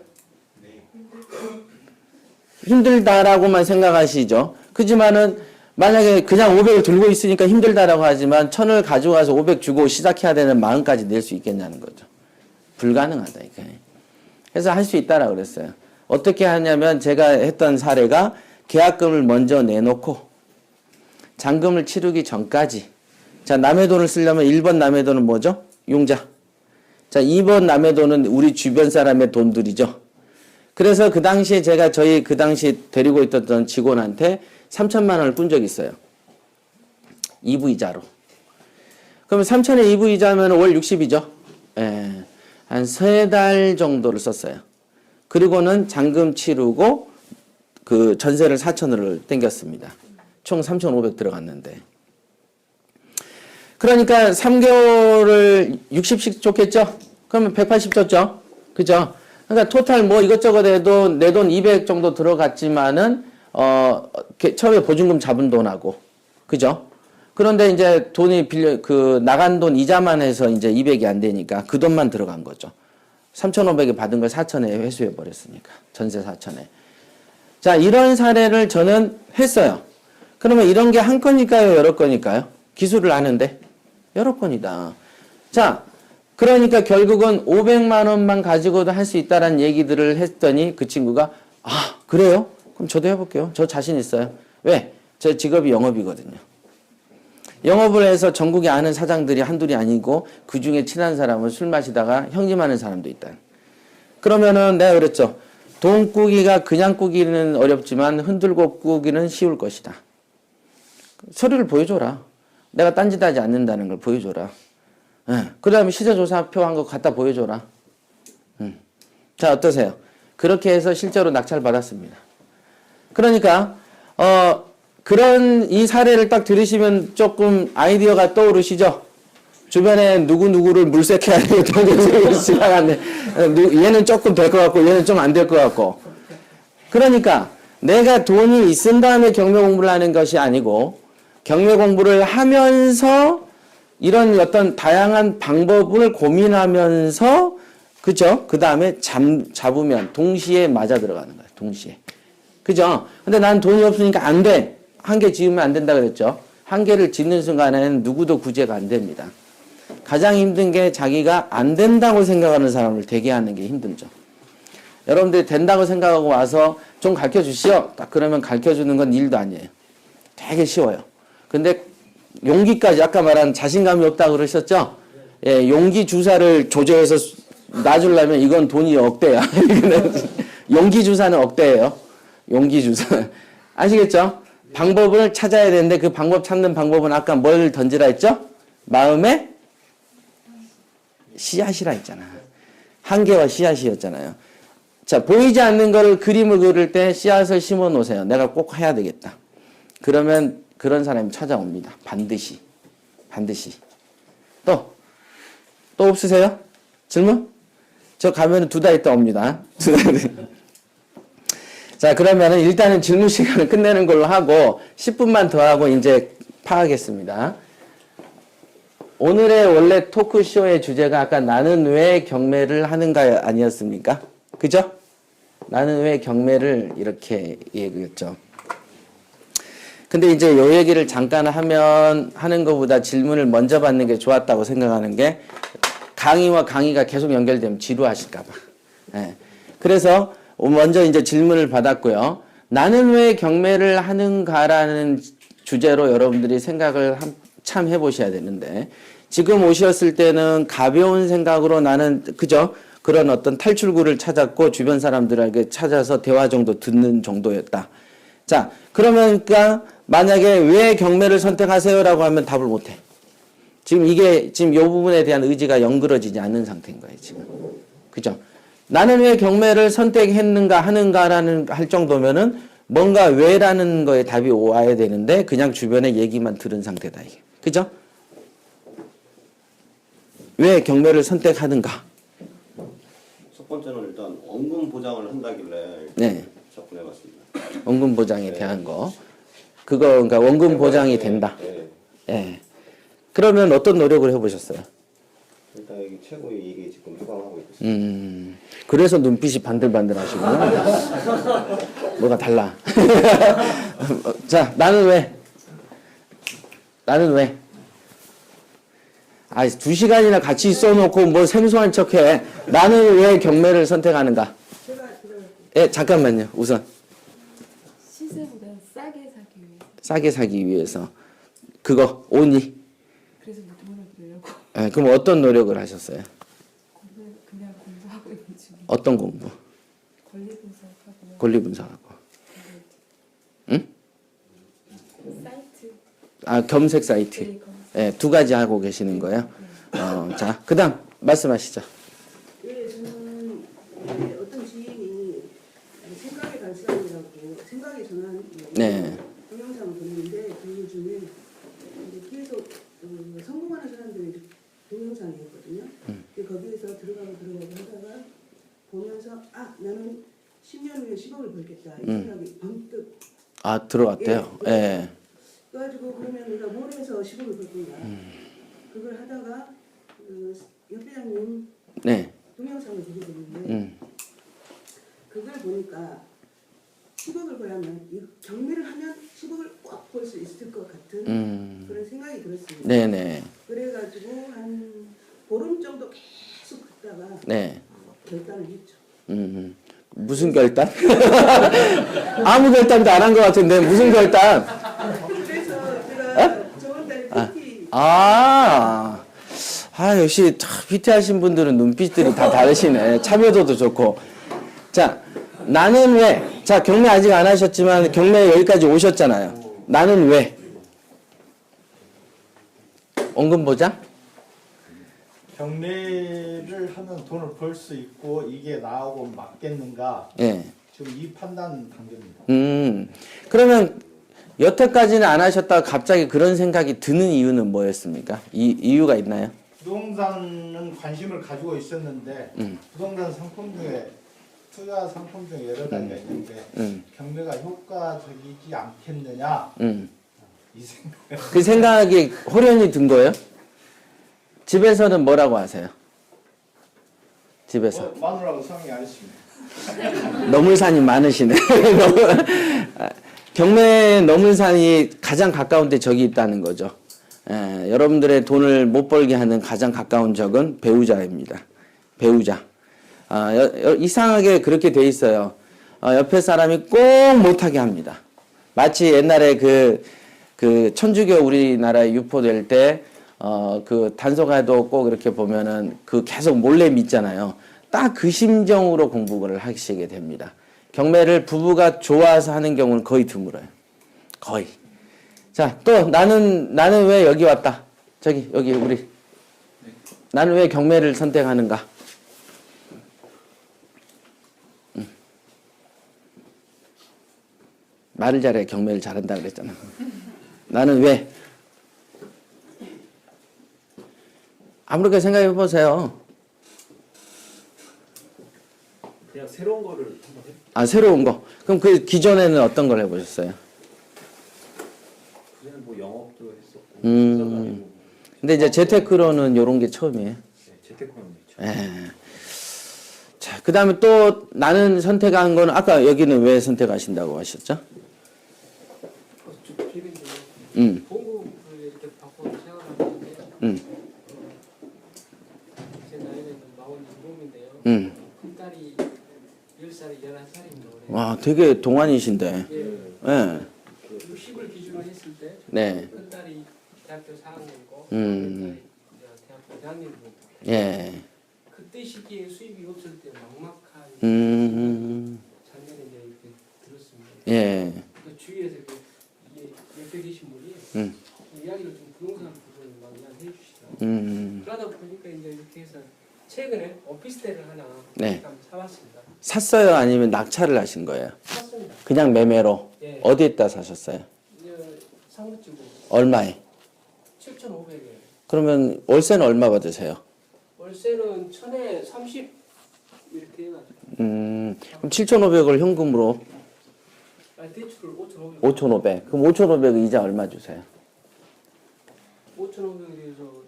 힘들다라고만 생각하시죠. 그지만은 만약에 그냥 500을 들고 있으니까 힘들다라고 하지만 1,000을 가져가서 500 주고 시작해야 되는 마음까지 낼 수 있겠냐는 거죠. 불가능하다니까. 그래서 할 수 있다라고 그랬어요. 어떻게 하냐면 제가 했던 사례가 계약금을 먼저 내놓고 잔금을 치르기 전까지 자 남의 돈을 쓰려면 1번 남의 돈은 뭐죠? 융자. 자 2번 남의 돈은 우리 주변 사람의 돈들이죠. 그래서 그 당시에 제가 그 당시 데리고 있었던 직원한테 3천만 원을 꾼 적이 있어요. 2부 이자로. 그러면 3천에 2부 이자면 월 60이죠. 예. 한 3달 정도를 썼어요. 그리고는 잔금 치르고 그 전세를 4천을 땡겼습니다. 총 3,500 들어갔는데. 그러니까 3개월을 60씩 줬겠죠? 그러면 180 줬죠? 그죠? 그러니까 토탈 뭐 이것저것 해도 내 돈 200 정도 들어갔지만은, 처음에 보증금 잡은 돈하고. 그죠? 그런데 이제 돈이 나간 돈 이자만 해서 이제 200이 안 되니까 그 돈만 들어간 거죠. 3,500에 받은 걸 4천에 회수해 버렸으니까. 전세 4천에. 자, 이런 사례를 저는 했어요. 그러면 이런 게 한 건일까요? 여러 건일까요? 기술을 아는데? 여러 건이다. 자, 그러니까 결국은 500만 원만 가지고도 할 수 있다라는 얘기들을 했더니 그 친구가 아, 그래요? 그럼 저도 해볼게요. 저 자신 있어요. 왜? 제 직업이 영업이거든요. 영업을 해서 전국에 아는 사장들이 한둘이 아니고 그 중에 친한 사람은 술 마시다가 형님하는 사람도 있다. 그러면은 내가 그랬죠. 돈 꾸기가 그냥 꾸기는 어렵지만 흔들고 꾸기는 쉬울 것이다. 서류를 보여줘라. 내가 딴짓하지 않는다는 걸 보여줘라. 그 다음에 시세조사표 한 거 갖다 보여줘라. 자, 어떠세요? 그렇게 해서 실제로 낙찰 받았습니다. 그러니까 그런 이 사례를 딱 들으시면 조금 아이디어가 떠오르시죠? 주변에 누구를 물색해야 되고 지나갔네. 얘는 조금 될 것 같고 얘는 좀 안 될 것 같고. 그러니까 내가 돈이 있은 다음에 경매 공부를 하는 것이 아니고 경매 공부를 하면서 이런 어떤 다양한 방법을 고민하면서 그죠? 그 다음에 잡으면 동시에 맞아 들어가는 거예요. 동시에. 그죠? 근데 난 돈이 없으니까 안 돼. 한 개 지으면 안 된다 그랬죠? 한 개를 짓는 순간에는 누구도 구제가 안 됩니다. 가장 힘든 게 자기가 안 된다고 생각하는 사람을 되게 하는 게 힘들죠. 여러분들이 된다고 생각하고 와서 좀 가르쳐 주시오. 딱 그러면 가르쳐 주는 건 일도 아니에요. 되게 쉬워요. 근데 용기까지 아까 말한 자신감이 없다고 그러셨죠? 예, 용기 주사를 조제해서 놔주려면 이건 돈이 억대야. 용기 주사는 억대예요. 용기 주사. 아시겠죠? 방법을 찾아야 되는데 그 방법 찾는 방법은 아까 뭘 던지라 했죠? 마음에 씨앗이라 했잖아. 한계와 씨앗이었잖아요. 자, 보이지 않는 거를 그림을 그릴 때 씨앗을 심어 놓으세요. 내가 꼭 해야 되겠다. 그러면 그런 사람이 찾아옵니다. 반드시. 또 없으세요? 질문? 저 가면 2달 있다 옵니다. 자, 그러면은 일단은 질문 시간을 끝내는 걸로 하고 10분만 더 하고 이제 파하겠습니다. 오늘의 원래 토크쇼의 주제가 아까 나는 왜 경매를 하는가 아니었습니까? 그죠? 나는 왜 경매를 이렇게 얘기했죠. 근데 이제 요 얘기를 잠깐 하는 것보다 질문을 먼저 받는 게 좋았다고 생각하는 게 강의와 강의가 계속 연결되면 지루하실까봐. 네. 그래서 먼저 이제 질문을 받았고요. 나는 왜 경매를 하는가라는 주제로 여러분들이 생각을 참 해보셔야 되는데 지금 오셨을 때는 가벼운 생각으로 나는 그죠? 그런 어떤 탈출구를 찾았고 주변 사람들에게 찾아서 대화 정도 듣는 정도였다. 자, 그러니까 만약에 왜 경매를 선택하세요라고 하면 답을 못해. 지금 이 부분에 대한 의지가 연그러지지 않는 상태인 거예요, 지금. 그죠? 나는 왜 경매를 선택했는가 하는가라는 할 정도면은 뭔가 왜라는 거에 답이 와야 되는데 그냥 주변에 얘기만 들은 상태다, 이게. 그죠? 왜 경매를 선택하는가? 첫 번째는 일단 원금 보장을 한다길래 네. 접근해봤습니다. 원금 보장에 대한 거. 그거, 그러니까 원금 보장이 된다. 네. 예. 그러면 어떤 노력을 해보셨어요? 일단 여기 최고의 이익이 지금 수강하고 있습니다. 그래서 눈빛이 반들반들 하시구나. 뭐가 달라. 자, 나는 왜? 아, 2시간이나 같이 있어놓고 뭐 생소한 척해. 나는 왜 경매를 선택하는가? 예, 잠깐만요. 우선. 시세보다 싸게 사기 위해서. 싸게 사기 위해서. 그거, 오니? 그래서 돈을 들으려고. 예, 그럼 어떤 노력을 하셨어요? 그냥 공부하고 있는 중에. 어떤 공부? 권리 분석하고. 권리 분석하고. 응? 검색 사이트. 네, 검색. 예, 두 가지 하고 계시는 거예요. 자, 그다음 말씀하시죠. 예, 저는 어떤 지인이 생각의 발산이라고 생각의 전환 네. 동영상을 보는데 그 중에 이제 계속 성공하는 사람들의 동영상이었거든요. 근데 거기에서 들어가고 하다가 보면서 나는 10년 후에 10억을 벌겠다 이 생각이 번뜩 들어갔대요. 예. 그래가지고 그러면 내가 뭘 해서 10억을 벌 건가 그걸 하다가 옆 회장님 네. 동영상을 보게 됐는데 그걸 보니까 10억을 벌려면 이 경매를 하면 10억을 꼭 벌 수 있을 것 같은 그런 생각이 들었습니다. 네네. 그래가지고 한 보름 정도 계속 걷다가 네. 결단을 했죠. 무슨 결단? 아무 결단도 안 한 것 같은데 무슨 결단? 그래서 제가 저번 달에 PT 역시 PT 하신 분들은 눈빛들이 다 다르시네. 참여도도 좋고. 자, 나는 왜? 자, 경매 아직 안 하셨지만 경매 여기까지 오셨잖아요. 나는 왜? 원금보장? 경매를 하면 돈을 벌 수 있고 이게 나하고 맞겠는가? 예. 지금 이 판단 단계입니다. 그러면 여태까지는 안 하셨다가 갑자기 그런 생각이 드는 이유는 뭐였습니까? 이유가 있나요? 부동산은 관심을 가지고 있었는데 부동산 상품 중에 투자 상품 중에 여러 가지가 있는데 경매가 효과적이지 않겠느냐 이 생각. 그 생각이 호련히 든 거예요? 집에서는 뭐라고 하세요? 집에서. 마누라고 성이 아저씨입니다. 너물산이 많으시네. 경매 너물산이 가장 가까운 데 적이 있다는 거죠. 여러분들의 돈을 못 벌게 하는 가장 가까운 적은 배우자입니다. 배우자. 이상하게 그렇게 돼 있어요. 옆에 사람이 꼭 못하게 합니다. 마치 옛날에 그 천주교 우리나라에 유포될 때 그 단속화도 꼭 이렇게 보면은 그 계속 몰래 믿잖아요. 딱 그 심정으로 공부를 하시게 됩니다. 경매를 부부가 좋아서 하는 경우는 거의 드물어요. 거의. 자, 또 나는 왜 여기 왔다. 여기 우리. 나는 왜 경매를 선택하는가? 말을 잘해. 경매를 잘한다 그랬잖아. 나는 왜? 아무렇게 생각해 보세요. 그냥 새로운 거를 한번 해. 새로운 거. 그럼 그 기존에는 어떤 걸 해보셨어요? 그냥 뭐 영업도 했었고. 근데 이제 재테크로는 이런 게 처음이에요. 네, 재테크는 있죠. 예. 자, 그 다음에 또 나는 선택한 건 아까 여기는 왜 선택하신다고 하셨죠? 보험을 이렇게 받고 생활하는데 제 나이는 47인데요. 큰 딸이 10살이 11살입니다. 와, 되게 동안이신데. 예. 60을 기준으로 했을 때 네. 큰 딸이 대학교 4학년이고 큰 딸이 대학교 2학년입니다. 예. 그때 시기에 수입이 없을 때 막막한 장면이 이제 이렇게 들었습니다. 예. 그 주위에서 이게 옆에 계신 분이 이야기를 좀 부동산 부분을 막 이야기해 주시더라고요. 그러다 보니까 이제 이렇게 해서 최근에 오피스텔을 하나 사왔습니다. 샀어요? 아니면 낙찰을 하신 거예요? 샀습니다. 그냥 매매로? 예. 어디에다 사셨어요? 상무집으로 얼마에? 7,500에. 그러면 월세는 얼마 받으세요? 월세는 1,000에 30 이렇게 해가지고. 그럼 7,500을 현금으로? 대출을 5,500. 5,500. 그럼 5,500 이자 얼마 주세요? 5,500에서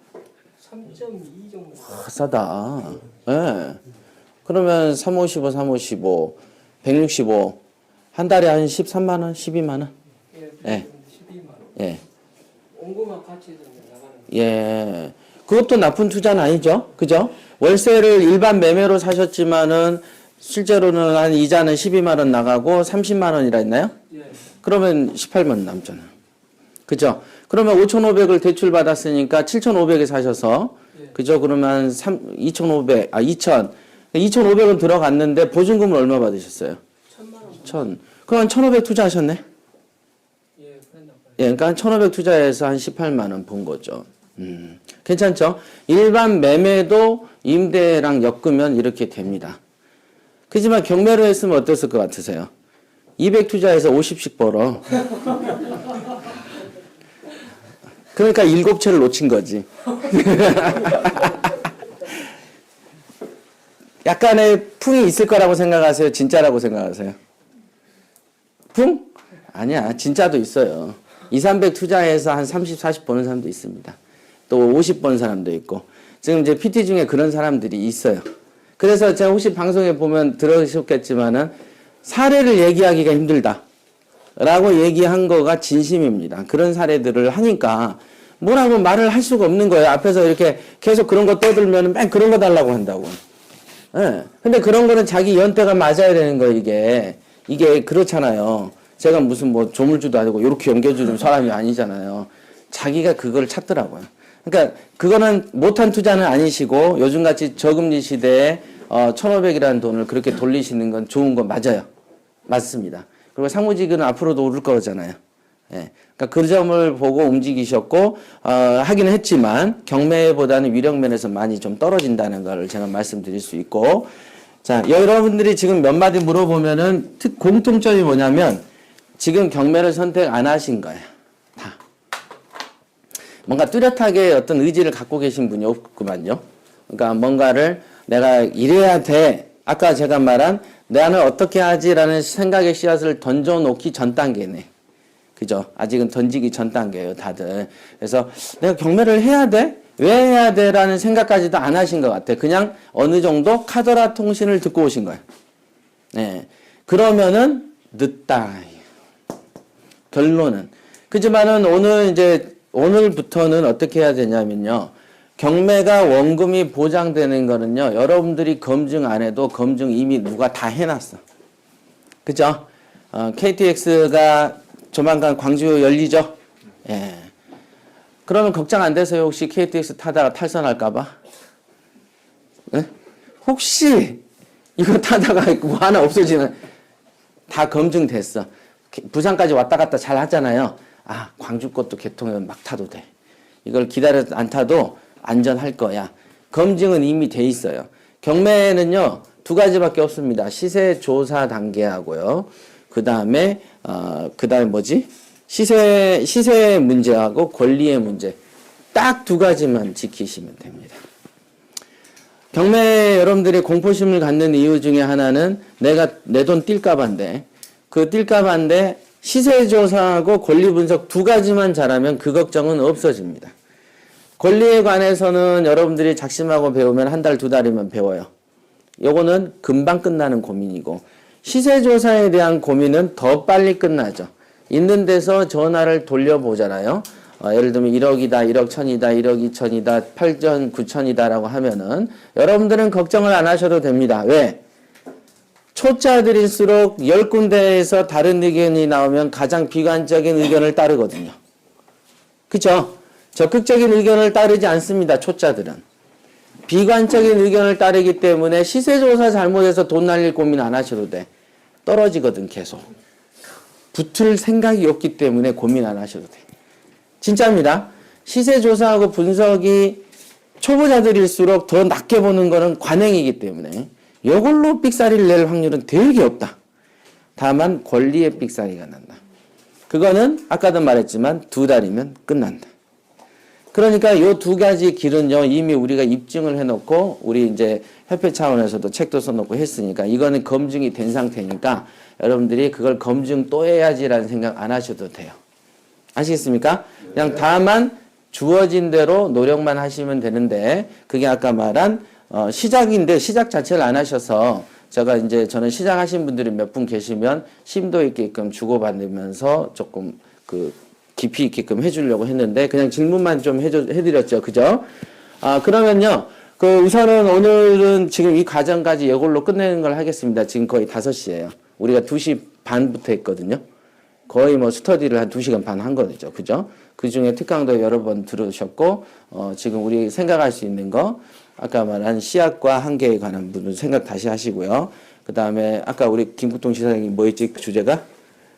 3.2 정도. 싸다. 예. 그러면 355, 355, 165. 한 달에 한 13만 원, 12만 원? 예. 12만 원. 예. 원금과 같이 해서 나가는. 예. 그것도 나쁜 투자는 아니죠. 그죠? 월세를 일반 매매로 사셨지만은 실제로는 한 이자는 12만 원 나가고 30만 원이라 했나요? 예. 그러면 18만 원 남잖아. 그죠? 그러면 5,500을 대출 받았으니까 7,500에 사셔서 그죠? 그러면 2,500, 2,500은 들어갔는데 보증금을 얼마 받으셨어요? 1,000만 원. 1,000. 그럼 1,500 투자하셨네? 예, 그랬나 봐요. 예, 그러니까 한 1,500 투자해서 한 18만 원 번 거죠. 괜찮죠? 일반 매매도 임대랑 엮으면 이렇게 됩니다. 그렇지만 경매로 했으면 어땠을 것 같으세요? 200 투자해서 50씩 벌어. 그러니까 7채를 놓친 거지. 약간의 풍이 있을 거라고 생각하세요? 진짜라고 생각하세요? 풍? 아니야. 진짜도 있어요. 2, 300 투자해서 한 30, 40 버는 사람도 있습니다. 또 50 버는 사람도 있고. 지금 이제 PT 중에 그런 사람들이 있어요. 그래서 제가 혹시 방송에 보면 들으셨겠지만은 사례를 얘기하기가 힘들다. 라고 얘기한 거가 진심입니다. 그런 사례들을 하니까 뭐라고 말을 할 수가 없는 거예요. 앞에서 이렇게 계속 그런 거 떠들면 맨 그런 거 달라고 한다고. 예. 근데 그런 거는 자기 연대가 맞아야 되는 거예요, 이게. 이게 그렇잖아요. 제가 무슨 뭐 조물주도 아니고 이렇게 연결주는 사람이 아니잖아요. 자기가 그걸 찾더라고요. 그러니까 그거는 못한 투자는 아니시고 요즘같이 저금리 시대에 1,500이라는 돈을 그렇게 돌리시는 건 좋은 건 맞아요. 맞습니다. 그리고 상무직은 앞으로도 오를 거잖아요. 예. 그러니까 그 점을 보고 움직이셨고 하기는 했지만 경매보다는 위력면에서 많이 좀 떨어진다는 걸 제가 말씀드릴 수 있고 자 여러분들이 지금 몇 마디 물어보면은 공통점이 뭐냐면 지금 경매를 선택 안 하신 거예요. 다. 뭔가 뚜렷하게 어떤 의지를 갖고 계신 분이 없구만요. 그러니까 뭔가를 내가 이래야 돼. 아까 제가 말한 나는 어떻게 하지라는 생각의 씨앗을 던져놓기 전 단계네. 그죠? 아직은 던지기 전 단계예요, 다들. 그래서 내가 경매를 해야 돼? 왜 해야 돼? 라는 생각까지도 안 하신 것 같아. 그냥 어느 정도 카더라 통신을 듣고 오신 거예요. 네. 그러면은 늦다. 결론은. 그지만은 오늘부터는 어떻게 해야 되냐면요. 경매가 원금이 보장되는 거는요. 여러분들이 검증 안 해도 검증 이미 누가 다 해놨어. 그죠? KTX가 조만간 광주 열리죠? 예. 그러면 걱정 안 되세요? 혹시 KTX 타다가 탈선할까봐? 네? 혹시 이거 타다가 뭐 하나 없어지는 다 검증됐어. 부산까지 왔다 갔다 잘 하잖아요. 아, 광주 것도 개통하면 막 타도 돼. 이걸 기다려서 안 타도 안전할 거야. 검증은 이미 돼 있어요. 경매는요, 2가지밖에 없습니다. 시세 조사 단계하고요. 그 다음에 뭐지? 시세의 문제하고 권리의 문제. 딱 2가지만 지키시면 됩니다. 경매 여러분들이 공포심을 갖는 이유 중에 하나는 내가 내 돈 뛸까봐인데 그 뛸까봐인데 시세 조사하고 권리 분석 2가지만 잘하면 그 걱정은 없어집니다. 권리에 관해서는 여러분들이 작심하고 배우면 1달, 2달이면 배워요. 요거는 금방 끝나는 고민이고 시세조사에 대한 고민은 더 빨리 끝나죠. 있는 데서 전화를 돌려보잖아요. 예를 들면 1억이다, 1억 1천이다, 1억 2천이다, 8천, 9천이다 라고 하면은 여러분들은 걱정을 안 하셔도 됩니다. 왜? 초짜들일수록 10군데에서 다른 의견이 나오면 가장 비관적인 의견을 따르거든요. 그쵸? 적극적인 의견을 따르지 않습니다. 초짜들은. 비관적인 의견을 따르기 때문에 시세조사 잘못해서 돈 날릴 고민 안 하셔도 돼. 떨어지거든 계속. 붙을 생각이 없기 때문에 고민 안 하셔도 돼. 진짜입니다. 시세조사하고 분석이 초보자들일수록 더 낮게 보는 거는 관행이기 때문에 이걸로 삑사리를 낼 확률은 되게 없다. 다만 권리의 삑사리가 난다. 그거는 아까도 말했지만 2달이면 끝난다. 그러니까 이 2가지 길은요, 이미 우리가 입증을 해놓고, 우리 이제 협회 차원에서도 책도 써놓고 했으니까, 이거는 검증이 된 상태니까, 여러분들이 그걸 검증 또 해야지라는 생각 안 하셔도 돼요. 아시겠습니까? 그냥 다만 주어진 대로 노력만 하시면 되는데, 그게 아까 말한, 시작인데, 시작 자체를 안 하셔서, 저는 시작하신 분들이 몇 분 계시면, 심도 있게끔 주고받으면서 조금 깊이 있게끔 해주려고 했는데 그냥 질문만 좀 해드렸죠. 그죠? 그러면요. 우선은 오늘은 지금 이 과정까지 이걸로 끝내는 걸 하겠습니다. 지금 거의 5시예요. 우리가 2시 반부터 했거든요. 거의 뭐 스터디를 한 2시간 반 한 거죠. 그죠? 그 중에 특강도 여러 번 들으셨고, 지금 우리 생각할 수 있는 거, 아까 말한 씨앗과 한계에 관한 부분 생각 다시 하시고요. 그 다음에 아까 우리 김국동 지사장이 뭐였지? 주제가?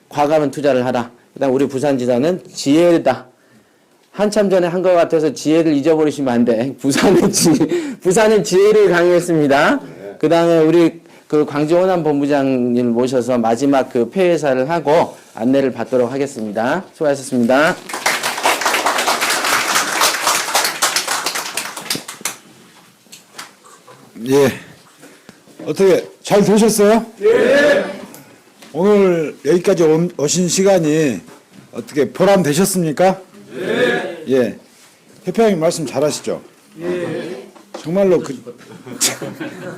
과감한 투자를 하라. 그다음 우리 부산지사는 지혜다. 한참 전에 한 것 같아서 지혜를 잊어버리시면 안 돼. 부산은 지혜를 강요했습니다. 그다음에 우리 그 광주 호남 본부장님 모셔서 마지막 그 폐회사를 하고 안내를 받도록 하겠습니다. 수고하셨습니다. 예. 어떻게 잘 들으셨어요? 네. 오늘 여기까지 오신 시간이 어떻게 보람 되셨습니까? 네. 예. 회장님 말씀 잘하시죠? 네. 정말로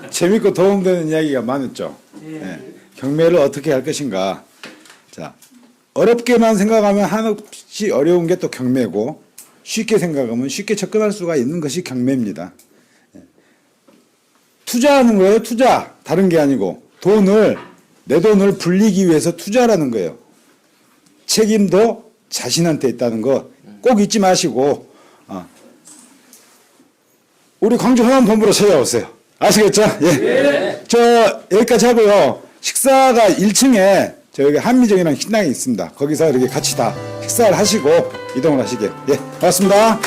재밌고 도움되는 이야기가 많았죠. 예. 경매를 어떻게 할 것인가. 자, 어렵게만 생각하면 한없이 어려운 게 또 경매고, 쉽게 생각하면 쉽게 접근할 수가 있는 것이 경매입니다. 투자하는 거예요, 투자. 다른 게 아니고 내 돈을 불리기 위해서 투자라는 거예요. 책임도 자신한테 있다는 거 꼭 잊지 마시고 우리 광주 호남 본부로 찾아오세요. 아시겠죠? 예. 네. 저 여기까지 하고요. 식사가 1층에 저기 한미정이라는 식당이 있습니다. 거기서 이렇게 같이 다 식사를 하시고 이동을 하시게. 예, 고맙습니다.